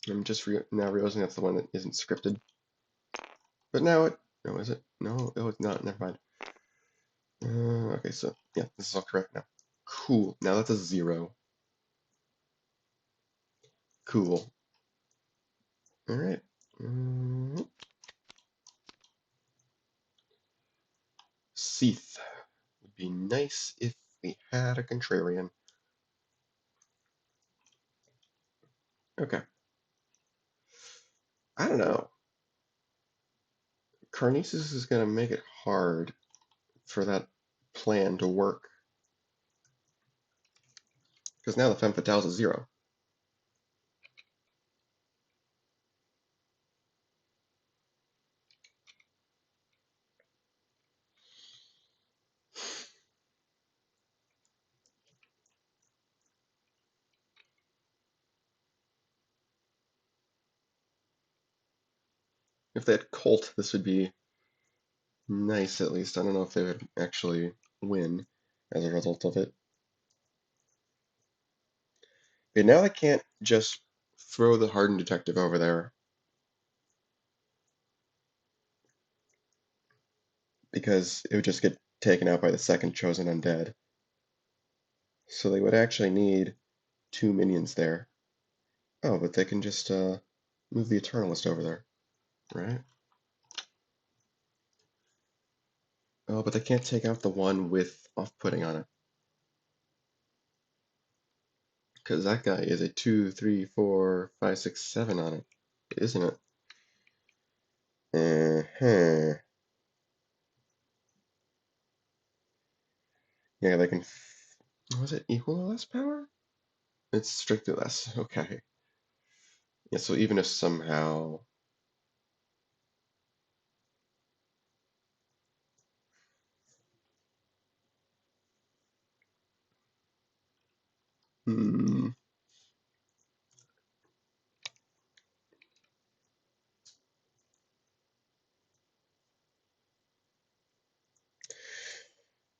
I'm just now realizing that's the one that isn't scripted. But now it, no, is it? No, oh, it's not, never mind. Okay, so yeah, this is all correct now. Cool, now that's a 0. Cool. Alright. Seath. Would be nice if we had a contrarian. Okay. I don't know. Carnesis is going to make it hard for that plan to work. Because now the Femme Fatale is a 0. If they had Colt, this would be nice at least. I don't know if they would actually win as a result of it. Okay, now I can't just throw the Hardened Detective over there because it would just get taken out by the second Chosen Undead. So they would actually need 2 minions there. Oh, but they can just move the Eternalist over there, right? Oh, but they can't take out the one with off-putting on it. Because that guy is a 2, 3, 4, 5, 6, 7 on it, isn't it? Uh-huh. Yeah, they can. Was it equal or less power? It's strictly less. Okay. Yeah, so even if somehow. Hmm.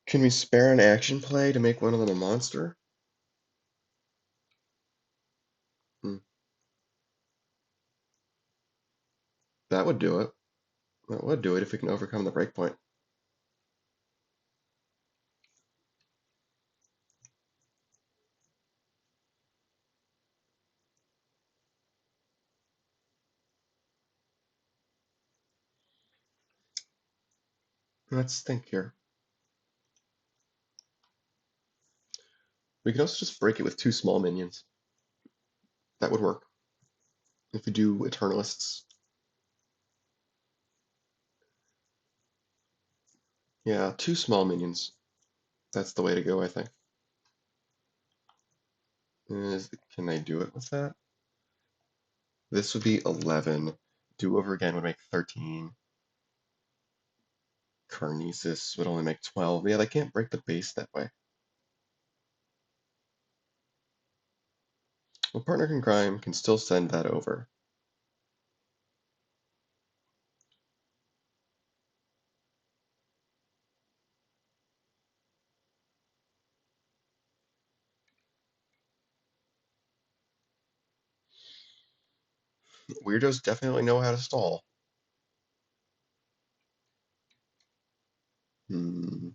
Can we spare an action play to make one of them a monster? Hmm. That would do it. That would do it if we can overcome the breakpoint. Let's think here. We can also just break it with 2 small minions. That would work. If we do Eternalists. Yeah, 2 small minions. That's the way to go, I think. Can they do it with that? This would be 11. Do over again would make 13. Carnesis would only make 12. Yeah, they can't break the base that way. Well, Partner in Crime can still send that over. Weirdos definitely know how to stall. Hmm.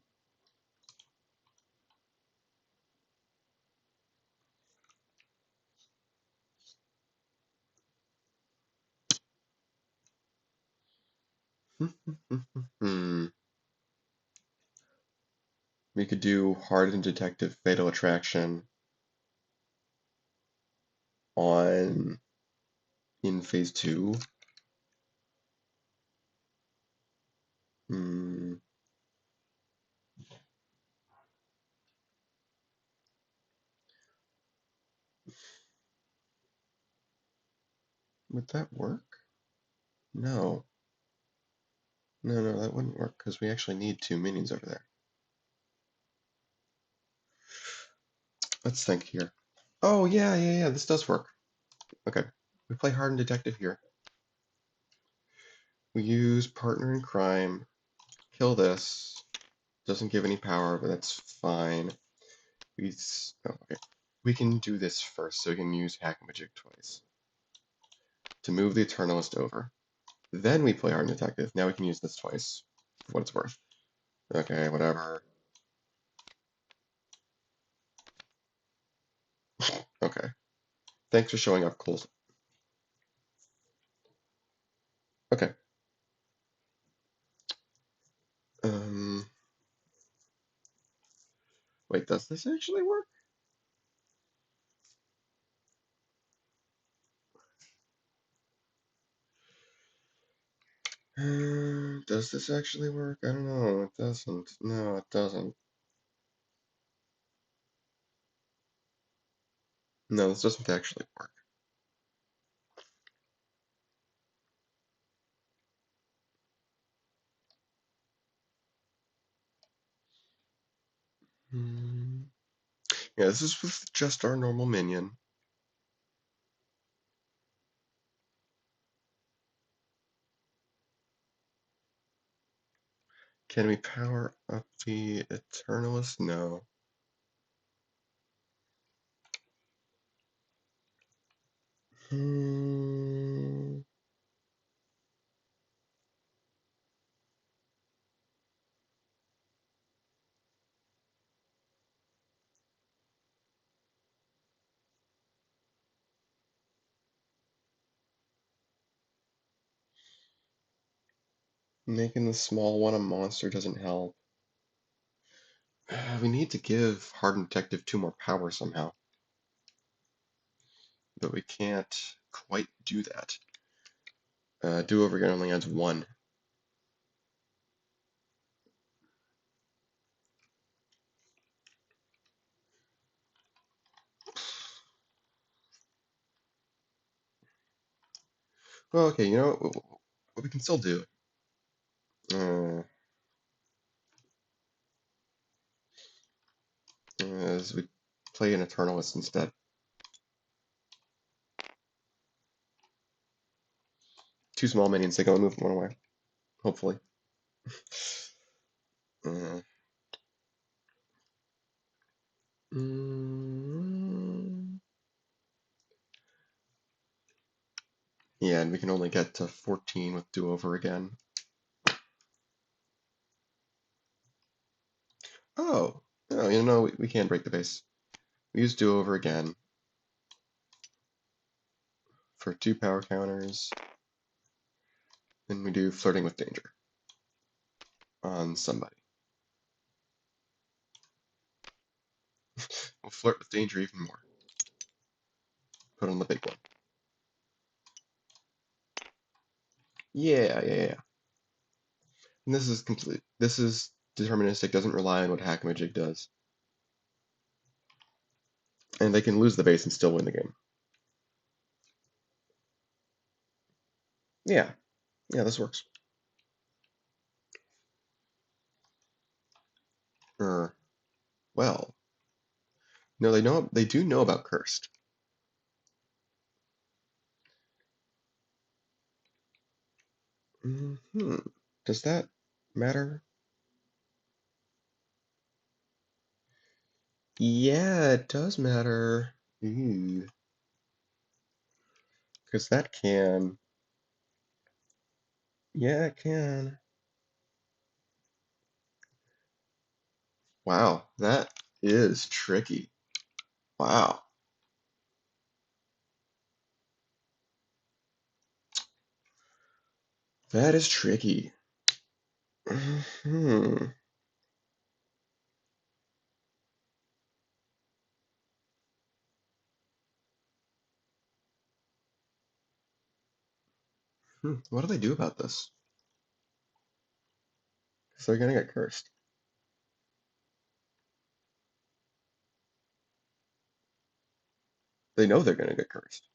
Hmm. We could do Hardened Detective Fatal Attraction on in phase 2. Hmm. Would that work? No. No, that wouldn't work because we actually need 2 minions over there. Let's think here. Oh, yeah, this does work. Okay. We play Hardened Detective here. We use Partner in Crime. Kill this. Doesn't give any power, but that's fine. Okay. We can do this first, so we can use Hackamajig twice to move the Eternalist over. Then we play Hardened Detective. Now we can use this twice, for what it's worth. Okay, whatever. Okay. Thanks for showing up, Colt. Okay. Um. Wait, does this actually work? Does this actually work? I don't know. It doesn't. No, it doesn't. No, this doesn't actually work. Hmm. Yeah, this is with just our normal minion. Can we power up the Eternalist? No. Hmm. Making the small one a monster doesn't help. We need to give Hardened Detective 2 more power somehow, but we can't quite do that. Do over again only adds 1. Well, okay, you know what we can still do is we play an Eternalist instead. 2 small minions, they can only move 1 away, hopefully. Uh, mm, yeah, and we can only get to 14 with do over again. Oh, no, you know, we can't break the base. We use do over again for 2 power counters. Then we do Flirting with Danger on somebody. We'll flirt with danger even more. Put on the big one. Yeah. And this is complete. This is deterministic, doesn't rely on what Hackamajig does. And they can lose the base and still win the game. Yeah, yeah, this works. Er, well, no, they do know about cursed. Hmm. Does that matter? Yeah, it does matter. Because that can. Yeah, it can. Wow, that is tricky. Wow, that is tricky. Hmm. What do they do about this? So they're gonna get cursed. They know they're gonna get cursed.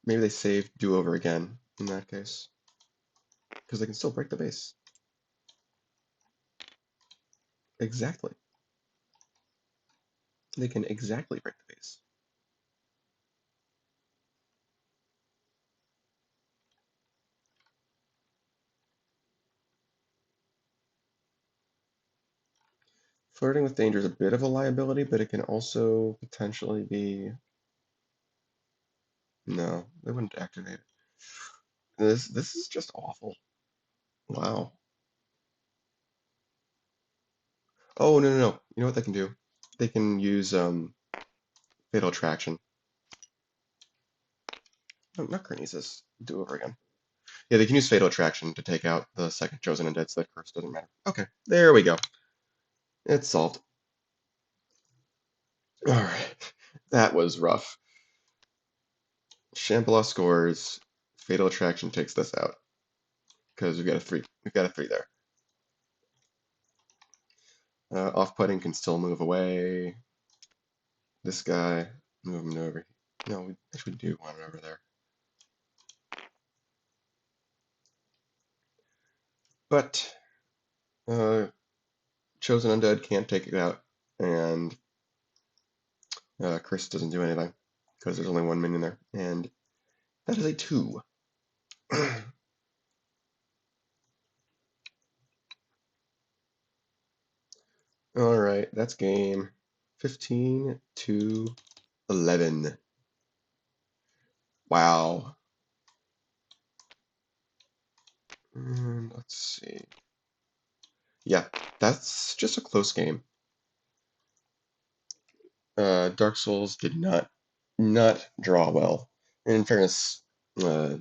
Maybe they save do over again in that case, because they can still break the base. Exactly. They can exactly break the base. Flirting with danger is a bit of a liability, but it can also potentially be. No, they wouldn't activate it. This is just awful. Wow. Oh, no, no, no. You know what they can do? They can use Fatal Attraction. No, not Carnesis. Do over again. Yeah, they can use Fatal Attraction to take out the second chosen undead, so that curse doesn't matter. Okay, there we go. It's solved. Alright. That was rough. Shambhala scores. Fatal Attraction takes this out. Because we've got a 3. We've got a 3 there. Off-putting can still move away. This guy, move him over. No, we actually do want it over there. But chosen undead can't take it out, and Chris doesn't do anything because there's only one minion there, and that is a 2. All right, that's game 15 to 11. Wow. Let's see. Yeah, that's just a close game. Dark Souls did not draw well. And in fairness, uh,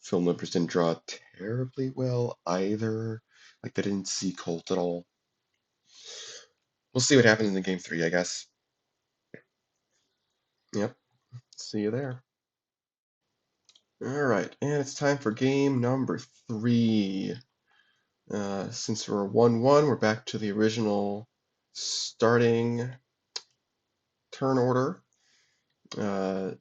Film Noopers didn't draw terribly well either. Like they didn't see Colt at all. We'll see what happens in game 3, I guess. Yep. See you there. All right, and it's time for game number 3. Since we're 1-1, we're back to the original starting turn order. This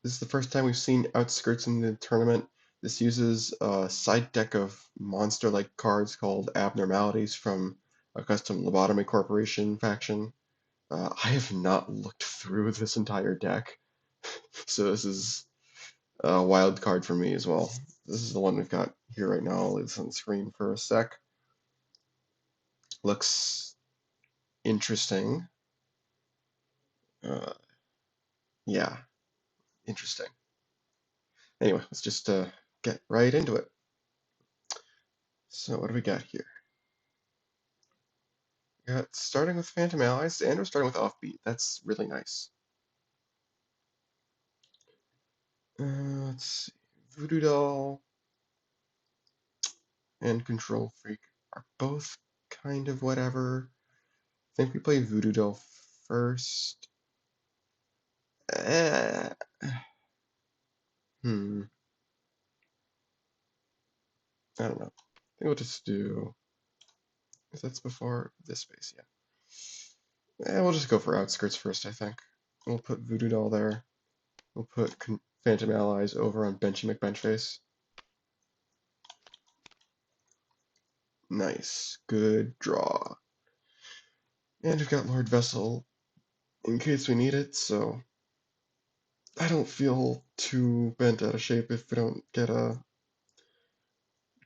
is the first time we've seen Outskirts in the tournament. This uses a side deck of monster-like cards called Abnormalities from a custom Lobotomy Corporation faction. I have not looked through this entire deck, so this is a wild card for me as well. This is the one we've got here right now. I'll leave this on the screen for a sec. Looks interesting. Uh, yeah, interesting. Anyway, let's just get right into it. So what do we got here? Got starting with Phantom Allies, and we're starting with Offbeat. That's really nice. Let's see. Voodoo Doll and Control Freak are both kind of whatever. I think we play Voodoo Doll first. Uh, hmm. I don't know. we'll just do, if that's before this space, yeah. We'll just go for outskirts first, I think. We'll put Voodoo Doll there. We'll put Phantom Allies over on Benchy McBenchface. Nice. Good draw. And we've got Lord Vessel in case we need it, so I don't feel too bent out of shape if we don't get a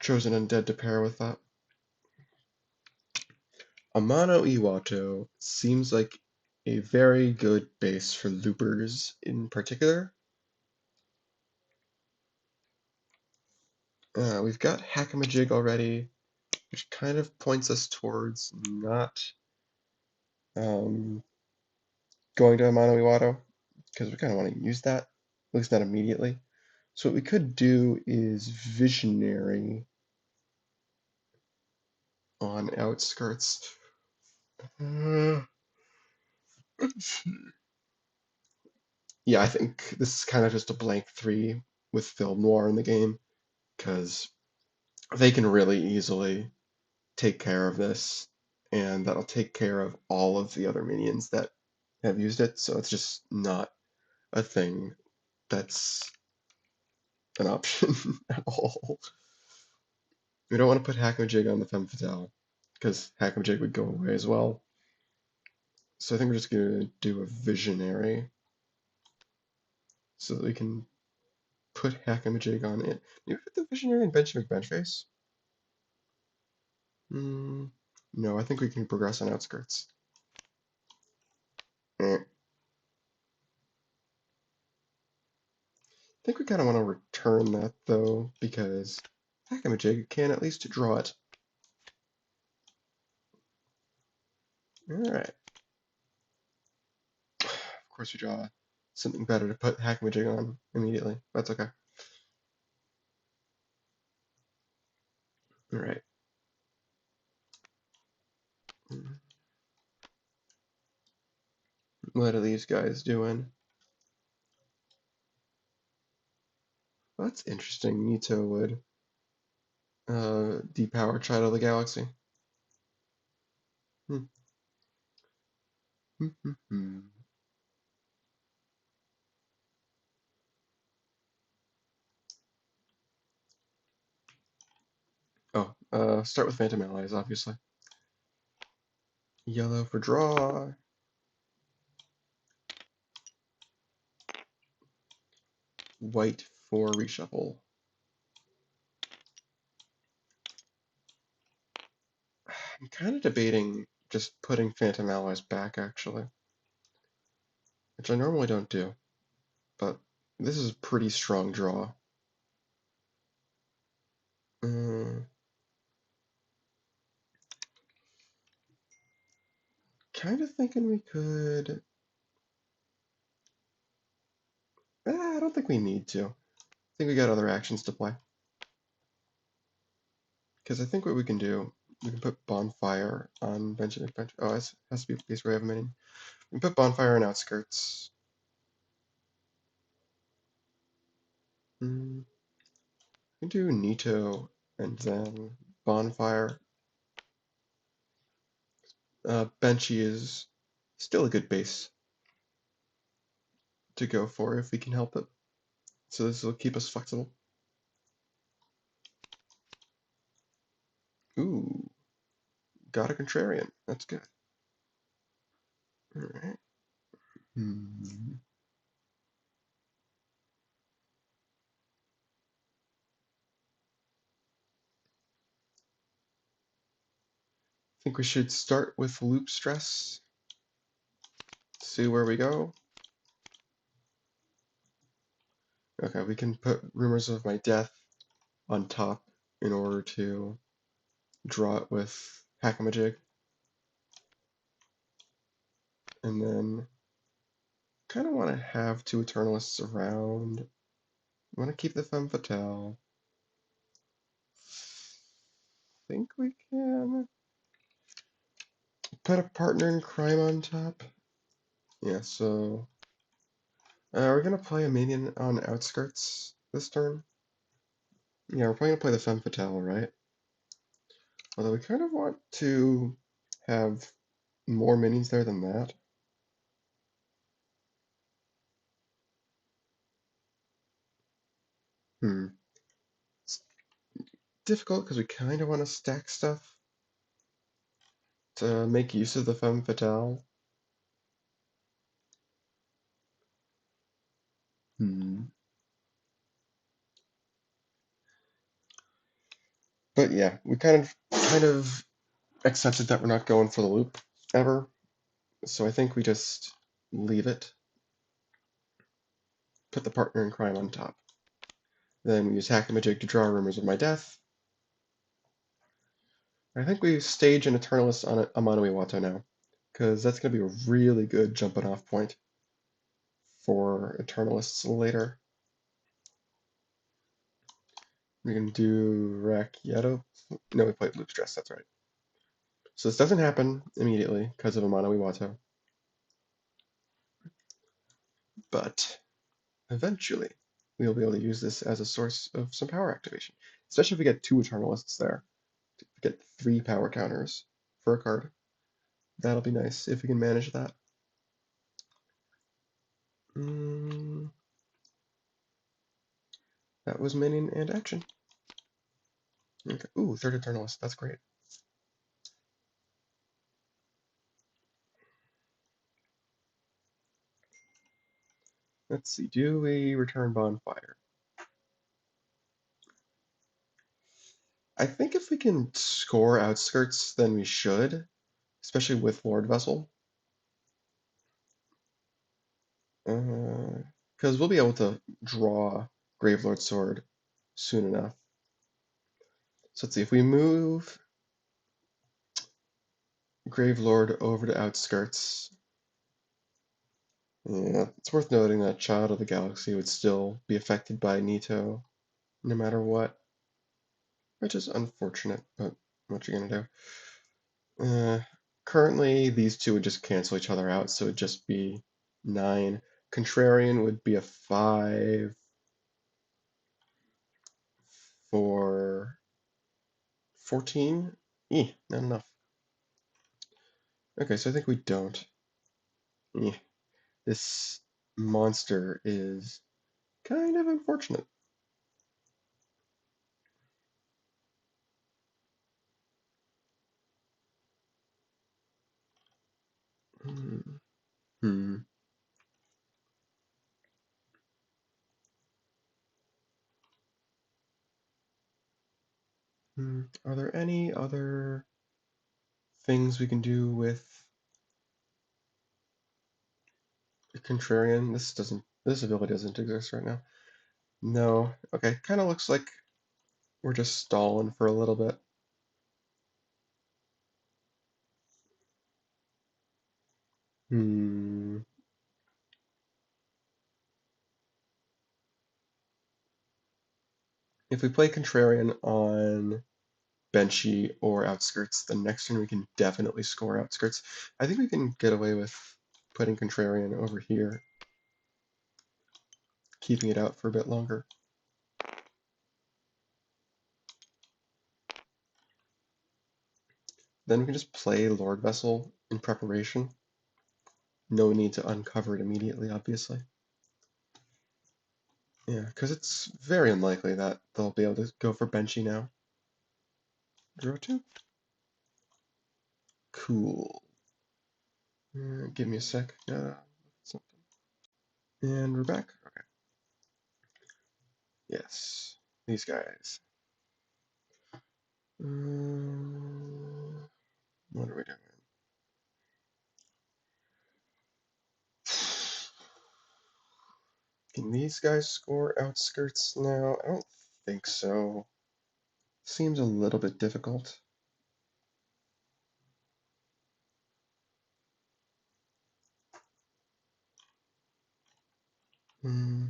Chosen Undead to pair with that. Amano Iwato seems like a very good base for loopers in particular. We've got Hackamajig already, which kind of points us towards not going to Amano Iwato, because we kind of want to use that, at least not immediately. So what we could do is Visionary on outskirts. Yeah, I think this is kind of just a blank 3 with Film Noir in the game, because they can really easily take care of this, and that'll take care of all of the other minions that have used it, so it's just not a thing that's an option at all. We don't want to put Hackamajig on the Femme Fatale, because Hackamajig would go away as well. So I think we're just going to do a Visionary, so that we can put Hackamajig on it. Maybe put the Visionary in Benchy McBenchface? No, I think we can progress on outskirts. I think we kind of want to return that, though, because Hackamajig can at least draw it. Alright. Of course we draw something better to put Hackamajig on immediately. That's okay. Alright. What are these guys doing? Well, that's interesting. Nito would depower Child of the Galaxy. Hmm. Oh, start with Phantom Allies, obviously. Yellow for draw. White for reshuffle. I'm kind of debating just putting Phantom Allies back, actually, which I normally don't do, but this is a pretty strong draw. Kind of thinking we could... I don't think we need to. I think we got other actions to play. Because I think what we can do, we can put Bonfire on Benjamin Bench. Oh, it has to be a place where we have a minion. We can put Bonfire on outskirts. We can do Nito and then Bonfire. Benchy is still a good base to go for if we can help it. So this will keep us flexible. Ooh, got a Contrarian. That's good. Alright. I think we should start with loop stress. See where we go. Okay, we can put Rumors of My Death on top in order to draw it with Hackamajig. And then kind of want to have 2 Eternalists around. Want to keep the Femme Fatale. Think we can put a Partner in Crime on top. Yeah, so we're gonna play a minion on outskirts this turn. Yeah, we're probably gonna play the Femme Fatale, right? Although we kind of want to have more minis there than that. It's difficult because we kind of want to stack stuff to make use of the Femme Fatale. But yeah, we kind of accepted that we're not going for the loop ever. So I think we just leave it, put the partner in crime on top. Then we use Hackamajig to draw rumors of my death. I think we stage an Eternalist on Amano Iwato now, because that's going to be a really good jumping off point for Eternalists later. We can do Rakyeto. No, we played Loop Stress, that's right. So this doesn't happen immediately because of Amano Iwato. But eventually, we'll be able to use this as a source of some power activation, especially if we get 2 Eternalists there. Get 3 power counters for a card. That'll be nice if we can manage that. That was minion and action. Okay. Ooh, 3rd Eternalist. That's great. Let's see. Do we return Bonfire? I think if we can score Outskirts, then we should, especially with Lord Vessel. Because we'll be able to draw Gravelord Sword soon enough. So let's see. If we move Gravelord over to Outskirts, yeah, it's worth noting that Child of the Galaxy would still be affected by Nito no matter what, which is unfortunate, but what you gonna do? Currently, these two would just cancel each other out, so it'd just be 9. Contrarian would be a 5 for 14. Not enough. Okay, so I think we don't. This monster is kind of unfortunate. Hmm. Are there any other things we can do with Contrarian? This ability doesn't exist right now. No. Okay, kind of looks like we're just stalling for a little bit. Hmm. If we play Contrarian on Benchy or Outskirts, the next turn we can definitely score Outskirts. I think we can get away with putting Contrarian over here, keeping it out for a bit longer. Then we can just play Lord Vessel in preparation. No need to uncover it immediately, obviously. Yeah, because it's very unlikely that they'll be able to go for Benchy now. Draw 2. Cool. Give me a sec. And we're back. Okay. Yes, these guys. What are we doing? Can these guys score Outskirts now? I don't think so. Seems a little bit difficult. Hmm.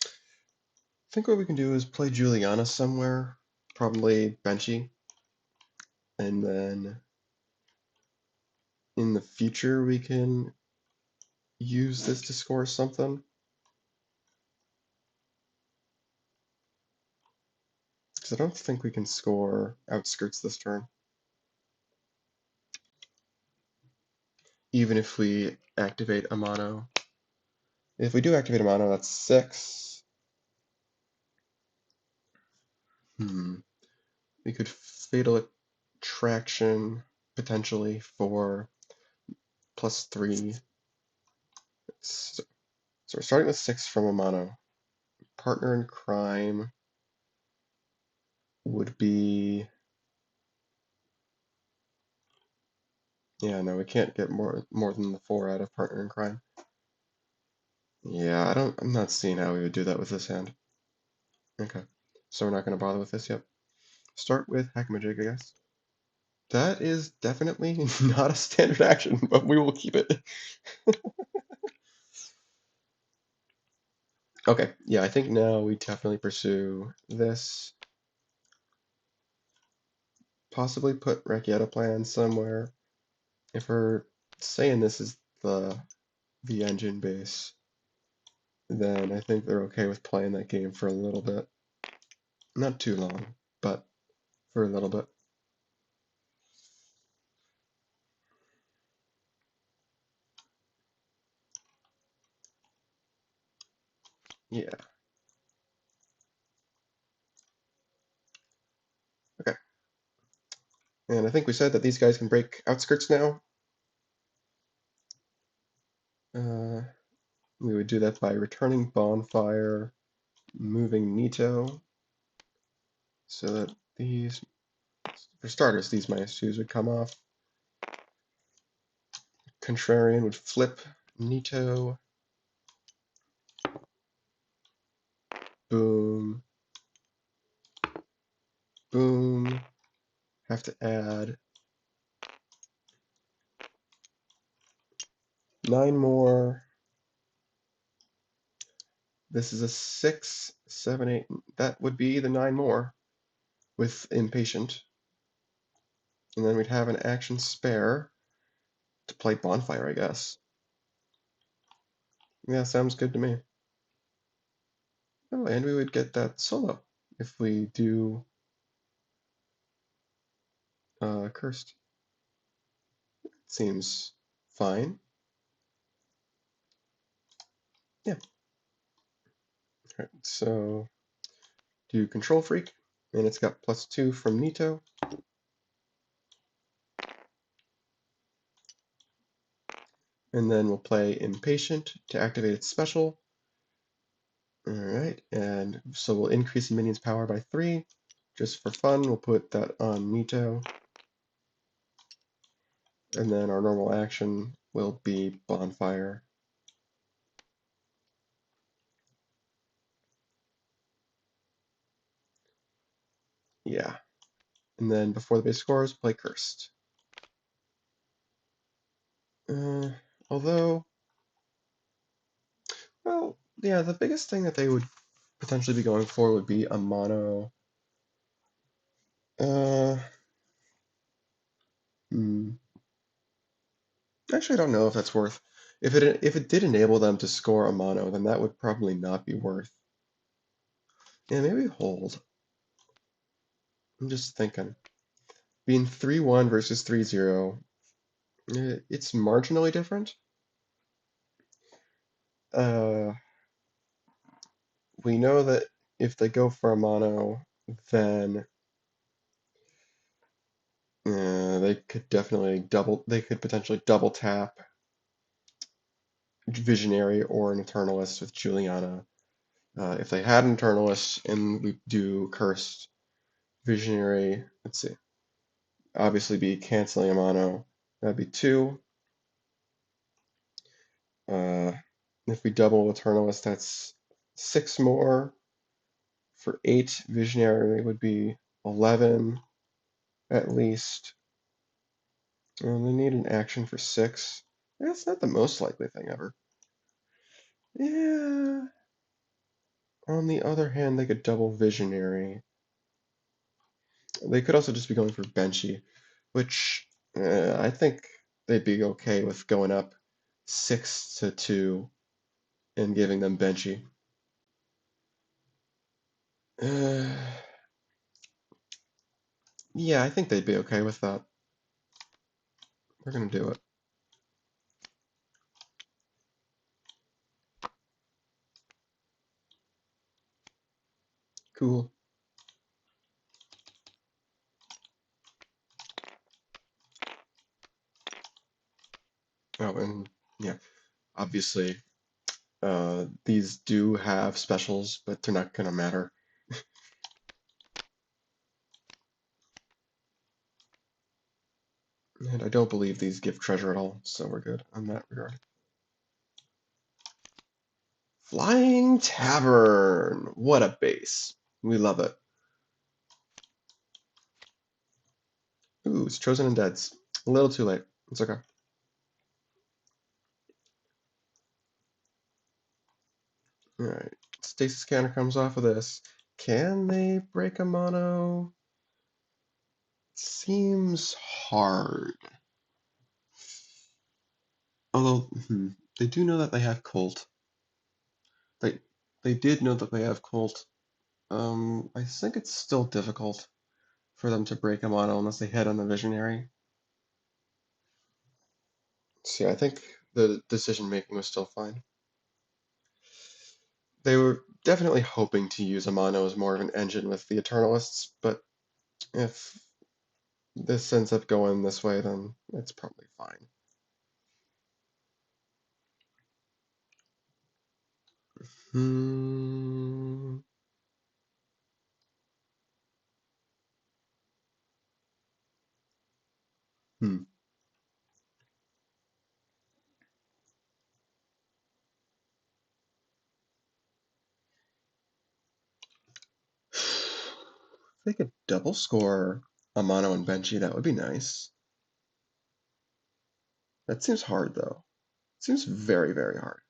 I think what we can do is play Juliana somewhere, probably Benchy, and then in the future we can use this to score something. Because I don't think we can score outskirts this turn. Even if we activate a mono. If we do activate a mono, that's 6. We could Fatal Attraction potentially for +3. So we're starting with 6 from a mono. Partner in crime would be... Yeah, no, we can't get more than the 4 out of partner in crime. Yeah, I'm not seeing how we would do that with this hand. Okay, so we're not going to bother with this yet. Start with Hackamajig, I guess. That is definitely not a standard action, but we will keep it. Okay, yeah, I think now we definitely pursue this. Possibly put Rakyetoplan somewhere. If we're saying this is the engine base, then I think they're okay with playing that game for a little bit. Not too long, but for a little bit. Yeah. Okay. And I think we said that these guys can break outskirts now. We would do that by returning Bonfire, moving Nito, so that these, for starters, these -2s would come off. Contrarian would flip Nito. Boom. Boom. Have to add 9 more. This is a 6, 7, 8. That would be the 9 more with Impatient. And then we'd have an action spare to play Bonfire, I guess. Yeah, sounds good to me. Oh, and we would get that solo if we do Cursed. Seems fine. Yeah. Alright, so do Control Freak, and it's got +2 from Nito. And then we'll play Impatient to activate its special. Alright, and so we'll increase the minion's power by 3. Just for fun, we'll put that on Nito. And then our normal action will be Bonfire. Yeah. And then before the base scores, play Cursed. Although, well, yeah, the biggest thing that they would potentially be going for would be a mono. Uh, hmm. Actually, I don't know if that's worth. If it did enable them to score a mono, then that would probably not be worth. Yeah, maybe hold. I'm just thinking. Being 3-1 versus 3-0, it's marginally different. We know that if they go for a mono, then they could definitely they could potentially double tap Visionary or an Eternalist with Juliana. If they had an Eternalist and we do Cursed, Visionary, let's see, obviously be canceling a mono. That'd be 2. If we double Eternalist, that's 6 more. For 8, Visionary would be 11 at least. And they need an action for 6. That's not the most likely thing ever. Yeah. On the other hand, they could double Visionary. They could also just be going for Benchy, which I think they'd be okay with going up 6-2 and giving them Benchy. Uh, yeah, I think they'd be okay with that. We're gonna do it. Cool. Oh, and yeah, obviously, these do have specials, but they're not gonna matter. And I don't believe these give treasure at all, so we're good on that regard. Flying Tavern! What a base. We love it. Ooh, it's Chosen and Deads. A little too late. It's okay. Alright. Stasis counter comes off of this. Can they break a mono? Seems hard. Although, they do know that they have Colt. They they did know that they have Colt. I think it's still difficult for them to break a mono unless they hit on the Visionary. So yeah, I think the decision making was still fine. They were definitely hoping to use a mono as more of an engine with the Eternalists, but if this ends up going this way, then it's probably fine. Hmm. Hmm. If they could double score a mono and Benchy, that would be nice. That seems hard, though. It seems very, very hard.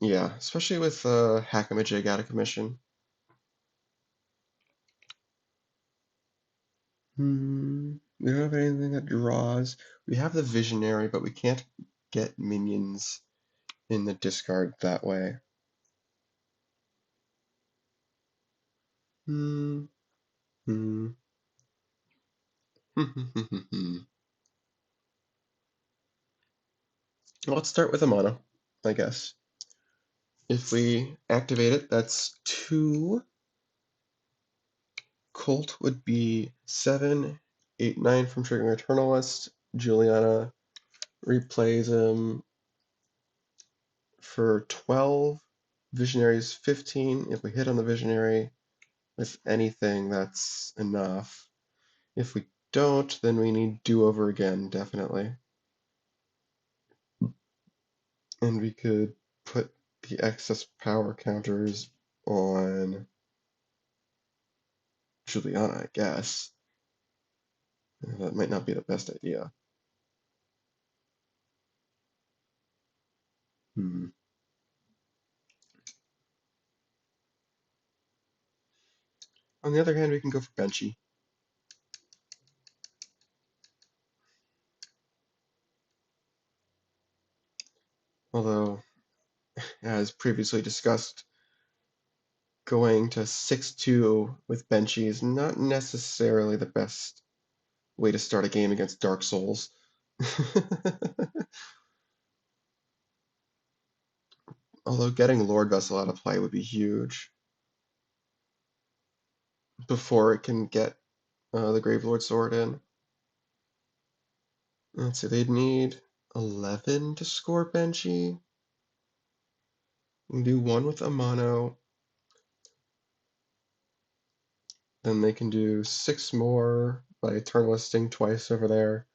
Yeah, especially with Hackamajig out of commission. We don't have anything that draws. We have the Visionary, but we can't get minions in the discard that way. Hmm. Hmm. Let's start with a mono, I guess. If we activate it, that's 2. Colt would be 7, 8, 9 from triggering Eternalist. Juliana replays him for 12. Visionaries 15. If we hit on the Visionary with anything, that's enough. If we don't, then we need do-over again, definitely. And we could put the excess power counters on Juliana, I guess. That might not be the best idea. Hmm. On the other hand, we can go for Benchy. Although, as previously discussed, going to 6-2 with Benchy is not necessarily the best way to start a game against Dark Souls. Although getting Lord Vessel out of play would be huge before it can get the Gravelord Sword in. Let's see, they'd need 11 to score Benchy. And do 1 with a mono. Then they can do 6 more by Eternalisting twice over there.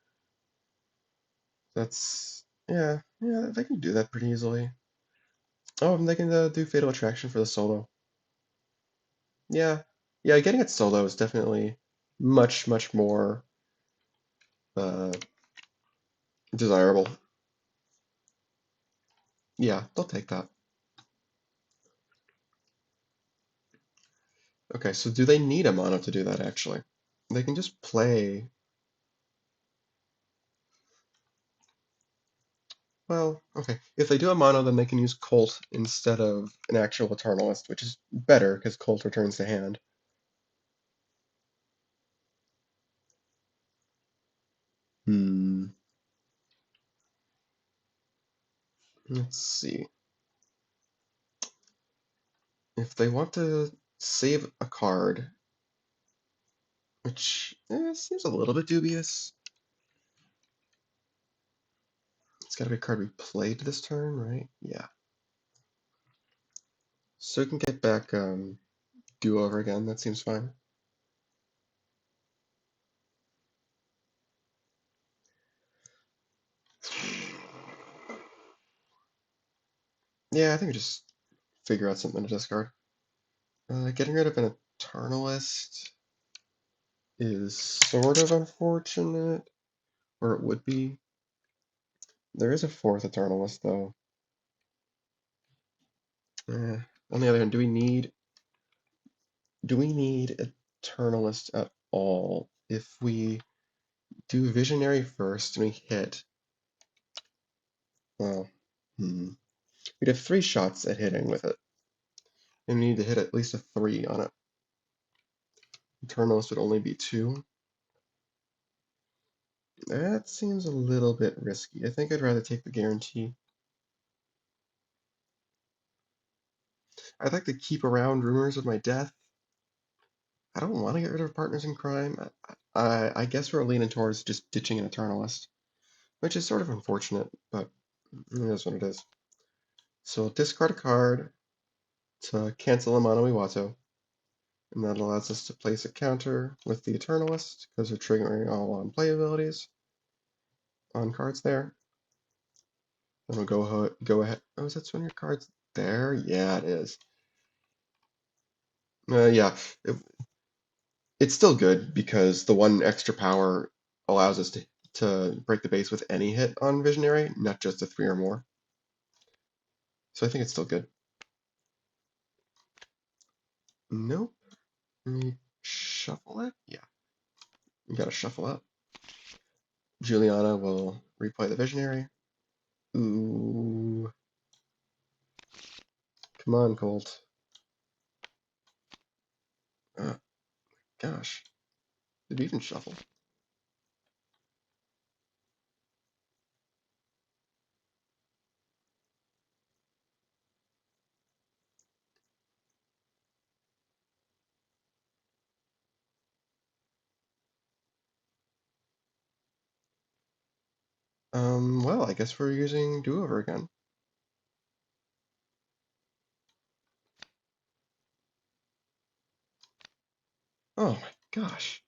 That's, yeah, they can do that pretty easily. Oh, and they can do Fatal Attraction for the solo. Yeah, getting it solo is definitely much, much more uh, desirable. Yeah, they'll take that. Okay, so do they need a mono to do that, actually? They can just play. Well, okay. If they do a mono, then they can use Colt instead of an actual Eternalist, which is better because Colt returns to hand. Hmm. Let's see. If they want to save a card, which seems a little bit dubious. It's got to be a card we played this turn, right? Yeah. So we can get back do over again. That seems fine. Yeah, I think we just figure out something to discard. Getting rid of an Eternalist is sort of unfortunate, or it would be. There is a fourth Eternalist, though. On the other hand, do we need Eternalist at all? If we do Visionary first and we hit, well, we'd have 3 shots at hitting with it, and we need to hit at least a 3 on it. Eternalist would only be 2. That seems a little bit risky. I think I'd rather take the guarantee. I'd like to keep around rumors of my death. I don't want to get rid of partners in crime. I guess we're leaning towards just ditching an Eternalist, which is sort of unfortunate, but it is what it is. So we'll discard a card to cancel a Mono Iwato, and that allows us to place a counter with the Eternalist, because we're triggering all on play abilities on cards there. Then we'll go ahead. Oh, is that one of your cards there? Yeah, it is. Yeah, it's still good because the 1 extra power allows us to break the base with any hit on Visionary, not just a 3 or more. So I think it's still good. Nope. Let me shuffle it. Yeah, we gotta shuffle up. Juliana will replay the Visionary. Ooh. Come on, Colt. Oh, gosh. Did we even shuffle? Well, I guess we're using do-over again. Oh my gosh.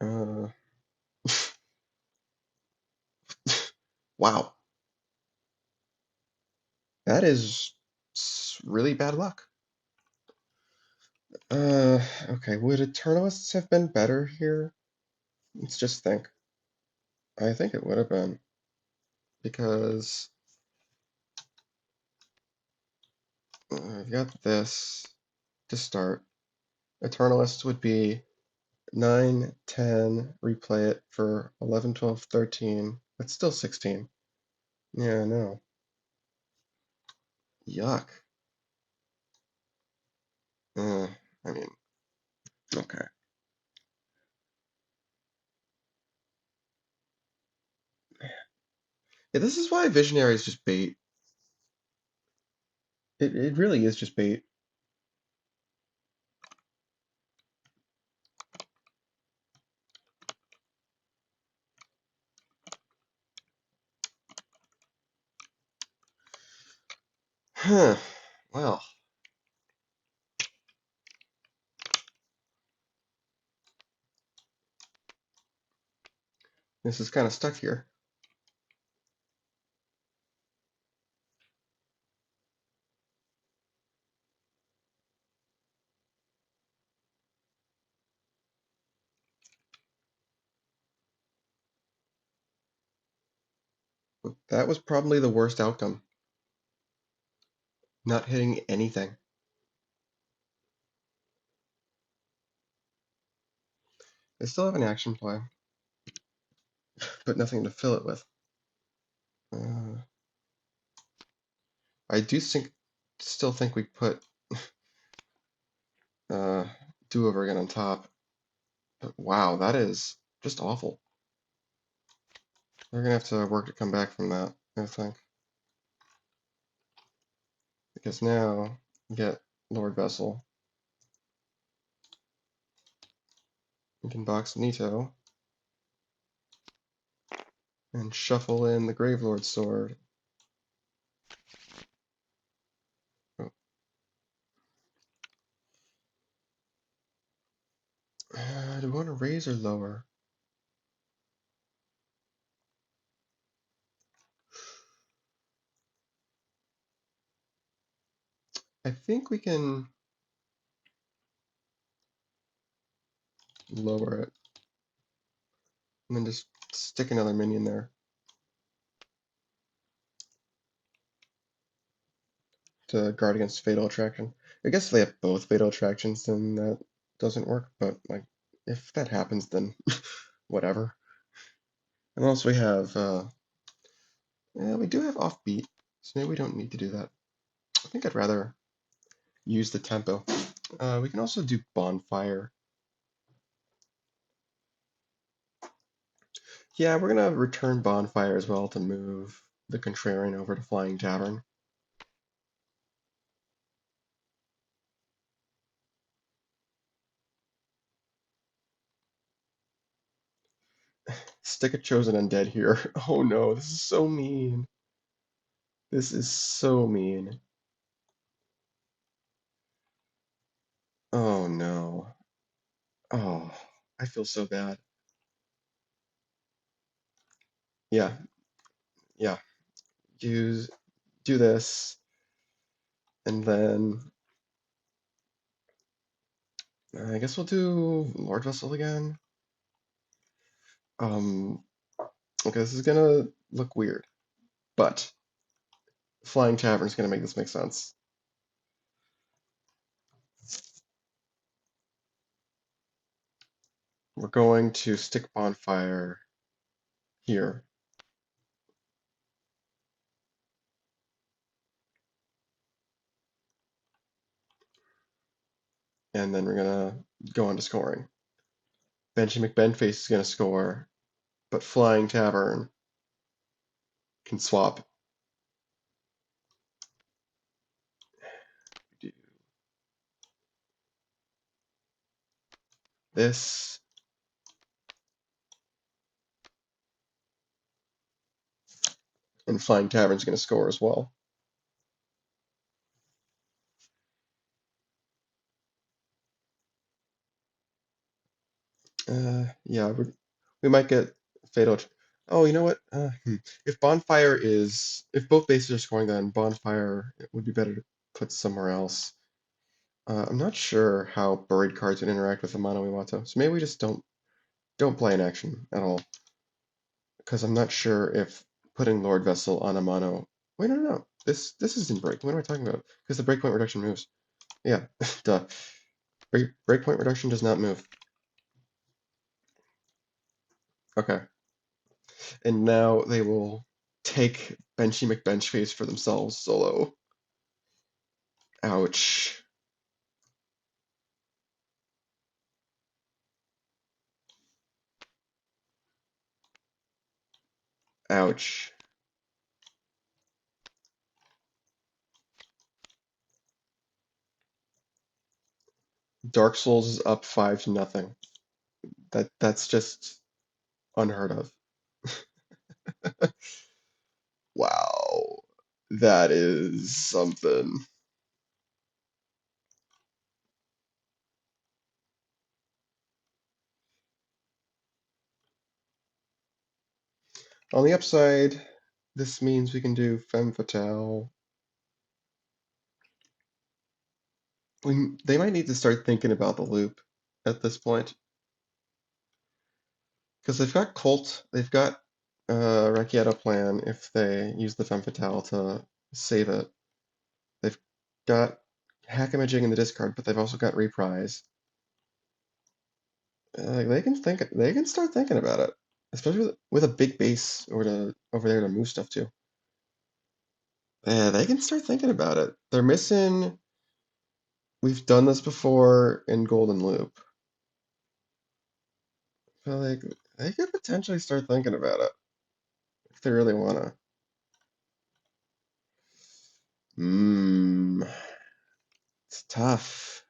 Uh, wow. That is really bad luck. Okay, would Eternalists have been better here? Let's just think. I think it would have been, because I've got this to start. Eternalists would be 9, 10, replay it for 11, 12, 13. That's still 16. Yeah, no. Yuck. Uh, I mean, okay. Yeah, this is why Visionary is just bait. It really is just bait. Huh. Well, this is kind of stuck here. That was probably the worst outcome. Not hitting anything. I still have an action play, but nothing to fill it with. Uh, I still think we put uh, do-over again on top. But wow, that is just awful. We're gonna have to work to come back from that, I think. Because now we get Lord Vessel. We can box Nito and shuffle in the Gravelord sword. Oh. Do we want to raise or lower? I think we can lower it and then just stick another minion there to guard against Fatal Attraction. I guess if they have both Fatal Attractions, then that doesn't work, but like if that happens, then whatever. And also we have, yeah, we do have Offbeat, so maybe we don't need to do that. I think I'd rather use the tempo. We can also do Bonfire. Yeah, we're gonna return Bonfire as well to move the Contrarian over to Flying Tavern. Stick a Chosen Undead here. Oh no, this is so mean. This is so mean. Oh no. Oh, I feel so bad. Yeah, yeah. Do this, and then I guess we'll do Lord Vessel again. Um, okay, this is gonna look weird, but Flying Tavern is gonna make this make sense. We're going to stick Bonfire here. And then we're gonna go on to scoring. Benchy McBenface is gonna score, but Flying Tavern can swap. Do this. And Flying Tavern's gonna score as well. Yeah, we might get Fatal. Oh, you know what? If if both bases are scoring, then Bonfire would be better to put somewhere else. I'm not sure how buried cards would interact with the Mono Iwato, so maybe we just don't play an action at all, because I'm not sure if putting Lord Vessel on a mono. Wait, no. This is in break. What am I talking about? Because the breakpoint reduction moves. Yeah, duh. Breakpoint reduction does not move. Okay. And now they will take Benchy McBenchface for themselves solo. Ouch. Ouch. Dark Souls is up 5-0. That's just unheard of. Wow. That is something. On the upside, this means we can do Femme Fatale. They might need to start thinking about the loop at this point. Because they've got Colt, they've got Rakyetoplan if they use the Femme Fatale to save it. They've got Hackamajig in the discard, but they've also got Reprise. They can think. They can start thinking about it, especially with a big base over there to move stuff to. Yeah, they can start thinking about it. They're missing. We've done this before in Golden Loop. So they could potentially start thinking about it if they really wanna. Mmm, it's tough.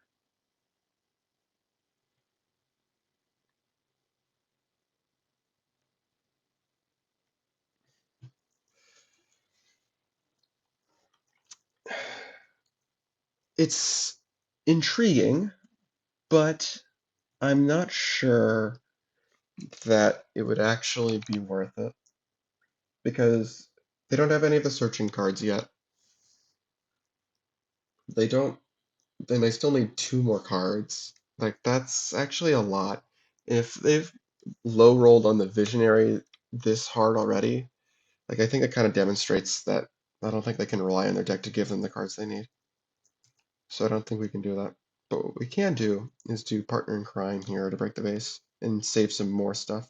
It's intriguing, but I'm not sure that it would actually be worth it because they don't have any of the searching cards yet. They don't, and they still need two more cards. Like, that's actually a lot. If they've low rolled on the Visionary this hard already, like, I think it kind of demonstrates that I don't think they can rely on their deck to give them the cards they need. So I don't think we can do that. But what we can do is do Partner in Crime here to break the base and save some more stuff.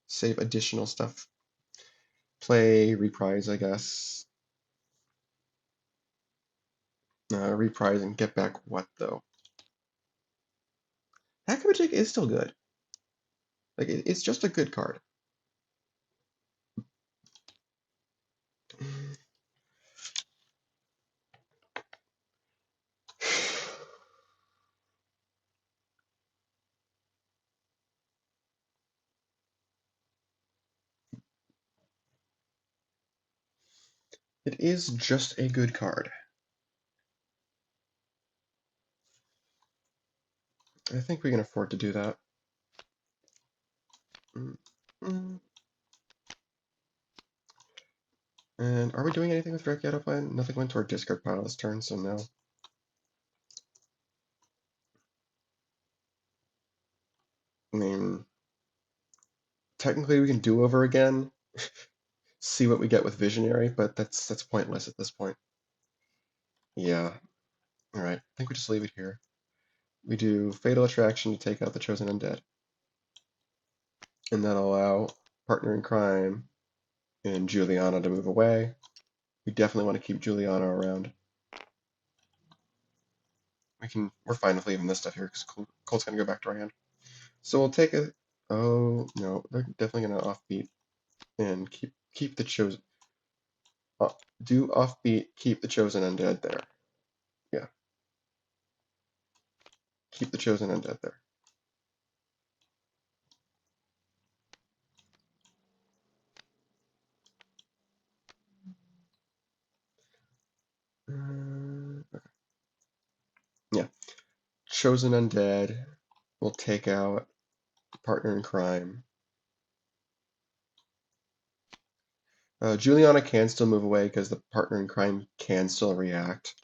Save additional stuff. Play Reprise, I guess. Reprise and get back what, though? Hackamajig is still good. Like, it's just a good card. It is just a good card. I think we can afford to do that. Mm, mm. And are we doing anything with Rakyetoplan? Nothing went to our discard pile this turn, so no. I mean, technically we can do over again, see what we get with Visionary, but that's pointless at this point. Yeah. Alright, I think we just leave it here. We do Fatal Attraction to take out the Chosen Undead. And then allow Partner in Crime and Juliana to move away. We definitely want to keep Juliana around. We're fine with leaving this stuff here because Colt's gonna go back to our hand. So we'll take a. Oh no, they're definitely gonna offbeat and keep the chosen. Do offbeat, keep the chosen undead there. Yeah, keep the chosen undead there. Okay. Yeah, chosen undead. We'll take out Partner in Crime. Juliana can still move away because the Partner in Crime can still react.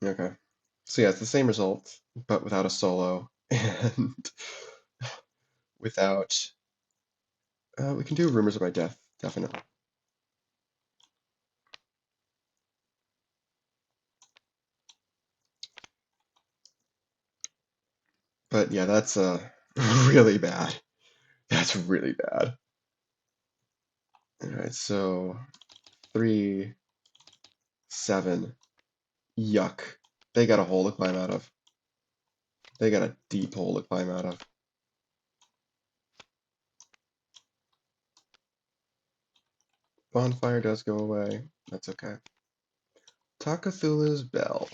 Okay. So yeah, it's the same result, but without a solo and without. We can do Rumors of My Death, definitely. But yeah, that's really bad. That's really bad. Alright, so 3, 7. Yuck. They got a hole to climb out of. They got a deep hole to climb out of. Bonfire does go away. That's okay. Takathu's Bell.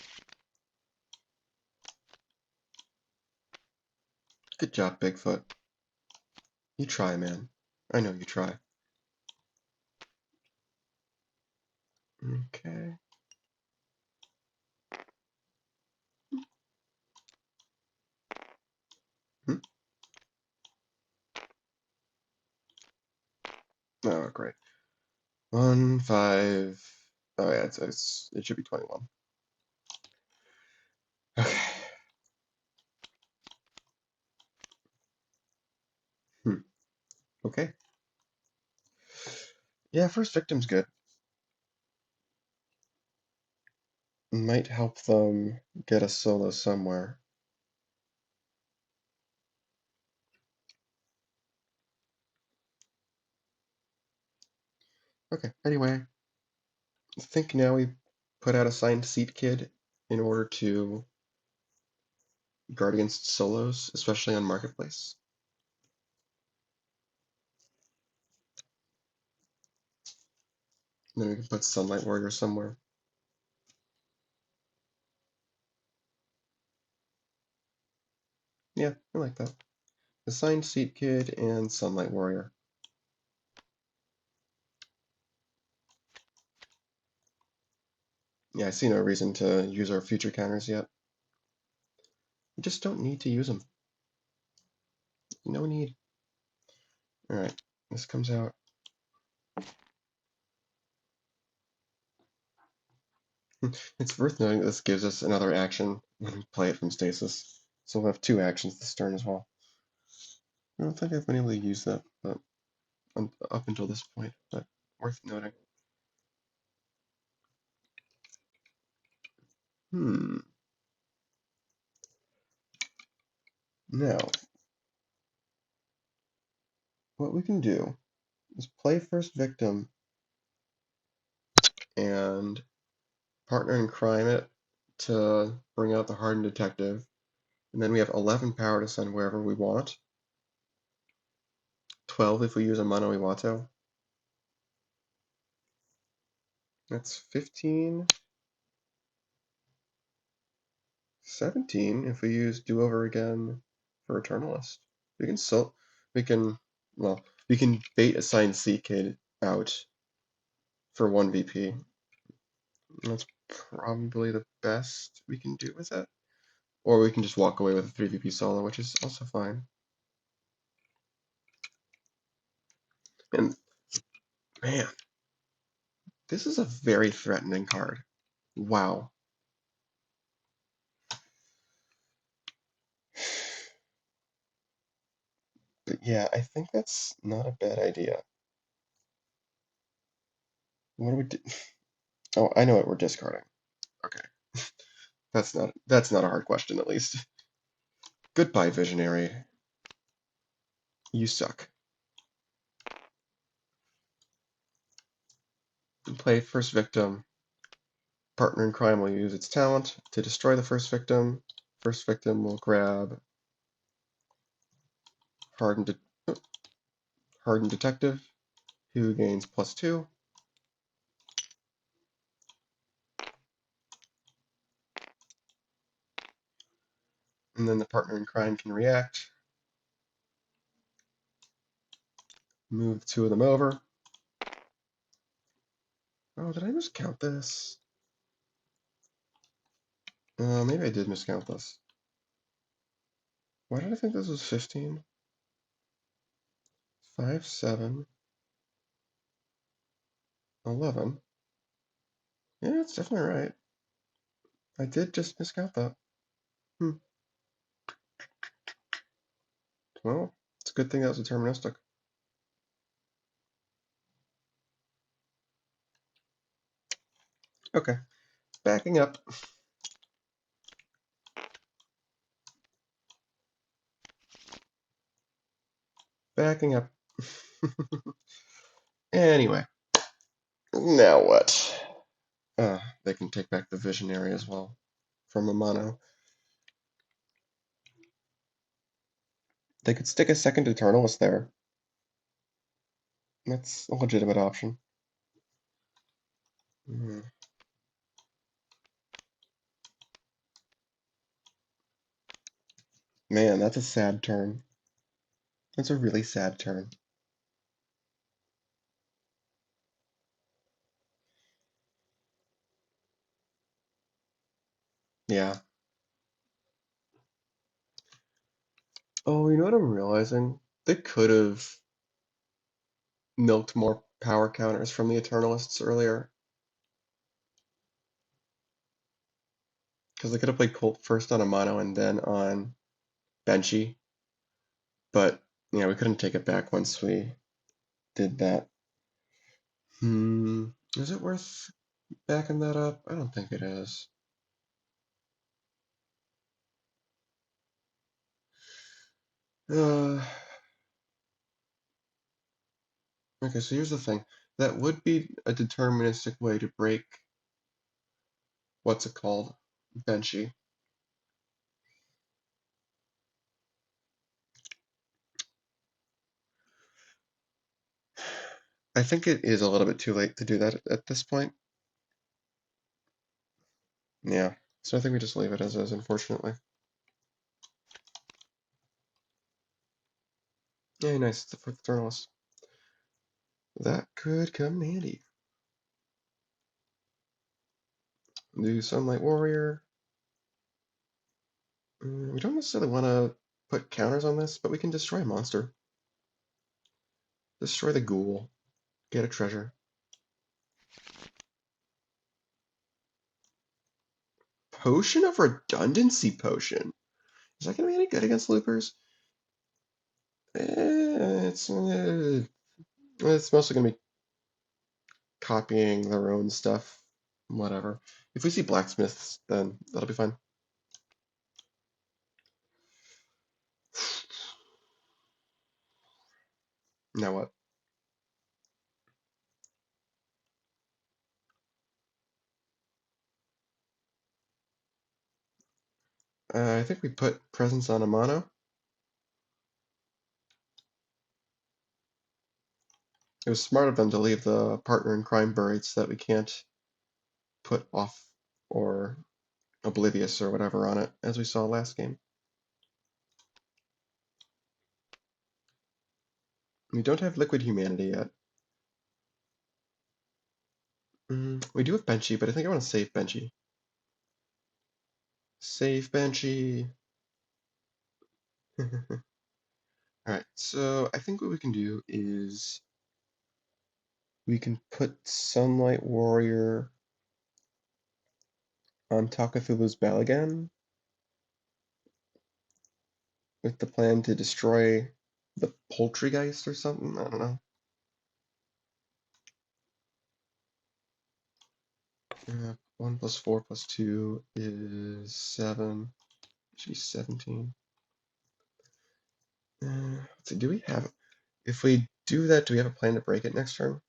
Good job, Bigfoot. You try, man. I know you try. Okay. Hmm? Oh, great. 1, 5. Oh, yeah, it should be 21. Okay. Hmm. Okay. Yeah, First Victim's good. Might help them get a solo somewhere. Okay, anyway, I think now we put out a signed seat kid in order to guard against solos, especially on Marketplace. And then we can put Sunlight Warrior somewhere. Yeah, I like that. Assigned Seat Kid and Sunlight Warrior. Yeah, I see no reason to use our future counters yet. We just don't need to use them. No need. Alright, this comes out. It's worth noting that this gives us another action when we play it from stasis. So we'll have 2 actions this turn as well. I don't think I've been able to use that but up until this point, but worth noting. Now, what we can do is play First Victim and partner in crime it to bring out the Hardened Detective. And then we have 11 power to send wherever we want. 12 if we use a Mono Iwato. That's 15. 17 if we use Do Over Again for Eternalist. We can still, we can, well, we can bait a signed Sea Kid out for 1 VP. That's probably the best we can do with it. Or we can just walk away with a 3 VP solo, which is also fine. And man, this is a very threatening card. Wow. But yeah, I think that's not a bad idea. What do we do? Oh, I know what we're discarding. Okay. That's not a hard question, at least. Goodbye, Visionary. You suck. And play First Victim. Partner in crime will use its talent to destroy the first victim. First victim will grab Hardened, De Hardened Detective, who gains +2. And then the partner in crime can react. Move 2 of them over. Oh, did I miscount this? Maybe I did miscount this. Why did I think this was 15? 5, 7, 11. Yeah, that's definitely right. I did just miscount that. Well, it's a good thing that was deterministic. Okay, backing up. Backing up. Anyway, now what? They can take back the Visionary as well from a mono. They could stick a second Eternalist there. That's a legitimate option. Mm. Man, that's a sad turn. That's a really sad turn. Yeah. Oh, you know what I'm realizing? They could have milked more power counters from the Eternalists earlier. Because they could have played Colt first on a mono and then on Benchy. But, yeah, we couldn't take it back once we did that. Is it worth backing that up? I don't think it is. Uh, okay, so here's the thing. That would be a deterministic way to break, what's it called? Benchy. I think it is a little bit too late to do that at this point. Yeah, so I think we just leave it as is, unfortunately. Yeah, nice, it's the fourth journalist. That could come in handy. Do Sunlight Warrior. We don't necessarily want to put counters on this, but we can destroy a monster. Destroy the ghoul. Get a treasure. Potion of Redundancy Potion. Is that going to be any good against loopers? It's mostly going to be copying their own stuff. Whatever. If we see blacksmiths, then that'll be fine. Now what? I think we put presence on a mono. It was smart of them to leave the partner in crime buried so that we can't put off or oblivious or whatever on it, as we saw last game. We don't have liquid humanity yet. We do have Benchy, but I think I want to save Benchy. Save Benchy. Alright, so I think what we can do is we can put Sunlight Warrior on Takafulu's Balagan with the plan to destroy the Poultrygeist or something. I don't know. 1 plus 4 plus 2 is 7. Should be 17. Let's see, do we have... If we do that, do we have a plan to break it next turn?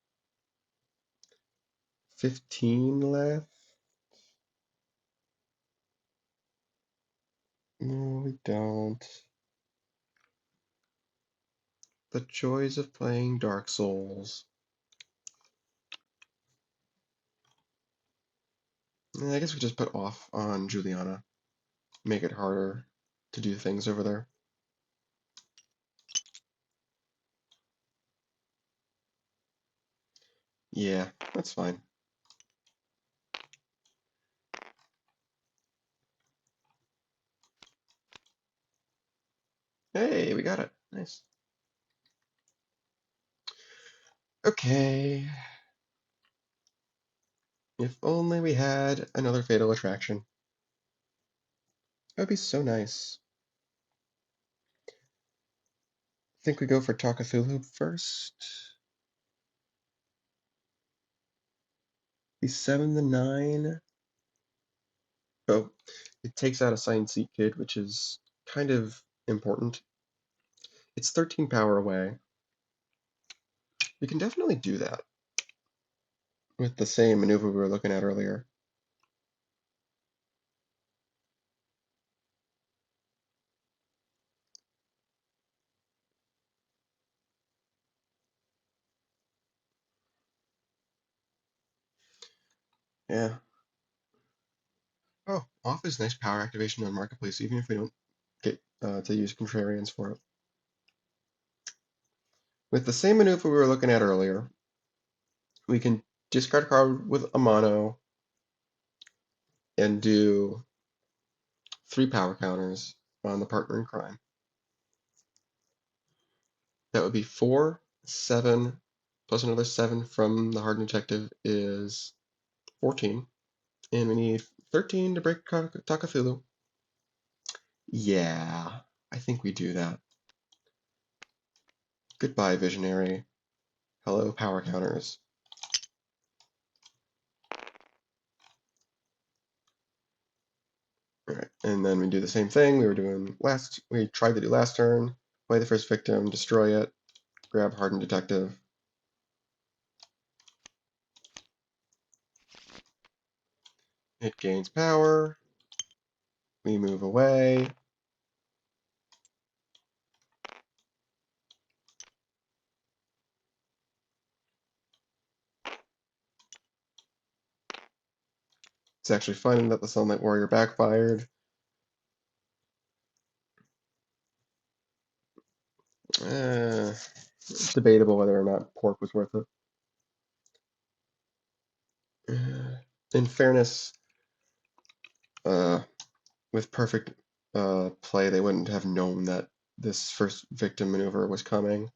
15 left? No, we don't. The joys of playing Dark Souls. I guess we just put off on Juliana. Make it harder to do things over there. Yeah, that's fine. Hey, we got it. Nice. Okay. If only we had another Fatal Attraction. That would be so nice. I think we go for Takafulu first. He's 7 to 9. Oh, it takes out a Signed Seat Kid, which is kind of important. It's 13 power away. We can definitely do that with the same maneuver we were looking at earlier. Yeah. Oh, off is nice power activation on Marketplace, even if we don't get to use Contrarians for it. With the same maneuver we were looking at earlier, we can discard a card with a mono and do 3 power counters on the partner in crime. That would be 4, 7, plus another 7 from the Hardened Detective is 14. And we need 13 to break Takafulu. Yeah, I think we do that. – – – – – – – – – – – – – – – – – – – – – – – – – – – – – – – – – – – – – – – – – – – – – – – – – – – – – – – – – – – – – – – – – – – – – – – – – – – – – – – – – – – – – – – – – – – – – – – – – – – – – – – – – – – – – – – – – – – – – – – – – – – – – – – – – – – – – – – – – – – – – – – – – – – – – – – – – – – – – – – – – – – – – – – – – – – – – – – – – – – – – – – – – – – – – – – – – – – – – – – – – – – – – – – – – – – – – – – – – – – – – – – – – – – – – – – – – – – – – – – – – – – – – – – –– And then we do the same thing we tried to do last turn. Play the first victim, destroy it, grab Hardened Detective. It gains power. We move away. It's actually finding that the Sunlight Warrior backfired. It's debatable whether or not pork was worth it. In fairness, with perfect play, they wouldn't have known that this first victim maneuver was coming.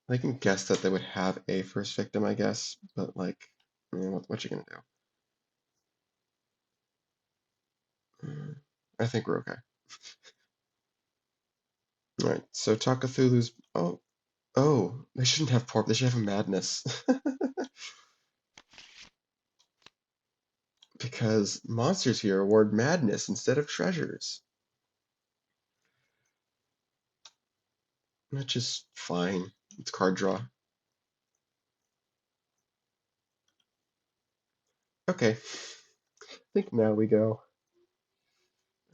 They can guess that they would have a first victim, I guess, but like, what you gonna do? I think we're okay. All right, so Takatulu's. Oh, they shouldn't have pork. They should have a madness. Because monsters here award madness instead of treasures. Which is fine. It's card draw. Okay. I think now we go.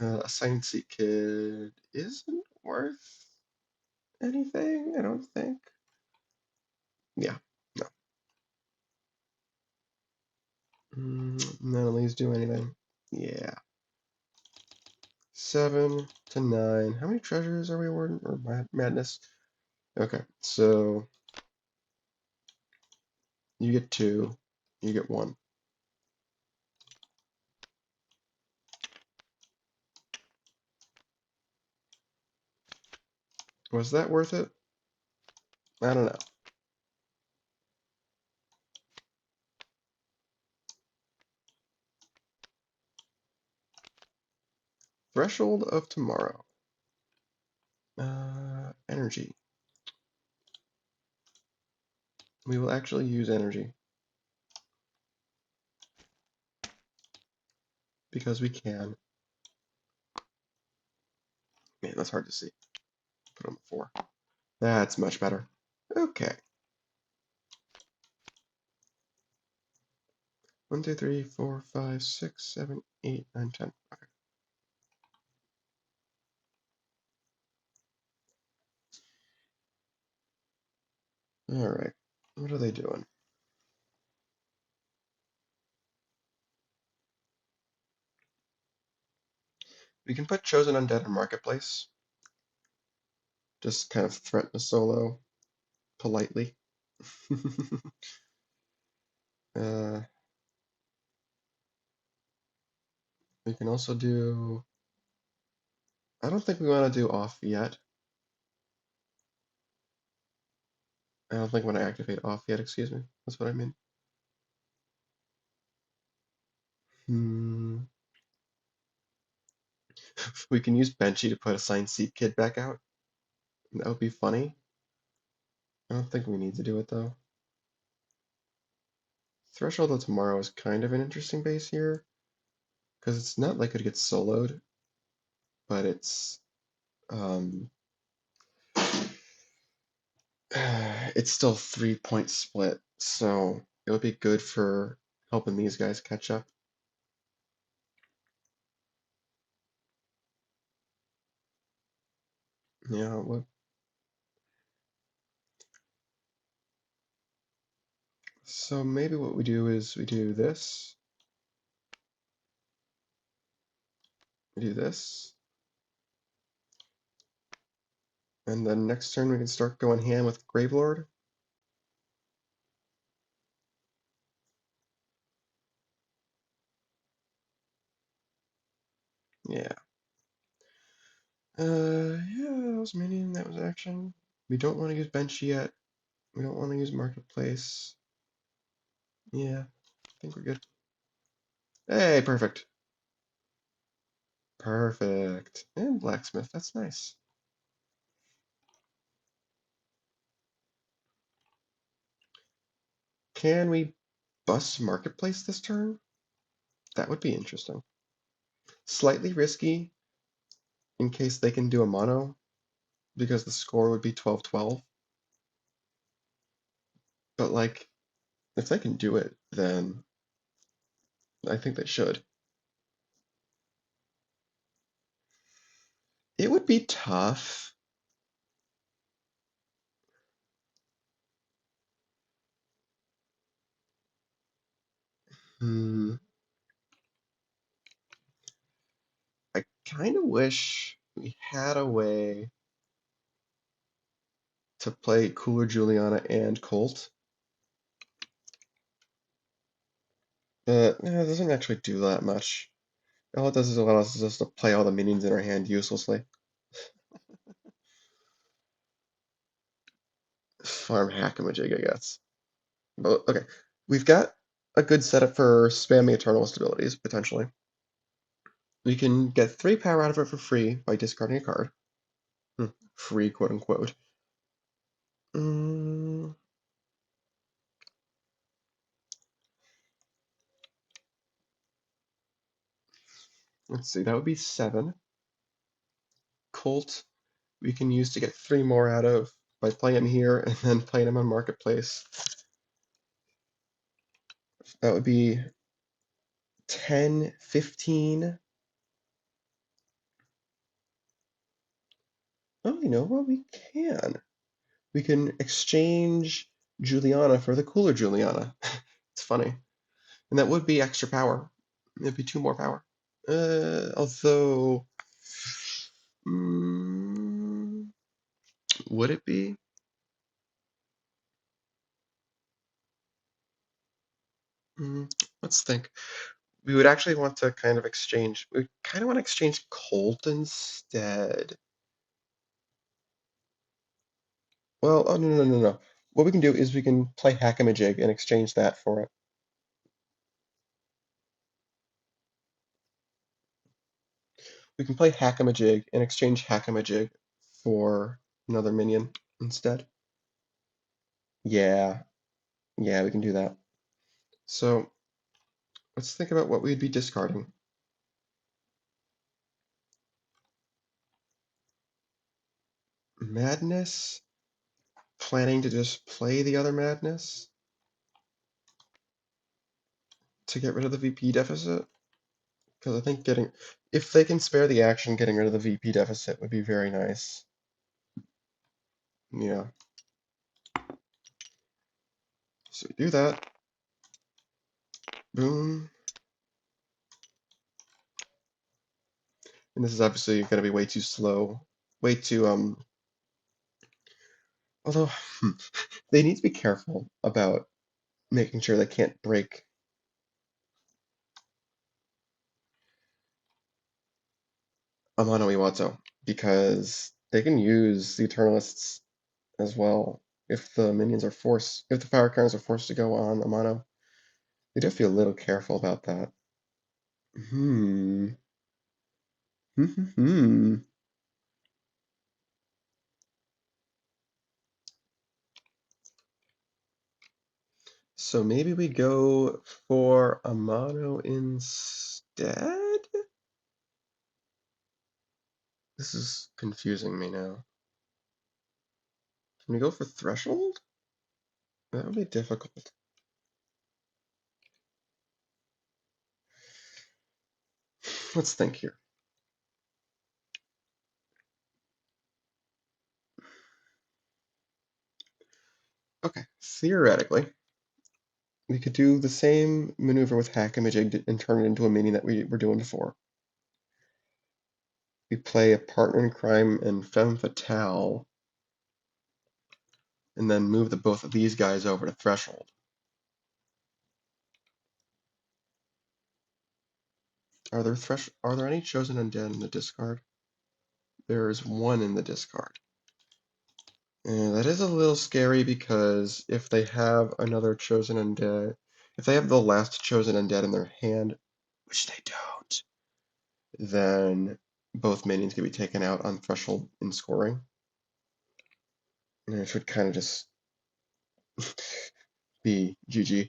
A Science Seat Kid isn't worth anything, I don't think. Yeah, no. None of these do anything. Yeah. 7 to 9. How many treasures are we awarding? Or madness? Okay, so you get 2, you get 1. Was that worth it? I don't know. Threshold of Tomorrow. Energy. We will actually use energy. Because we can. Man, that's hard to see. Put on the 4. That's much better. Okay. 1, 2, 3, 4, 5, 6, 7, 8, 9, 10. Okay. All right. What are they doing? We can put Chosen Undead in Marketplace. Just kind of threaten a solo politely. uh, we can also do. I don't think we want to do off yet. I don't think we want to activate off yet, excuse me. That's what I mean. We can use Benchy to put Assigned Seat Kid back out. That would be funny. I don't think we need to do it though. Threshold of Tomorrow is kind of an interesting base here, because it's not like it gets soloed, but um, it's still 3-point split, so it would be good for helping these guys catch up. Yeah, it would. So maybe what we do is we do this, we do this, and then next turn we can start going ham with Gravelord. Yeah. Yeah, that was minion, that was action. We don't want to use bench yet. We don't want to use marketplace. Yeah, I think we're good. Hey, perfect. Perfect. And blacksmith, that's nice. Can we bust marketplace this turn? That would be interesting. Slightly risky in case they can do a mono, because the score would be 12-12. But like, if they can do it, then I think they should. It would be tough. Hmm. I kind of wish we had a way to play Cooler Juliana and Colt. But it doesn't actually do that much. All it does is allow us just to play all the minions in our hand uselessly. Farm Hackamajig, I guess. But, okay, we've got a good setup for spamming Eternalist abilities, potentially. We can get 3 power out of it for free by discarding a card. Free, quote unquote. Mm, let's see, that would be 7. Colt, we can use to get 3 more out of by playing him here and then playing him on Marketplace. That would be 10, 15. Oh, you know what? We can. We can exchange Juliana for the cooler Juliana. It's funny. And that would be extra power. It'd be 2 more power. Although, mm, would it be? Let's think. We would actually want to kind of exchange. We kind of want to exchange Colt instead. Well, oh no, no, no, no. What we can do is we can play Hackamajig and exchange that for it. We can play Hackamajig and exchange Hackamajig for another minion instead. Yeah, yeah, we can do that. So let's think about what we'd be discarding. Madness? Planning to just play the other Madness to get rid of the VP deficit? Because I think if they can spare the action, getting rid of the VP deficit would be very nice. Yeah. So we do that. Boom. And this is obviously going to be way too slow. Way too, although, they need to be careful about making sure they can't break Amano Iwato, because they can use the Eternalists as well if the minions are forced, if the power counters are forced to go on Amano. They do have to be a little careful about that. Hmm. Hmm. So maybe we go for Amano instead? This is confusing me now. Can we go for Threshold? That would be difficult. Let's think here. Okay, theoretically, we could do the same maneuver with Hackamajig and turn it into a minion that we were doing before. We play a partner in crime and Femme Fatale, and then move both of these guys over to Threshold. Are there any chosen undead in the discard? There is 1 in the discard. And that is a little scary because if they have another chosen undead, if they have the last chosen undead in their hand, which they don't, then both minions can be taken out on Threshold in scoring. And it should kind of just be GG.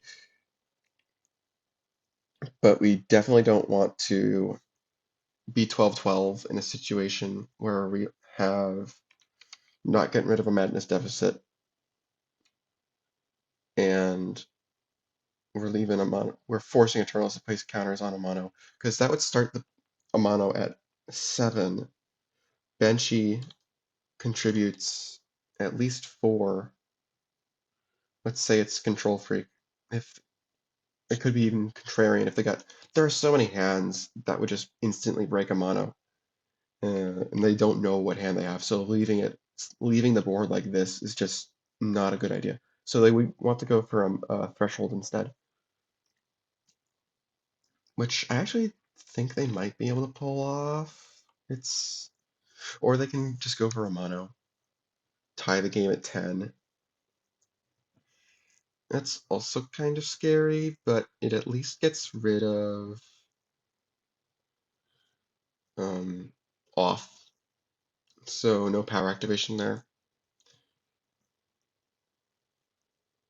But we definitely don't want to be 12-12 in a situation where we have not getting rid of a madness deficit and we're forcing Eternals to place counters on a mono, because that would start a mono at 7. Banshee contributes at least 4. Let's say it's Control Freak. If it could be even Contrarian if there are so many hands that would just instantly break a mono, and they don't know what hand they have. So leaving the board like this is just not a good idea. So they would want to go for a threshold instead, which I actually think they might be able to pull off. Or they can just go for a mono, tie the game at 10. That's also kind of scary, but it at least gets rid of um, off, so no power activation there.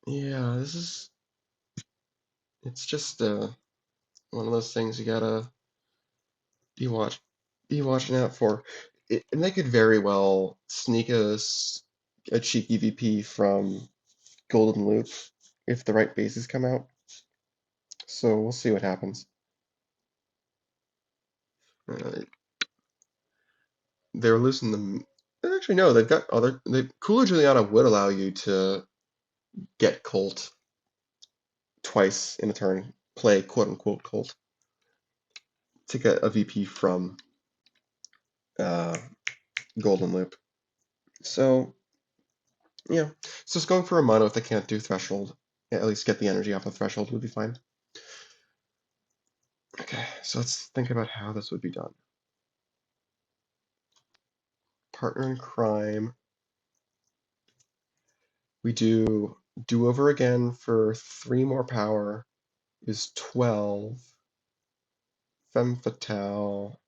Yeah, it's just one of those things you gotta be watch, be watching out for. And they could very well sneak a cheeky VP from Golden Loop if the right bases come out. So we'll see what happens. Uh, they're losing them. Actually, no, they've got other. Cooler Juliana would allow you to get Colt twice in a turn, play quote unquote Colt to get a VP from uh, Golden Loop. So, yeah. So it's going for a mono if they can't do Threshold. Yeah, at least get the energy off of Threshold would be fine. Okay, so let's think about how this would be done. Partner in crime. We do over again for 3 more power is 12. Femme Fatale.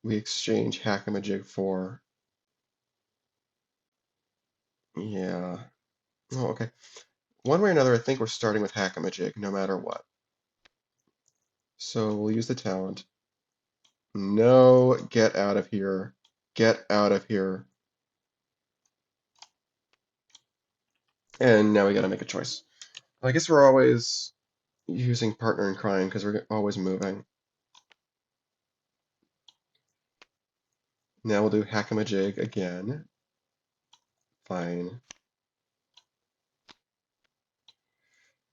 We exchange Hackamajig for. Yeah. Oh, okay. One way or another, I think we're starting with Hackamajig no matter what. So we'll use the talent. No, get out of here. Get out of here. And now we gotta make a choice. I guess we're always using partner in crime because we're always moving. Now we'll do Hackamajig again. Fine.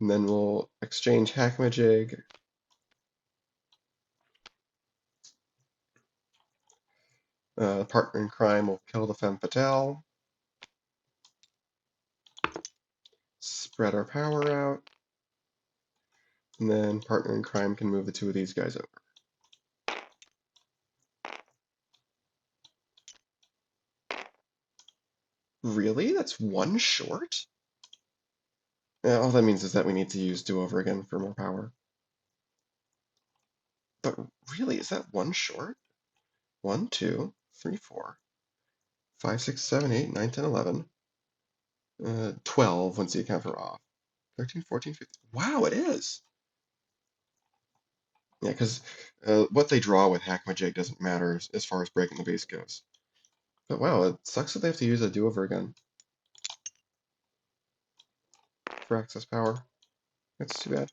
And then we'll exchange Hackamajig. Partner in crime will kill the Femme Fatale. Spread our power out. And then partner in crime can move the 2 of these guys over. Really? That's 1 short? Yeah, all that means is that we need to use do over again for more power. But really, is that 1 short? 1, 2, 3, 4, 5, 6, 7, 8, 9, 10, 11. 12 once you account for off. 13, 14, 15. Wow, it is! Yeah, because what they draw with Hackmajig doesn't matter as far as breaking the base goes. But wow, it sucks that they have to use a do-over again for access power. That's too bad.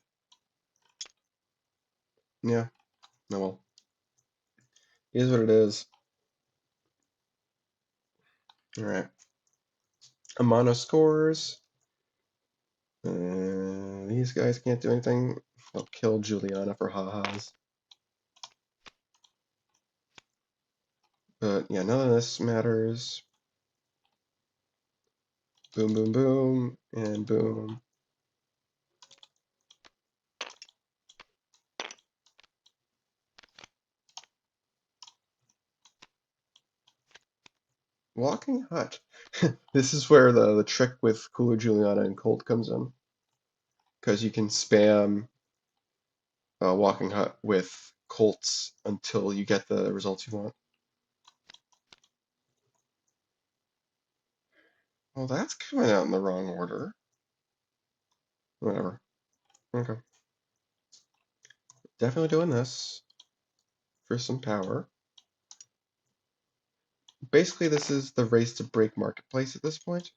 Yeah, no well. It is what it is. Alright. Amano scores. These guys can't do anything. I'll kill Juliana for ha-has. But yeah, none of this matters. Boom, boom, boom, and boom. Walking Hut. This is where the trick with Cooler Juliana and Colt comes in. Because you can spam Walking Hut with Colts until you get the results you want. Well, that's coming out in the wrong order. Whatever. Okay. Definitely doing this for some power. Basically, this is the race to break marketplace at this point.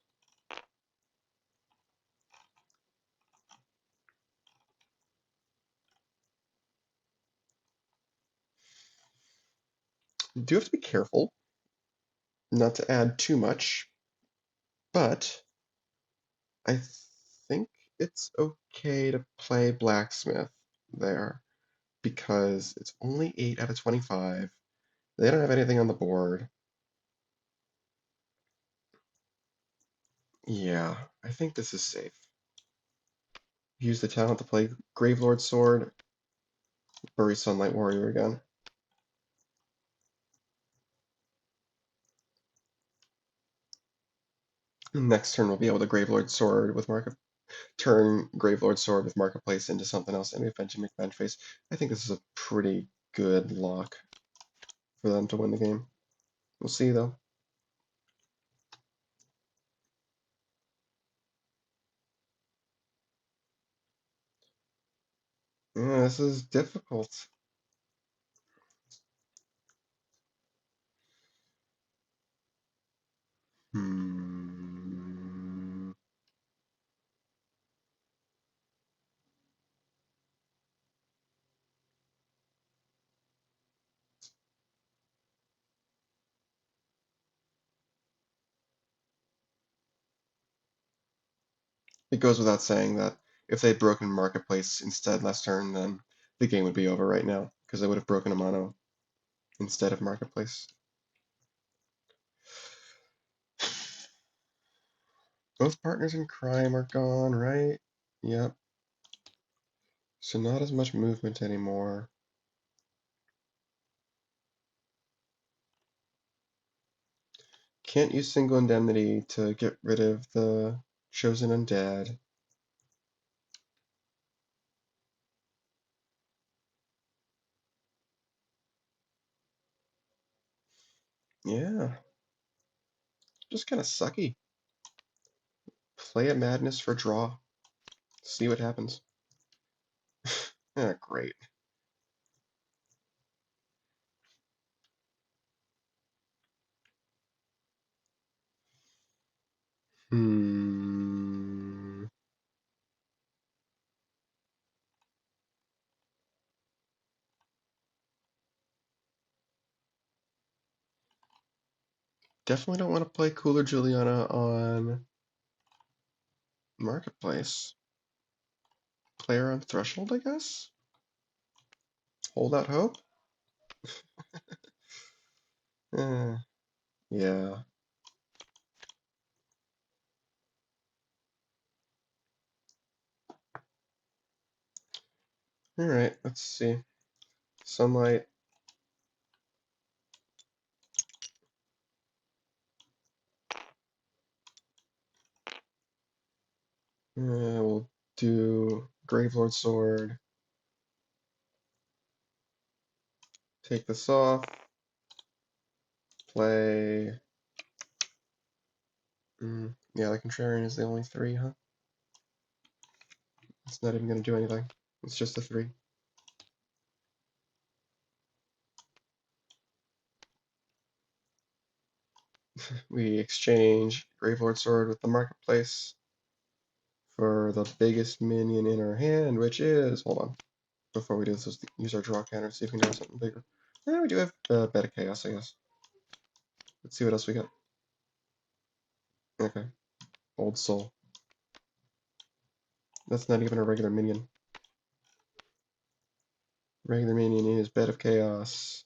You do have to be careful not to add too much, but I think it's okay to play blacksmith there because it's only 8 out of 25. They don't have anything on the board. Yeah, I think this is safe. Use the talent to play Gravelord Sword, bury Sunlight Warrior again. Next turn we'll be able to Gravelord Sword with turn Gravelord Sword with Marketplace into something else and eventually make bench face. I think this is a pretty good lock for them to win the game. We'll see though. Yeah, this is difficult. Hmm. It goes without saying that if they'd broken Marketplace instead last turn, then the game would be over right now, because they would have broken a mono instead of Marketplace. Both partners in crime are gone, right? Yep. So not as much movement anymore. Can't use single indemnity to get rid of the chosen undead. Yeah, just kind of sucky. Play a madness for draw. See what happens. Yeah, great. Hmm. Definitely don't want to play Cooler Juliana on Marketplace. Player on Threshold, I guess? Hold out hope? Eh, yeah. Alright, let's see. Sunlight. We'll do Gravelord Sword. Take this off. Play. Yeah, the Contrarian is the only 3, huh? It's not even going to do anything. It's just a 3. We exchange Gravelord Sword with the Marketplace for the biggest minion in our hand, which is... Hold on. Before we do this, let's use our draw counter, see if we can draw something bigger. Yeah, we do have Beta Chaos, I guess. Let's see what else we got. Okay. Old Soul. That's not even a regular minion. Regular minion is Bed of Chaos.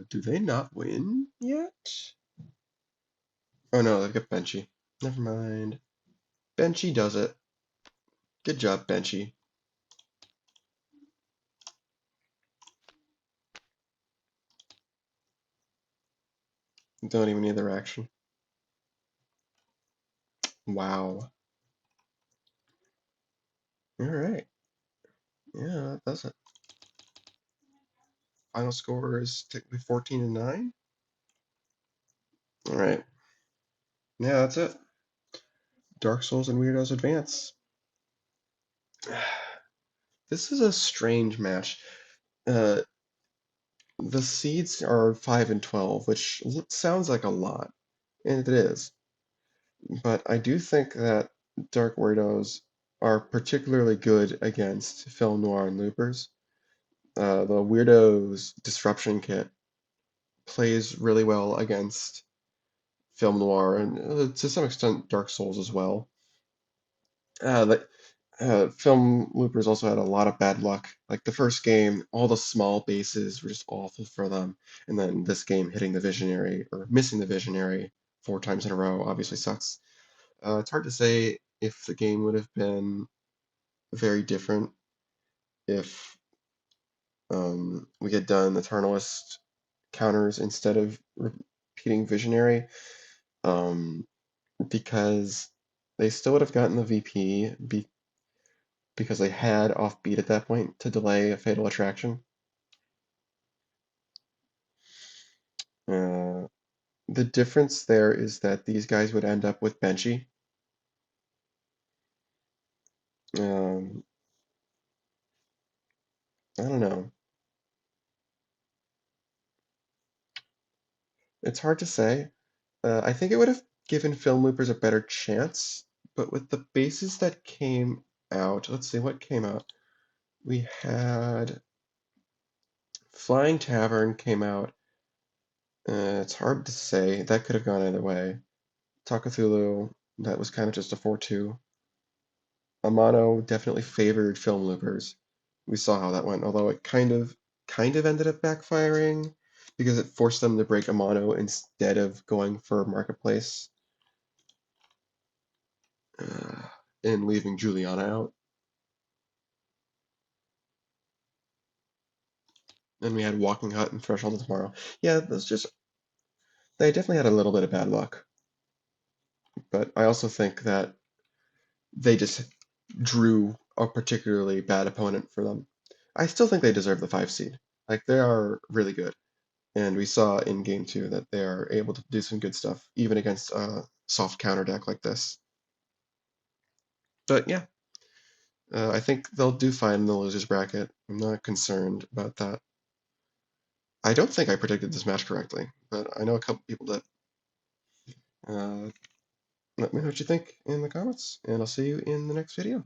Do they not win yet? Oh no, they've got Benchy. Never mind. Benchy does it. Good job, Benchy. Don't even need their action. Wow. All right. Yeah, that's it. Final score is technically 14-9. All right. Yeah, that's it. Dark Souls and Weirdos advance. This is a strange match. Uh, the seeds are 5 and 12, which sounds like a lot, and it is. But I do think that Dark Weirdos are particularly good against Film Noir and Loopers. The Weirdos Disruption Kit plays really well against Film Noir and to some extent Dark Souls as well. The Film Loopers also had a lot of bad luck. Like the first game, all the small bases were just awful for them, and then this game hitting the Visionary or missing the Visionary 4 times in a row obviously sucks. It's hard to say if the game would have been very different if we had done Eternalist counters instead of repeating Visionary, um, because they still would have gotten the VP because they had offbeat at that point to delay a Fatal Attraction. Uh, the difference there is that these guys would end up with Benchy. Um, I don't know. It's hard to say. I think it would have given Film Loopers a better chance, but with the bases that came out, let's see what came out. We had Flying Tavern came out. It's hard to say. That could have gone either way. Takatulu, that was kind of just a 4-2. Amano definitely favored Film Loopers. We saw how that went, although it kind of ended up backfiring because it forced them to break Amano instead of going for Marketplace uh, and leaving Juliana out. And we had Walking Hut and Threshold of Tomorrow. Yeah, that's just they definitely had a little bit of bad luck, but I also think that they just drew a particularly bad opponent for them. I still think they deserve the 5 seed. Like they are really good. And we saw in game 2 that they are able to do some good stuff, even against a soft counter deck like this. But yeah, I think they'll do fine in the losers bracket. I'm not concerned about that. I don't think I predicted this match correctly, but I know a couple people did. Uh, Let me know what you think in the comments, and I'll see you in the next video.